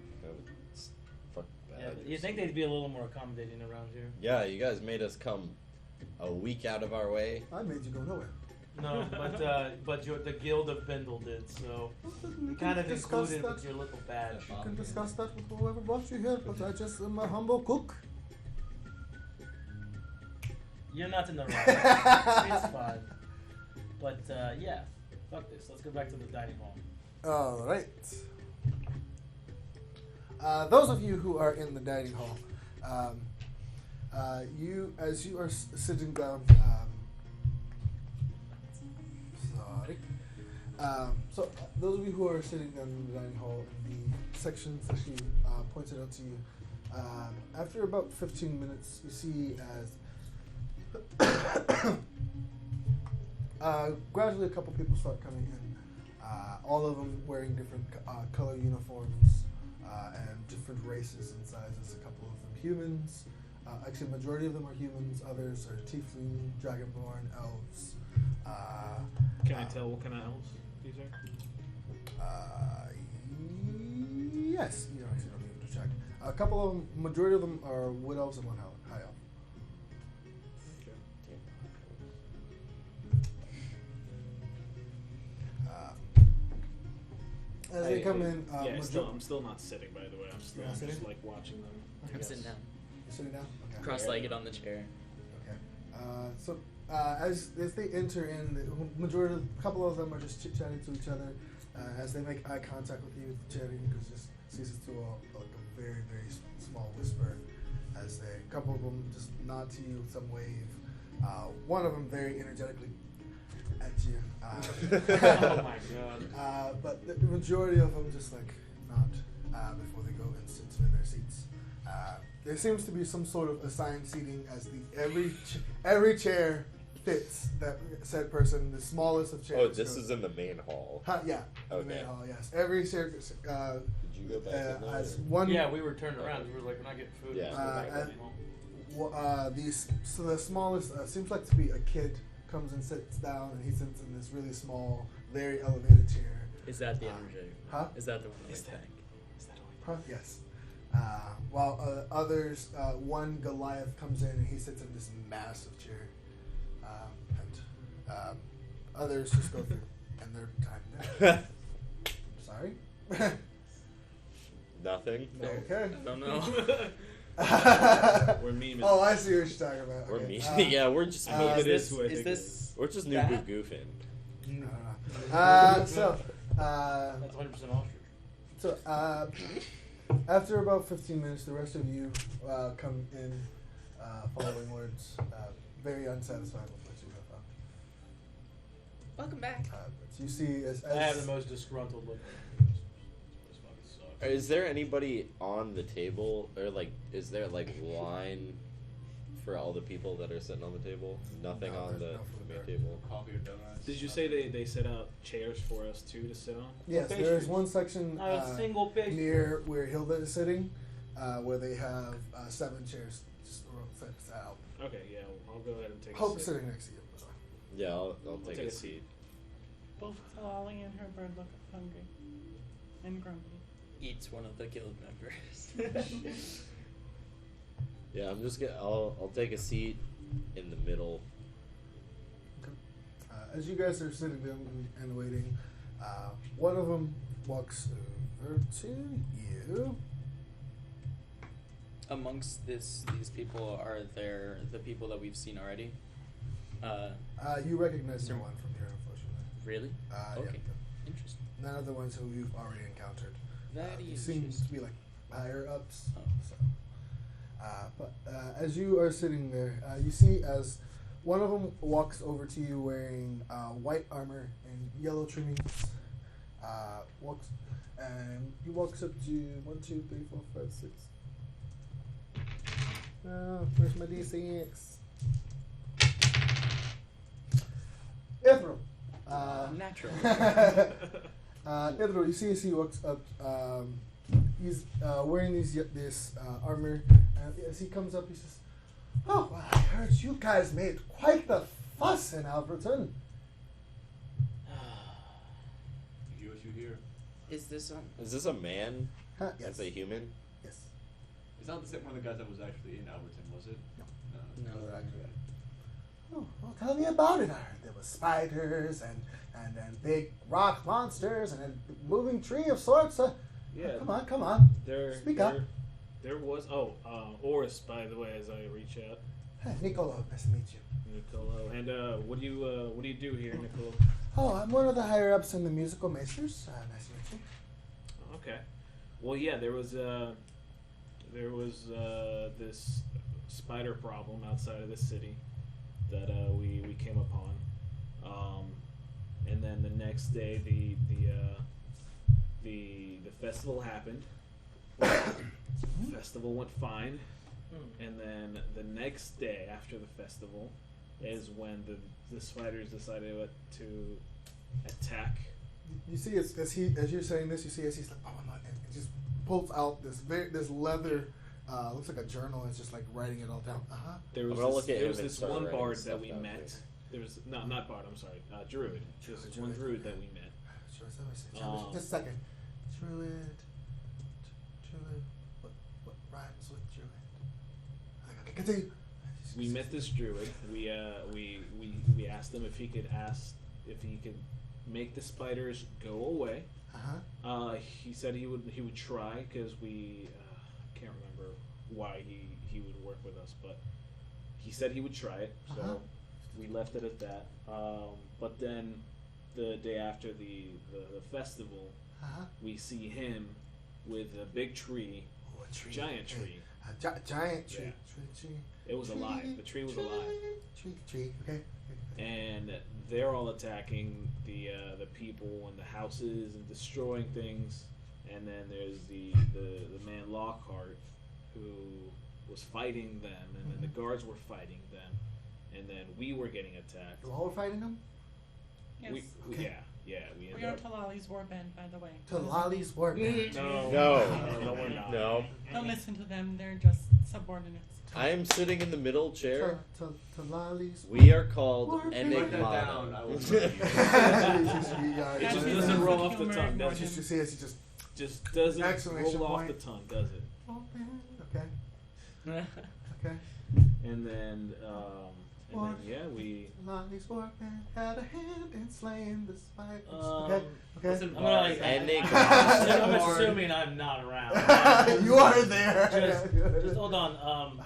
fuck Yeah, bad. but you think they'd be a little more accommodating around here? Yeah, you guys made us come a week out of our way. I made you go nowhere. No, but the Guild of Bendel did, so We kind of discuss included that. with your little badge. You can discuss that with whoever brought you here, but I just am a humble cook. You're not in the right. It's fine. But yeah, fuck this. Let's go back to the dining hall. All right. Those of you who are in the dining hall, as you are sitting down. So those of you who are sitting down in the dining hall, in the sections that she pointed out to you, after about 15 minutes, you see as gradually a couple people start coming in, all of them wearing different color uniforms and different races and sizes. A couple of them humans. Actually, the majority of them are humans. Others are tiefling, dragonborn, elves. Can I tell what kind of elves these are? Yes, you actually don't need to check. A couple of them, majority of them are wood elves and one high elf. As they come in, yeah, I'm still not sitting. By the way, I'm still You're not just sitting? like watching them. I I'm guess. sitting down, You're sitting down. Okay. cross-legged on the chair. Okay. As they enter in, a couple of them are just chit chatting to each other. As they make eye contact with you, chatting just ceases to a very very small whisper. As a couple of them just nod to you with some wave. One of them very energetically at you. Oh my god. But the majority of them just like nod before they go and sit in their seats. There seems to be some sort of assigned seating as every chair fits that said person, the smallest of chairs. Oh, this is in the main hall. Yeah, the Okay. main hall, yes. Every chair Did you go back in there? has or- one. Yeah, we were turned around. We were like, we're not getting food. Yeah. Let's go back Uh, to the hall. So the smallest seems like to be a kid, comes and sits down, and he sits in this really small, very elevated chair. Is that the energy? Huh? Is that the one Is we that- think? Huh? Yes. While others, one Goliath comes in and he sits in this massive chair, and others just go through and their time there. Sorry. Nothing. Okay. I don't know. We're memeing. Oh, I see what you're talking about. We're Okay. me. Yeah, we're just uh, It mean. is who I is think this We're just new that? goofing. No. That's 100% ostrich. So, after about 15 minutes, the rest of you come in following words, very unsatisfied with what you have found. Welcome back. But you see, as I have the most disgruntled look. This fucking sucks. Is there anybody on the table, or like, is there like line for all the people that are sitting on the table? Nothing No, on there's the no food main there. table. Coffee or donuts. Did you say they set out chairs for us too to sit on? yes, pastries. there is one section Not a single pastry. near where Hilda is sitting, where they have 7 chairs just set out. Okay, yeah, I'll go ahead and take Hope a is sit. sitting next to you. Yeah, I'll take take a a seat. Both Talali and her bird look hungry and grumpy. Eats one of the guild members. Yeah, I'm just gonna. I'll take a seat in the middle. As you guys are sitting down and waiting, one of them walks over to you. Amongst these people, are there the people that we've seen already? You recognize no Sir- one from here, unfortunately. Really? Okay. Yeah. Interesting. None of the ones who you've already encountered. Very It seems interesting. to be like higher ups. Oh. So, but as you are sitting there, you see as one of them walks over to you wearing white armor and yellow trimmings. He walks up to you. 1, 2, 3, 4, 5, 6. Where's my D6? Ithral. Natural. Ithral, you see as he walks up, he's wearing this armor, and as he comes up, he says, "Oh, well, I heard you guys made quite the fuss in Alberton." You hear what you hear. Is this on? Is this a man? Huh? That's a human. Yes. It's not the same one of the guys that was actually in Alberton, was it? No. No. Oh, well, tell me about it. I heard there were spiders and big rock monsters and a moving tree of sorts. Yeah. Come on. Speak up. There was Orys, by the way, as I reach out. Hey, Niccolo, nice to meet you. Nicolo. And what do you do here, Nicolo? Oh, I'm one of the higher ups in the musical maesters. Nice to meet you. Okay. Well, yeah, there was this spider problem outside of the city that we came upon, and then the next day the festival happened. The festival went fine, and then the next day after the festival is when the spiders decided to attack. You see, as you're saying this, you see as he's like, "Oh my!" and he just pulls out this leather, looks like a journal, and it's just like writing it all down. There was I'm gonna look at there him was and this start one writing bard stuff that we down, met. too. There was not bard. I'm sorry, druid. There was this one druid that we met. Sure, just a second. Druid. What rhymes with druid? Okay, continue. We met this druid. We asked him if he could make the spiders go away. He said he would try because we can't remember why he would work with us, but he said he would try it. So we left it at that. But then the day after the festival, we see him with a big tree, Oh, a tree. giant tree. Giant tree. Yeah. Tree. It was alive. The tree was alive. Tree. Okay. And they're all attacking the people and the houses and destroying things. And then there's the man Lockhart who was fighting them, and then the guards were fighting them. and then we were getting attacked. While we're fighting them? Yes. Okay. Yeah, we We ended are up. Talali's warband, by the way. Talali's warband. No, we're not. No. Don't listen to them. They're just subordinates. I am sitting in the middle chair. Talali's. We are called Warband. Write that down. I will tell you. It just Yeah, doesn't yeah. roll off the Humor tongue, and does Just it? you see as he just Just doesn't Exclamation roll off point. the tongue, does it? okay. Okay. And then yeah, we. Talali's warband had a hand in slaying the spiders. Um, Okay. Listen, Okay. I'm gonna like. Enigma. I'm assuming I'm not around. You are there. Just hold on.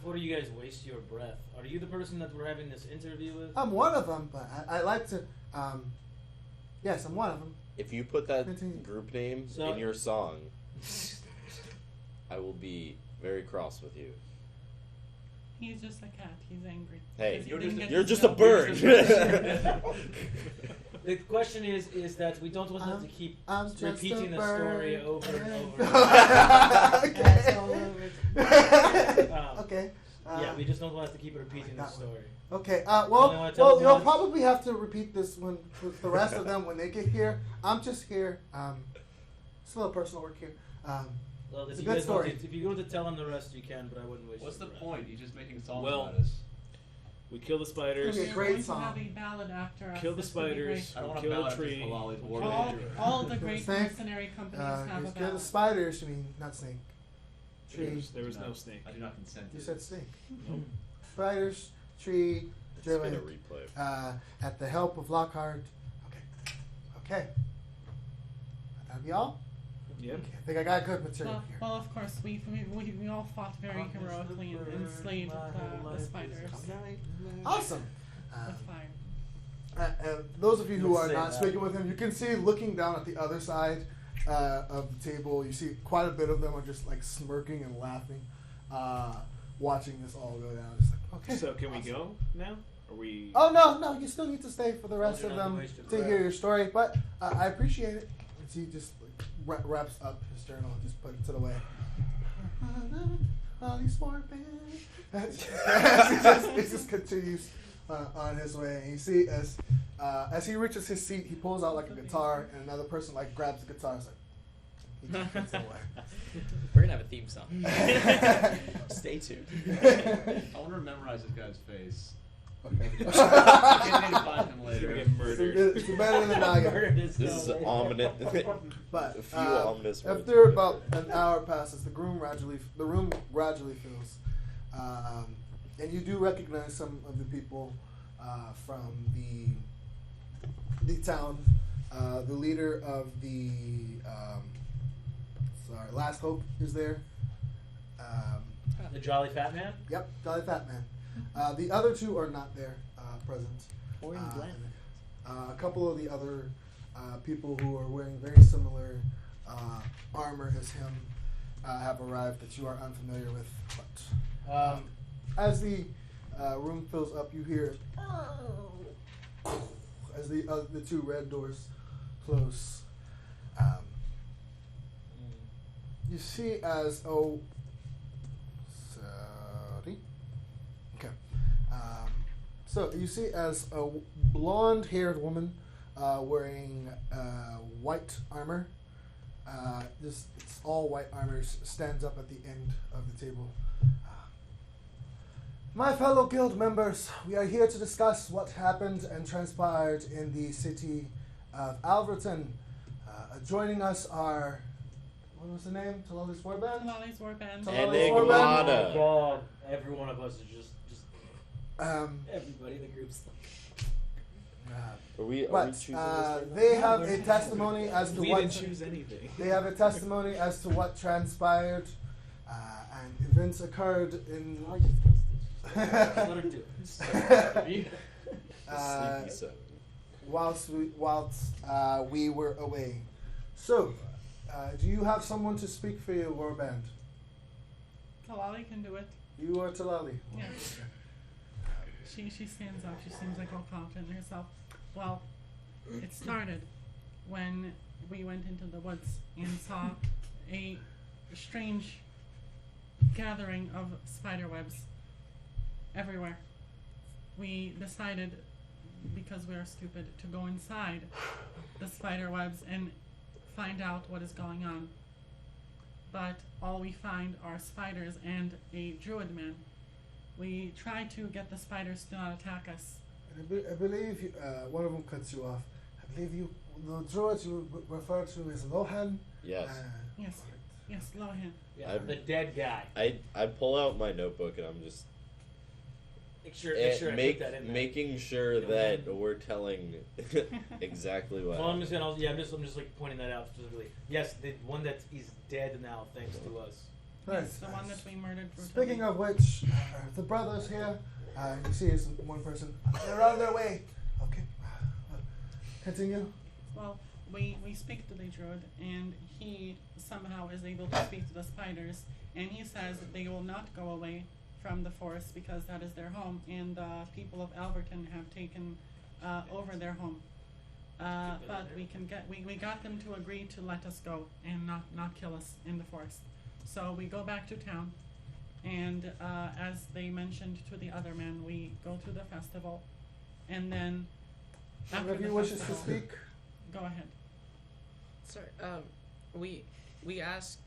Before you guys waste your breath, are you the person that we're having this interview with? I'm one of them, but I like to. Yes, I'm one of them. If you put that Continue. group name So- in your song, I will be very cross with you. He's just a cat. He's angry. Hey, Because he didn't get you're his just a job. bird. The question is that we don't want them to keep I'm just repeating a the story bird. over and over. Okay. Okay. Yeah, we just don't want us to keep repeating the that one. story. Okay. Only wanna tell them You'll once. probably have to repeat this one with the rest of them when they get here. I'm just here. It's a little personal work here. Well, It's if a you good guys want story. to, if you want to tell them the rest, you can, but I wouldn't waste. What's the your breath. point? He's just making songs Well, about us. We kill the spiders. It's gonna be a We're great going to song. have a ballad after us. Kill the This would be great. spiders. I don't want to Kill the ballad tree. Talali's war All, band. all the great Snake. mercenary companies have a Kill the ballad. spiders. You mean not snake? Tree. There was no snake. I do not consent. You to said this. snake. Nope. Spiders. Tree. It's been a Drilling. replay. At the help of Lockhart. Okay. That'll be all? Yep. Okay, I think I got good material Well, here. well, of course, we all fought very heroically and enslaved the spiders Awesome. with fire. Those of you who Let's are say not that. speaking with him, you can see looking down at the other side of the table, you see quite a bit of them are just like smirking and laughing, watching this all go down. It's like, okay. So can we awesome. go now? Are we? Oh no, you still need to stay for the rest you're of not them wasting to breath. hear your story, but I appreciate it. As he just like, wraps up his journal and just puts it away. he just continues on his way. And you see as he reaches his seat, he pulls out like a guitar, and another person like grabs the guitar. It's like he just puts it away. We're gonna have a theme song. Stay tuned. I want to memorize this guy's face. Okay. I can't need to find him later. Get murdered. It's better than I got. This is ominous. But A few ominous words. after about an hour passes, the room gradually fills, and you do recognize some of the people from the town. The leader of the Last Hope is there. The Jolly Fat Man. Yep, Jolly Fat Man. The other two are not there present. A couple of the other people who are wearing very similar armor as him have arrived that you are unfamiliar with. But as the room fills up, you hear as the two red doors close. You see as sorry. Okay. So you see as a blonde-haired woman wearing white armor. It's all white armor. Stands up at the end of the table. My fellow guild members, we are here to discuss what happened and transpired in the city of Alverton. Joining us are, what was the name? Talali's Warband? Talali's warband. Enigmata. God, every one of us is just everybody in the group's Are we But choosing this right now? they have a testimony as to We what didn't choose anything. they have a testimony as to what transpired, and events occurred in. Let her do it. Sleepy seven. whilst we were away. So, do you have someone to speak for your warband? Talali can do it. You or Talali? Yeah. She stands up. She seems like all confident in herself. Well, it started when we went into the woods and saw a strange gathering of spider webs everywhere. we decided, because we are stupid, to go inside the spider webs and find out what is going on. But all we find are spiders and a druid man. We try to get the spiders to not attack us. And I believe you, one of them cuts you off. I believe the druid you refer to is Lohan. Yes. Yes. Yes, Lohan. Yeah, the dead guy. I pull out my notebook and I'm just Make sure I put that in there. making sure that we're telling exactly what. Well, I'm just like pointing that out specifically. Yes, the one that is dead now, thanks to us. Yes, the one that we murdered. Speaking of which, the brothers here, you see it's one person. They're on their way. Okay. Continue. Well, we speak to the druid, and he somehow is able to speak to the spiders, and he says that they will not go away from the forest because that is their home, and the people of Alberton have taken over their home. But we got them to agree to let us go and not kill us in the forest. So we go back to town, and as they mentioned to the other men, we go to the festival, and then after If the you wishes to festival, speak. go ahead. Sorry, we asked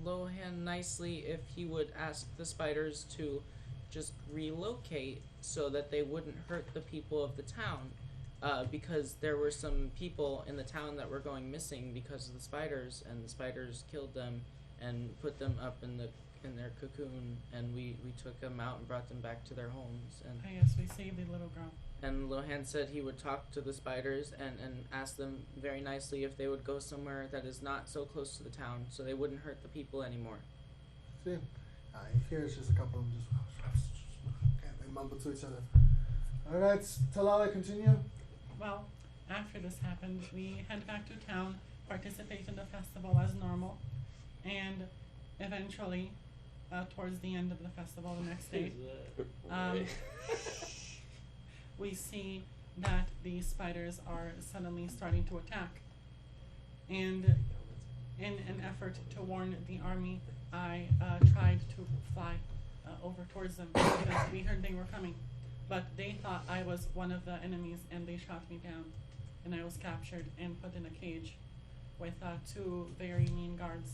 Lohan nicely if he would ask the spiders to just relocate so that they wouldn't hurt the people of the town, because there were some people in the town that were going missing because of the spiders, and the spiders killed them and put them up in their cocoon, and we took them out and brought them back to their homes. And Yes, we saved the little girl. And Lohan said he would talk to the spiders and ask them very nicely if they would go somewhere that is not so close to the town so they wouldn't hurt the people anymore. See, you hear it's just a couple of them they mumble to each other. Alright, Talali, continue. Well, after this happened, we head back to town, participate in the festival as normal, and eventually, towards the end of the festival the next day, we see that the spiders are suddenly starting to attack. And in an effort to warn the army, I tried to fly over towards them because we heard they were coming. But they thought I was one of the enemies, and they shot me down. And I was captured and put in a cage with 2 very mean guards.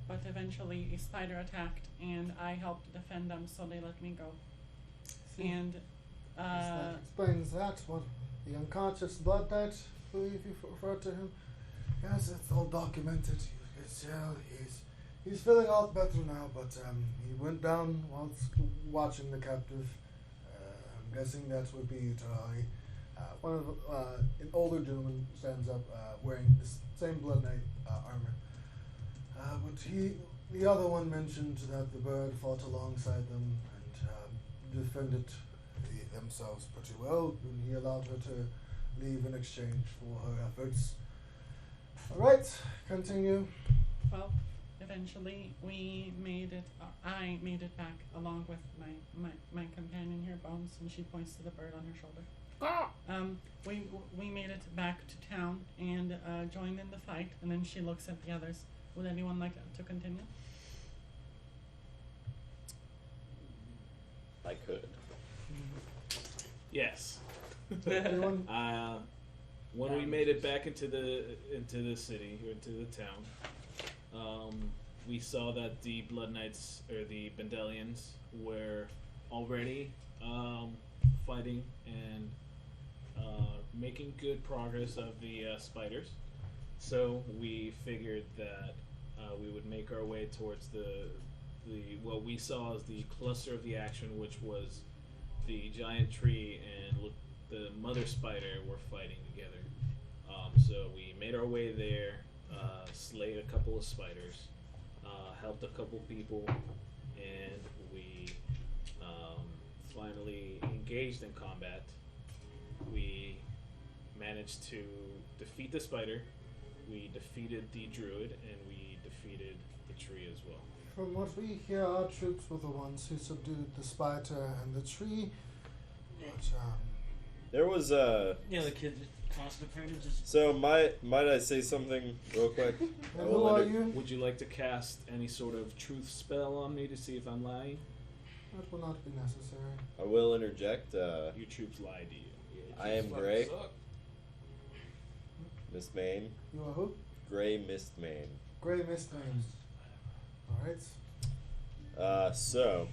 But eventually a spider attacked, and I helped defend them, so they let me go. And that explains that one. The unconscious blood knight, I believe you referred to him. Yes, it's all documented. You can tell he's feeling a lot better now, but he went down whilst watching the captive. I'm guessing that would be Talali. One of an older gentleman stands up, wearing this same blood knight armor. But the other one mentioned that the bird fought alongside them and defended themselves pretty well, and he allowed her to leave in exchange for her efforts. Alright, continue. well, eventually we made it. I made it back along with my companion here, Bones, and she points to the bird on her shoulder. We made it back to town and joined in the fight, and then she looks at the others. Would anyone like to continue? I could. Yes. Anyone? When we made it back into the city, or into the town, we saw that the Blood Knights, or the Bendelians, were already fighting and making good progress of the spiders. So we figured that we would make our way towards the what we saw as the cluster of the action, which was the giant tree and the mother spider were fighting together. So we made our way there, slayed a couple of spiders, helped a couple people, and we finally engaged in combat. We managed to defeat the spider, we defeated the druid, and we defeated the tree as well. From what we hear, our troops were the ones who subdued the spider and the tree. But, There was the kid constipated. So might I say something real quick? who are you? Would you like to cast any sort of truth spell on me to see if I'm lying? That will not be necessary. I will interject. Your troops lied to you. I am Gray. Mist Mane. You are who? Gray Mist Mane. Gray Mist Mane. Alright. So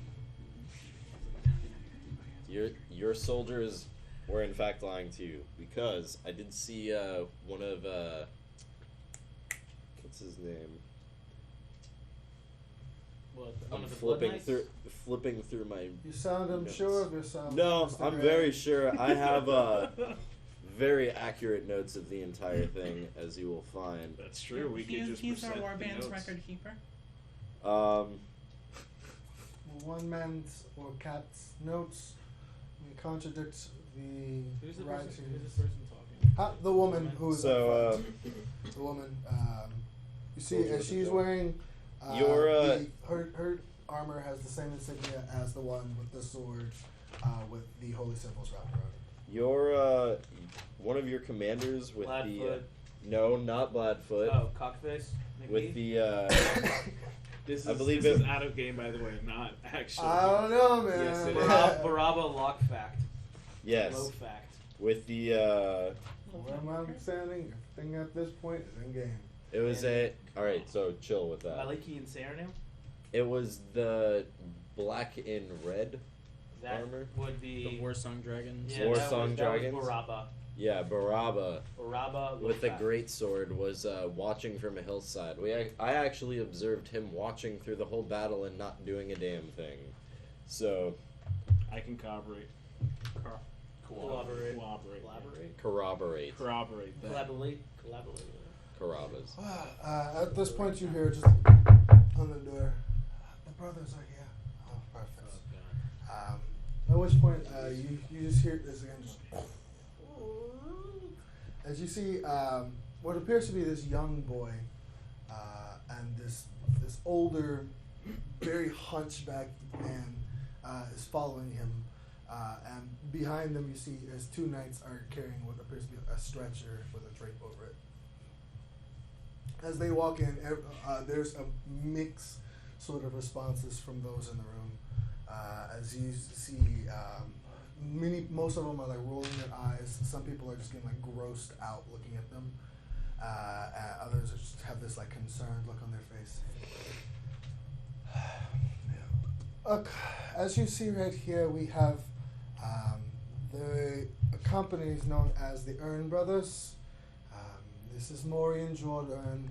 your soldiers were in fact lying to you because I did see one of what's his name? I'm flipping through my. You sound notes. unsure of yourself. No, Mr. I'm Gray. very sure. I have very accurate notes of the entire thing, as you will find. That's true. We could just He's our present the warband's notes. record keeper. One man's or cat's notes. We contradict the Who's the writings. person? Who's this person talking? The woman who's So, the woman. You see, as she's wearing. Her armor has the same insignia as the one with the sword, with the holy symbols wrapped around it. Your one of your commanders with Bladfoot. no, not Bladfoot. Oh, Cockface. With the This I is, believe this it- is out of game, by the way, not actually. I don't know, man. Yes, it is. Baraba lock fact. yes, Low fact. with the Where am I standing? Everything at this point is in game. it was all right. So chill with that. Maliki and Saranim. It was the black and red That armor. would The be. War Song Dragons. Yeah, War that Song was, Dragons? That was Baraba. Yeah, Baraba Baraba with the low fact. great sword was watching from a hillside. I actually observed him watching through the whole battle and not doing a damn thing. So I can corroborate. Collaborate. corroborate Corroborate that. Collaborate. Carabas. At this point, you hear just on the door. The brothers are here. Oh, perfect. At which point, you just hear this again. Just, as you see, what appears to be this young boy, and this older, very hunchbacked man is following him. And behind them, you see as two knights are carrying what appears to be a stretcher with a drape over it. As they walk in, there's a mix sort of responses from those in the room. As you see, most of them are like rolling their eyes. Some people are just getting like grossed out looking at them. And others are just have this like concerned look on their face. As you see right here, we have the company is known as the Earn Brothers. This is Maury and George Earn.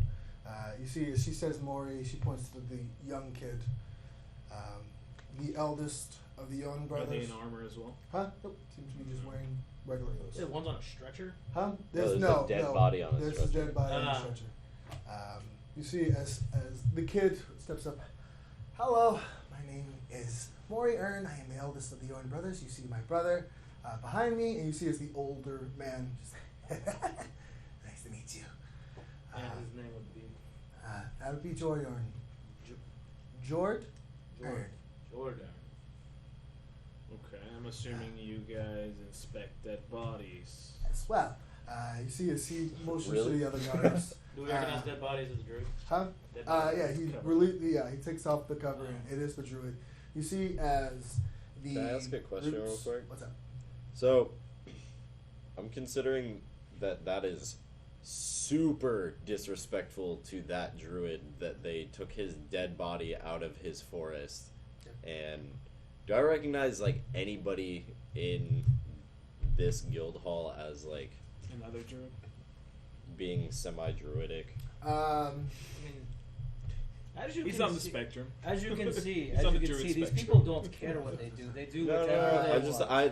You see, as she says Maury, she points to the young kid, the eldest of the Earn Are Brothers. they in armor as well? Huh? Nope. Seems to be just wearing regular clothes. Yeah, one's on a stretcher. Huh? there's a dead body on his There's a stretcher. dead body on the stretcher. You see, as the kid steps up, hello, my name is Maury Earn. I am the eldest of the Earn Brothers. You see my brother behind me, and you see as the older man just, nice to meet you. And his name would be That would be Jord Earn. Jord Earn. Jordan. Okay, I'm assuming you guys inspect dead bodies. As well. You see most Really? of the other guards. Do we recognize dead bodies as a druid? Huh? Dead bodies? Yeah, he takes off the covering. It is the druid. You see as the. Can I ask a question real quick? What's up? So, I'm considering that is super disrespectful to that druid that they took his dead body out of his forest. And do I recognize like anybody in this guild hall as like Another druid? being semi-druidic? I mean, as you He's can on the see, spectrum. As you can see, He's on the druid these spectrum. people don't care what they do. They do whatever they want.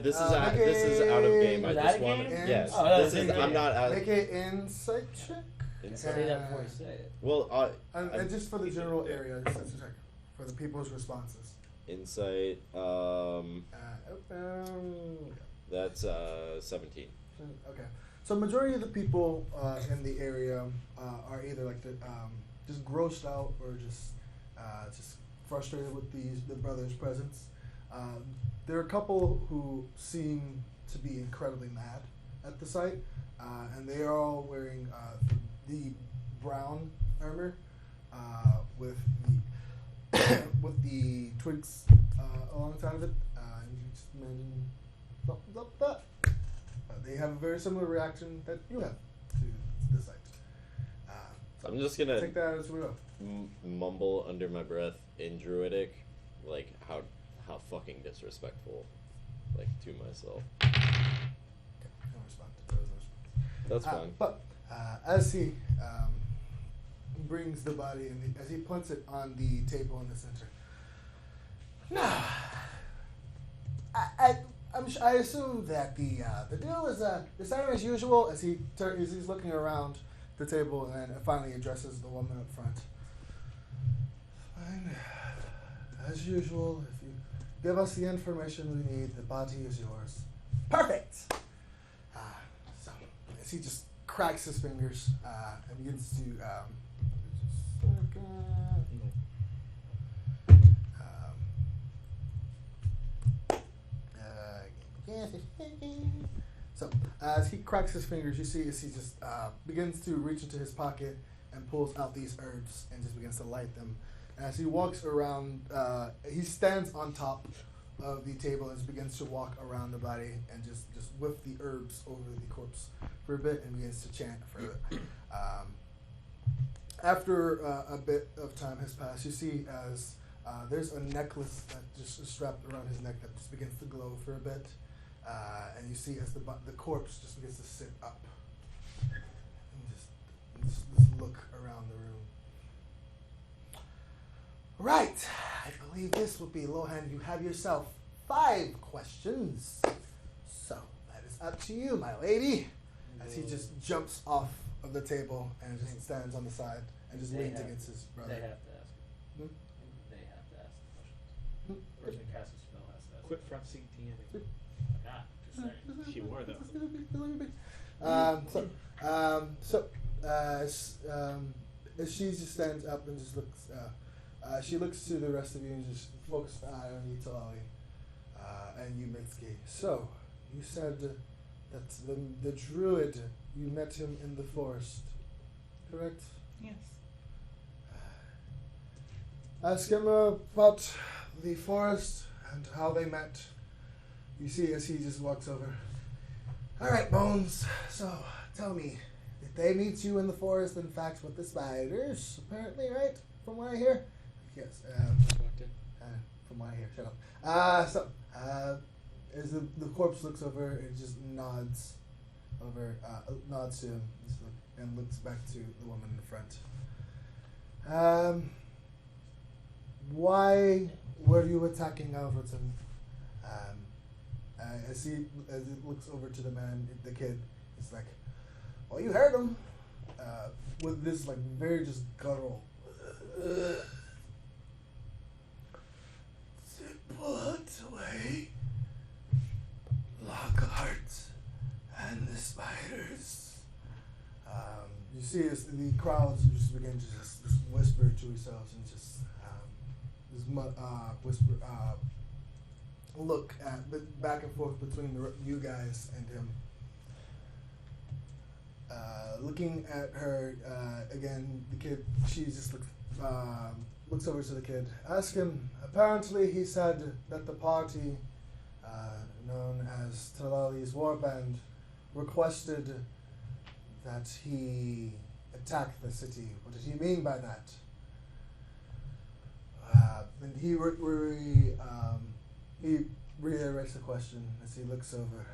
This is out of game. I Is that just a want game? yes. Oh, that's This is a game. I'm not Make an insight check. Say that before you say it. well. And just for the general area, just a check for the people's responses. Insight. That's 17. Okay. So majority of the people in the area are either like just grossed out or just frustrated with the brothers' presence. There are a couple who seem to be incredibly mad at the sight, and they are all wearing the brown armor with the with the twigs alongside of it. And you just imagine they have a very similar reaction that you have to the sight. I'm just gonna take that as we go. Mumble under my breath in Druidic, like how fucking disrespectful, like to myself. No response to those responses. That's fine. But as he brings the body and as he plants it on the table in the center. Now, I assume that the deal is the same as usual. As he's looking around the table and then finally addresses the woman up front. Fine, as usual. If you give us the information we need, the body is yours. Perfect. So as he just cracks his fingers and begins to. So, as he cracks his fingers, you see as he just begins to reach into his pocket and pulls out these herbs and just begins to light them. And as he walks around, he stands on top of the table and just begins to walk around the body and just whiff the herbs over the corpse for a bit and begins to chant for a bit. After a bit of time has passed, you see as there's a necklace that just is strapped around his neck that just begins to glow for a bit. And you see as the corpse just begins to sit up and just look around the room. Right, I believe this will be Lohan. You have yourself 5 questions. So that is up to you, my lady. As he just jumps off of the table and just stands on the side and just leans against his brother. They have to ask. They have to ask the questions. The person who casts a spell has to ask. Quit front seat DMing. Ah, just saying. You were though. As she just stands up and just looks, she looks to the rest of you and just focuses an eye on you, Talali, and you, Mitski. So, you said that the druid, you met him in the forest, correct? Yes. Ask him about the forest and how they met. You see as he just walks over. All right, Bones. So, tell me, did they meet you in the forest, in fact, with the spiders? Apparently, right? From what I hear? Yes. From what I hear. Shut up. As the corpse looks over, it just nods nods to him and looks back to the woman in the front. Why were you attacking Alverton? As it looks over to the man, the kid, it's like, well, you heard him. With this, like, very just guttural. They put away Lockhart and the spiders. You see as the crowds just begin to just whisper to themselves and just whisper, look at back and forth between you guys and him. Looking at her again, the kid. She just looks over to the kid. Ask him. Apparently, he said that the party, known as Talali's warband, requested that he attack the city. What did he mean by that? And he reiterates the question as he looks over.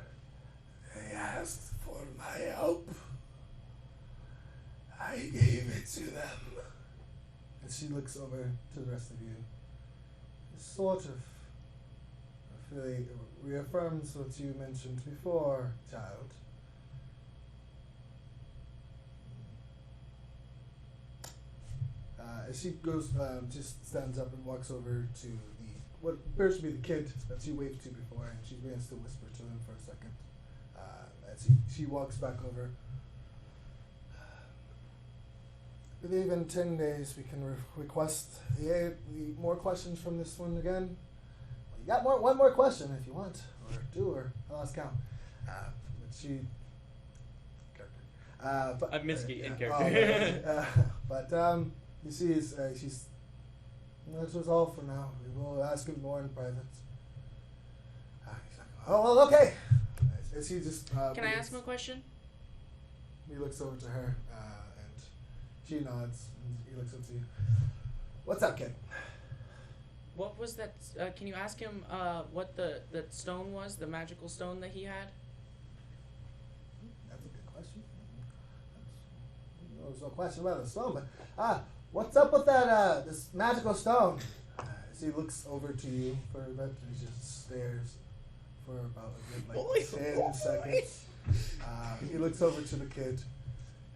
They asked for my help. I gave it to them. And she looks over to the rest of you. It sort of really reaffirms what you mentioned before, child. As she goes, just stands up and walks over to what appears to be the kid that she waved to before, and she begins to whisper to him for a second. As she walks back over. I believe in 10 days we can request the more questions from this one again. Well, you got one more question if you want, or 2, or I lost count. But she. Character. I'm Mitski in character. But you see, she's That was all for now. We will ask him more in private. He's like, oh, well, okay. As he just... Can I ask him a question? He looks over to her, and she nods, and he looks up to you. What's up, kid? What was that? Can you ask him what that stone was, the magical stone that he had? That's a good question. There's no question about the stone, but what's up with that this magical stone? As he looks over to you for a bit, and he just stares for about a good 10 seconds. He looks over to the kid.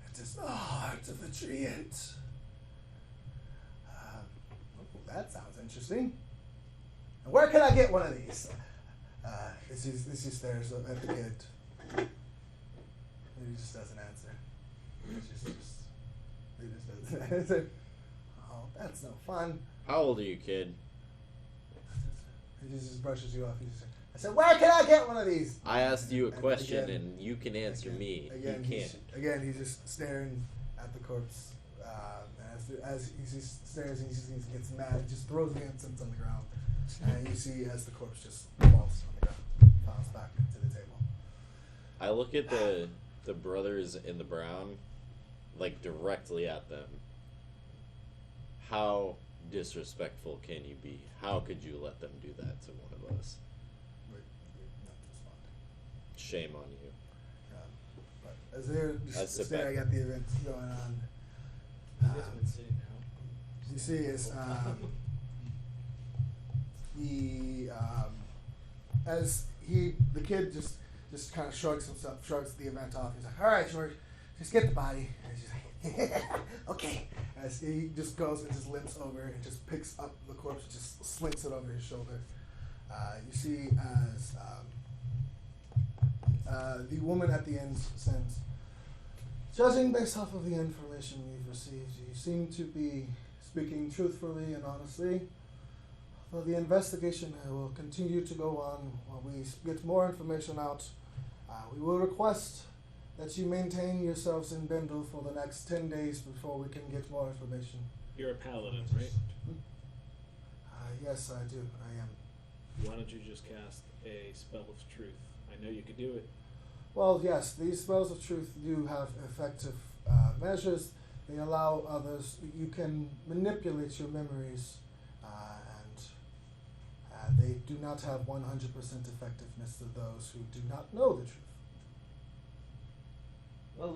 It's just the heart of the treant. That sounds interesting. And where can I get one of these? As he stares at the kid. He just doesn't answer. He just doesn't answer. Oh, that's no fun. How old are you, kid? He just brushes you off. He just says, I said, where can I get one of these? I asked you a And question, again- and you can answer me. Again, You can't. Again, he's just staring at the corpse. As he just stares and he gets mad, he just throws the incense on the ground. And you see as the corpse just falls on the ground, falls back to the table. I look at the brothers in the brown, like directly at them. How disrespectful can you be? How could you let them do that to one of us? But not to respond. Shame on you. But as they're I just sit staring back. at the event going on, you see is the kid just kind of shrugs the event off. He's like, all right, George, just get the body. And he's just like, okay. As he just goes and just limps over and just picks up the corpse and just slings it over his shoulder. You see as the woman at the end sends, judging based off of the information we've received, you seem to be speaking truthfully and honestly. Well, the investigation will continue to go on while we get more information out. We will request that you maintain yourselves in Bendel for the next 10 days before we can get more information. You're a paladin, right? Yes, I do. I am. Why don't you just cast a spell of truth? I know you could do it. Well, yes, these spells of truth do have effective measures. They allow others, you can manipulate your memories, and they do not have 100% effectiveness to those who do not know the truth. Well,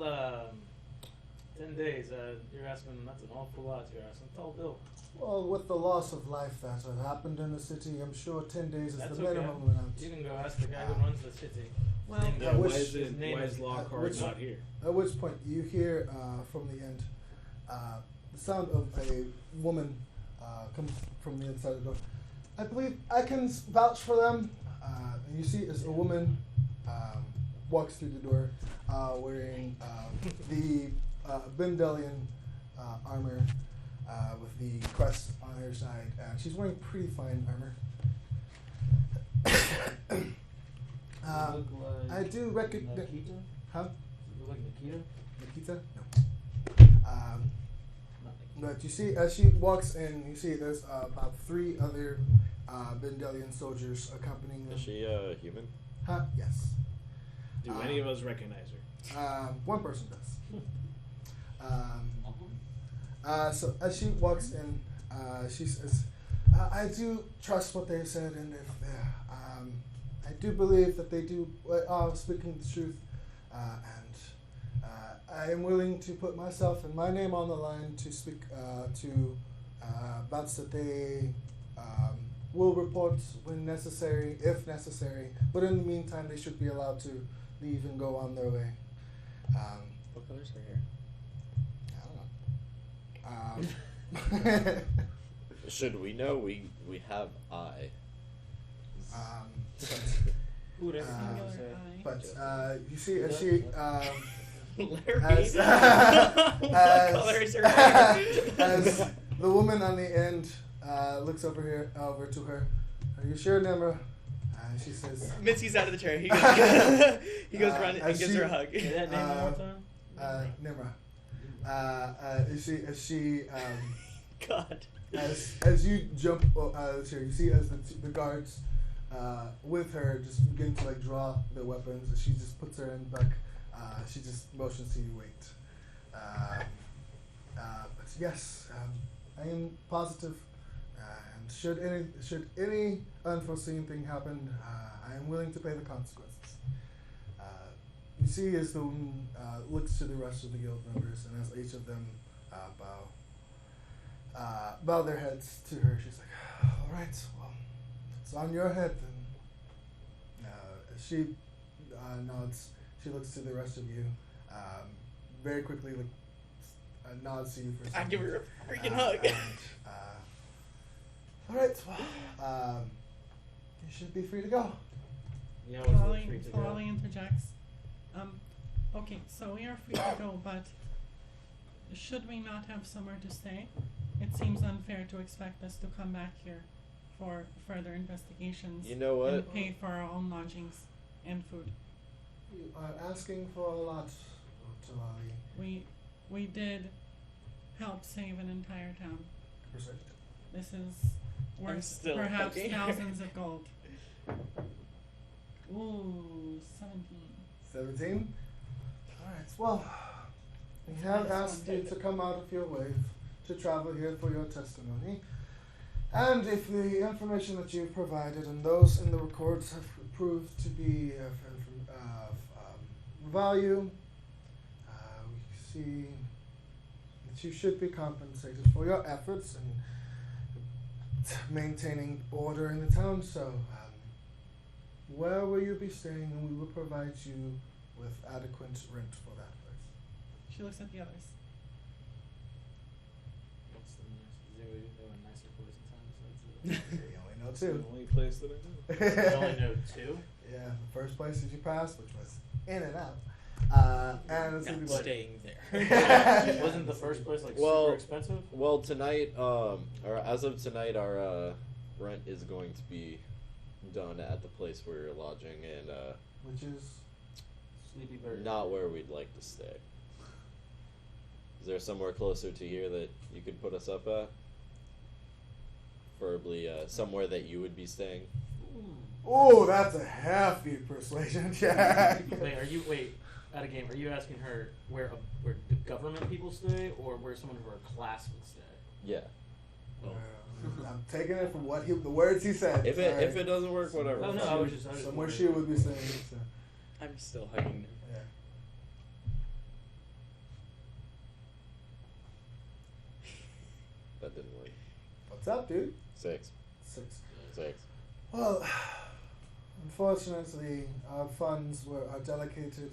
10 days, you're asking, that's an awful lot. You're asking, tall bill. Well, with the loss of life that has happened in the city, I'm sure 10 days is That's the minimum okay. amount. You can go ask the guy who runs the city. Well, His Yeah, name why which- is his name is- Lockhart which- not here? At which point you hear from the end the sound of a woman comes from the inside of the door. I believe I can vouch for them. And you see as a woman walks through the door wearing the Bendelian armor with the crest on her side. She's wearing pretty fine armor. Look like I do recognize. Nikita? Huh? Does it look like Nikita? Nikita? No. Not Nikita. But you see, as she walks in, you see there's about 3 other Bendelian soldiers accompanying them. Is she a human? Huh? Yes. Do any of us recognize her? One person does. So as she walks in, she says, I do trust what they said, and if I do believe that they do are speaking the truth, and I am willing to put myself and my name on the line to speak to bots that they will report when necessary, if necessary. But in the meantime, they should be allowed to leave and go on their way. What color's her hair? I don't know. Should we know? We have eye. Ooh, that's Singular singular. eye. But you see, as she Larry. as, What color is her hair? as the woman on the end looks over to her. Are you sure, Nimra? She says, Mitski's out of the chair. He goes, he goes running and as gives she- her a hug. Say that name one more time. Nimra. As she God. As you jump out of the chair, you see as the guards with her just begin to like draw their weapons. She just puts her in back. She just motions to you wait. But yes, I am positive. And should any unforeseen thing happen, I am willing to pay the consequences. You see as the woman looks to the rest of the guild members, and as each of them bow their heads to her, she's like, "All right, well, it's on your head then." She nods. She looks to the rest of you. Very quickly, nods to you for a second. I give her a freaking hug. All right, well, you should be free to go. Yeah, Talali interjects. Okay, so we are free to go, but should we not have somewhere to stay? It seems unfair to expect us to come back here for further investigations. You know what? And pay for our own lodgings and food. You are asking for a lot, Talali. We did help save an entire town. Persuasion. This is I'm worth still perhaps hugging her. thousands of gold. Ooh, 17. 17? Alright, well, we have asked you to come out of your way to travel here for your testimony. And if the information that you've provided and those in the records have proved to be of value, we see that you should be compensated for your efforts in maintaining order in the town. So, where will you be staying, and we will provide you with adequate rent for that place. She looks at the others. What's the next? There were nicer places in town. You only know It's the two. only place that I know. You only know two? Yeah, the first place that you passed, which was in and out. And it's Not like, staying there. Wasn't the first place like Well- super expensive? Well, tonight, or as of tonight, our rent is going to be done at the place where you're lodging, and which is Sleepy Bird. not where we'd like to stay. Is there somewhere closer to here that you could put us up at? Preferably somewhere that you would be staying. oh, that's a hefty persuasion check. Wait, out of game, are you asking her where the government people stay or where someone of her class would stay? Yeah. I'm taking it from the words he said. If it doesn't work, whatever. Oh no, I was just somewhere wondering. she would be staying. So, I'm still hugging her. yeah. That didn't work. What's up, dude? 6. 6. 6. Well, unfortunately, our funds are dedicated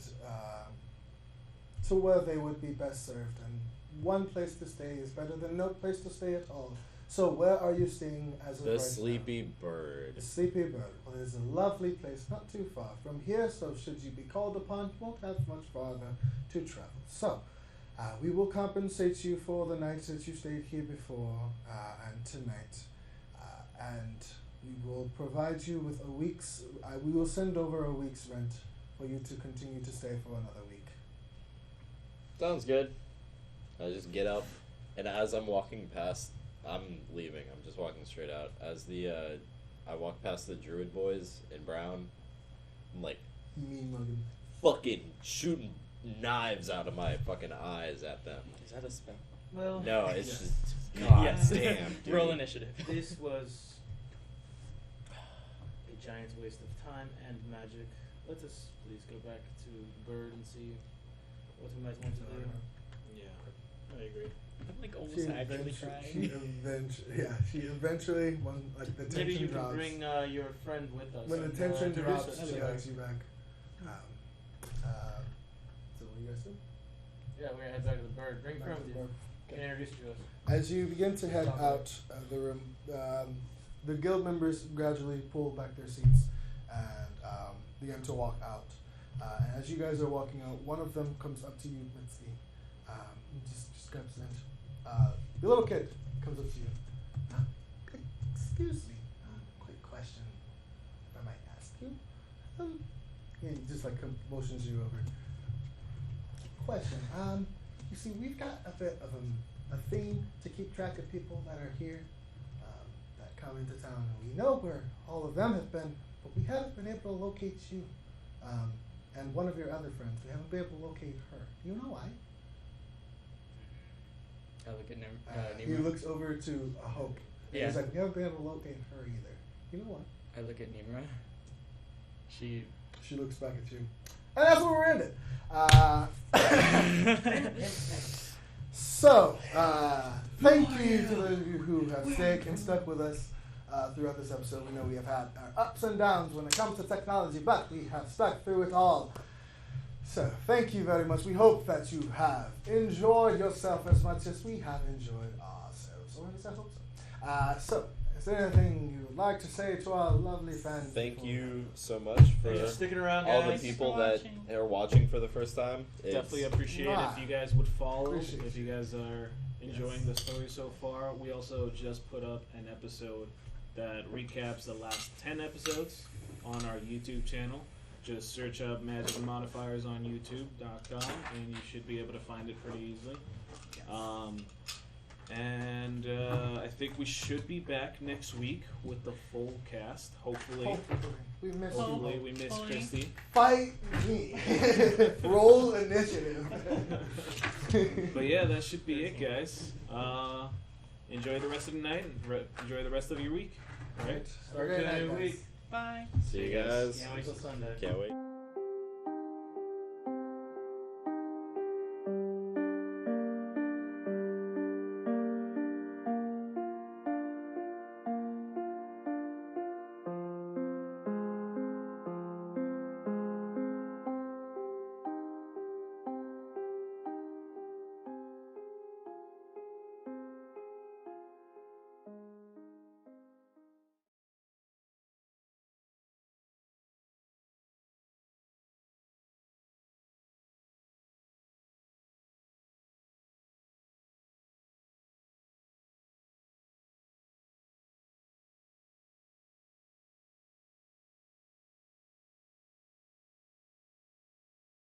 to where they would be best served, and one place to stay is better than no place to stay at all. So, where are you staying as of The right Sleepy now? Bird. The Sleepy Bird. Well, it's a lovely place, not too far from here. So, should you be called upon, you won't have much farther to travel. So, we will compensate you for the nights that you stayed here before and tonight, and we will provide you with a week's. We will send over a week's rent for you to continue to stay for another week. Sounds good. I just get up, and as I'm walking past, I'm leaving. I'm just walking straight out. As I walk past the Druid boys in brown, I'm like, Mean mugging. fucking shooting knives out of my fucking eyes at them. Is that a spell? Well, No, it's yes. just God Yes. damn, dude. Roll initiative. This was a giant waste of time and magic. Let us please go back to Bird and see what we might want to do. Yeah, I agree. I'm like almost actually She crying. eventually, when like the tension Maybe you drops. can bring your friend with us. When the and, tension introduce drops, us she to her. hugs you back. So what do you guys do? Yeah, we're gonna head back to the Bird. Bring friend with you. Can introduce you to us. As you begin to head out of the room, the guild members gradually pull back their seats and begin to walk out. And as you guys are walking out, one of them comes up to you, Mitski, and just grabs his hand. The little kid comes up to you. Excuse me, quick question, if I might ask you. Yeah, he just like motions you over. Question. You see, we've got a bit of a theme to keep track of people that are here, that come into town. And we know where all of them have been, but we haven't been able to locate you. And one of your other friends, we haven't been able to locate her. Do you know why? I look at He Nimra. looks over to Hope. And Yeah. he's like, we haven't been able to locate her either. You know why? I look at Nimra. She. She looks back at you. And that's where we're ended. So, thank you to those of you who have stayed and stuck with us throughout this episode. We know we have had our ups and downs when it comes to technology, but we have stuck through it all. So, thank you very much. We hope that you have enjoyed yourself as much as we have enjoyed ourselves. Or at least I hope so. So, is there anything you would like to say to our lovely fans? Thank before you we so much for Thanks for sticking around, all guys. the people Thanks that for are watching for the first time. Definitely appreciate Mwah. if you guys would follow. Appreciate If you guys are enjoying the story so far, we also just put up an episode that recaps the last 10 episodes on our YouTube channel. Just search up Magic Modifiers on YouTube.com and you should be able to find it pretty easily. And I think we should be back next week with the full cast, hopefully. Hopefully. We missed Hopefully you. we miss Hopefully. Christy. Fight me. Roll initiative. But yeah, that should be it, guys. Enjoy the rest of the night and enjoy the rest of your week. All right? Start good night, Good guys. week. Bye. See you guys. Can't wait till Sunday. Can't wait.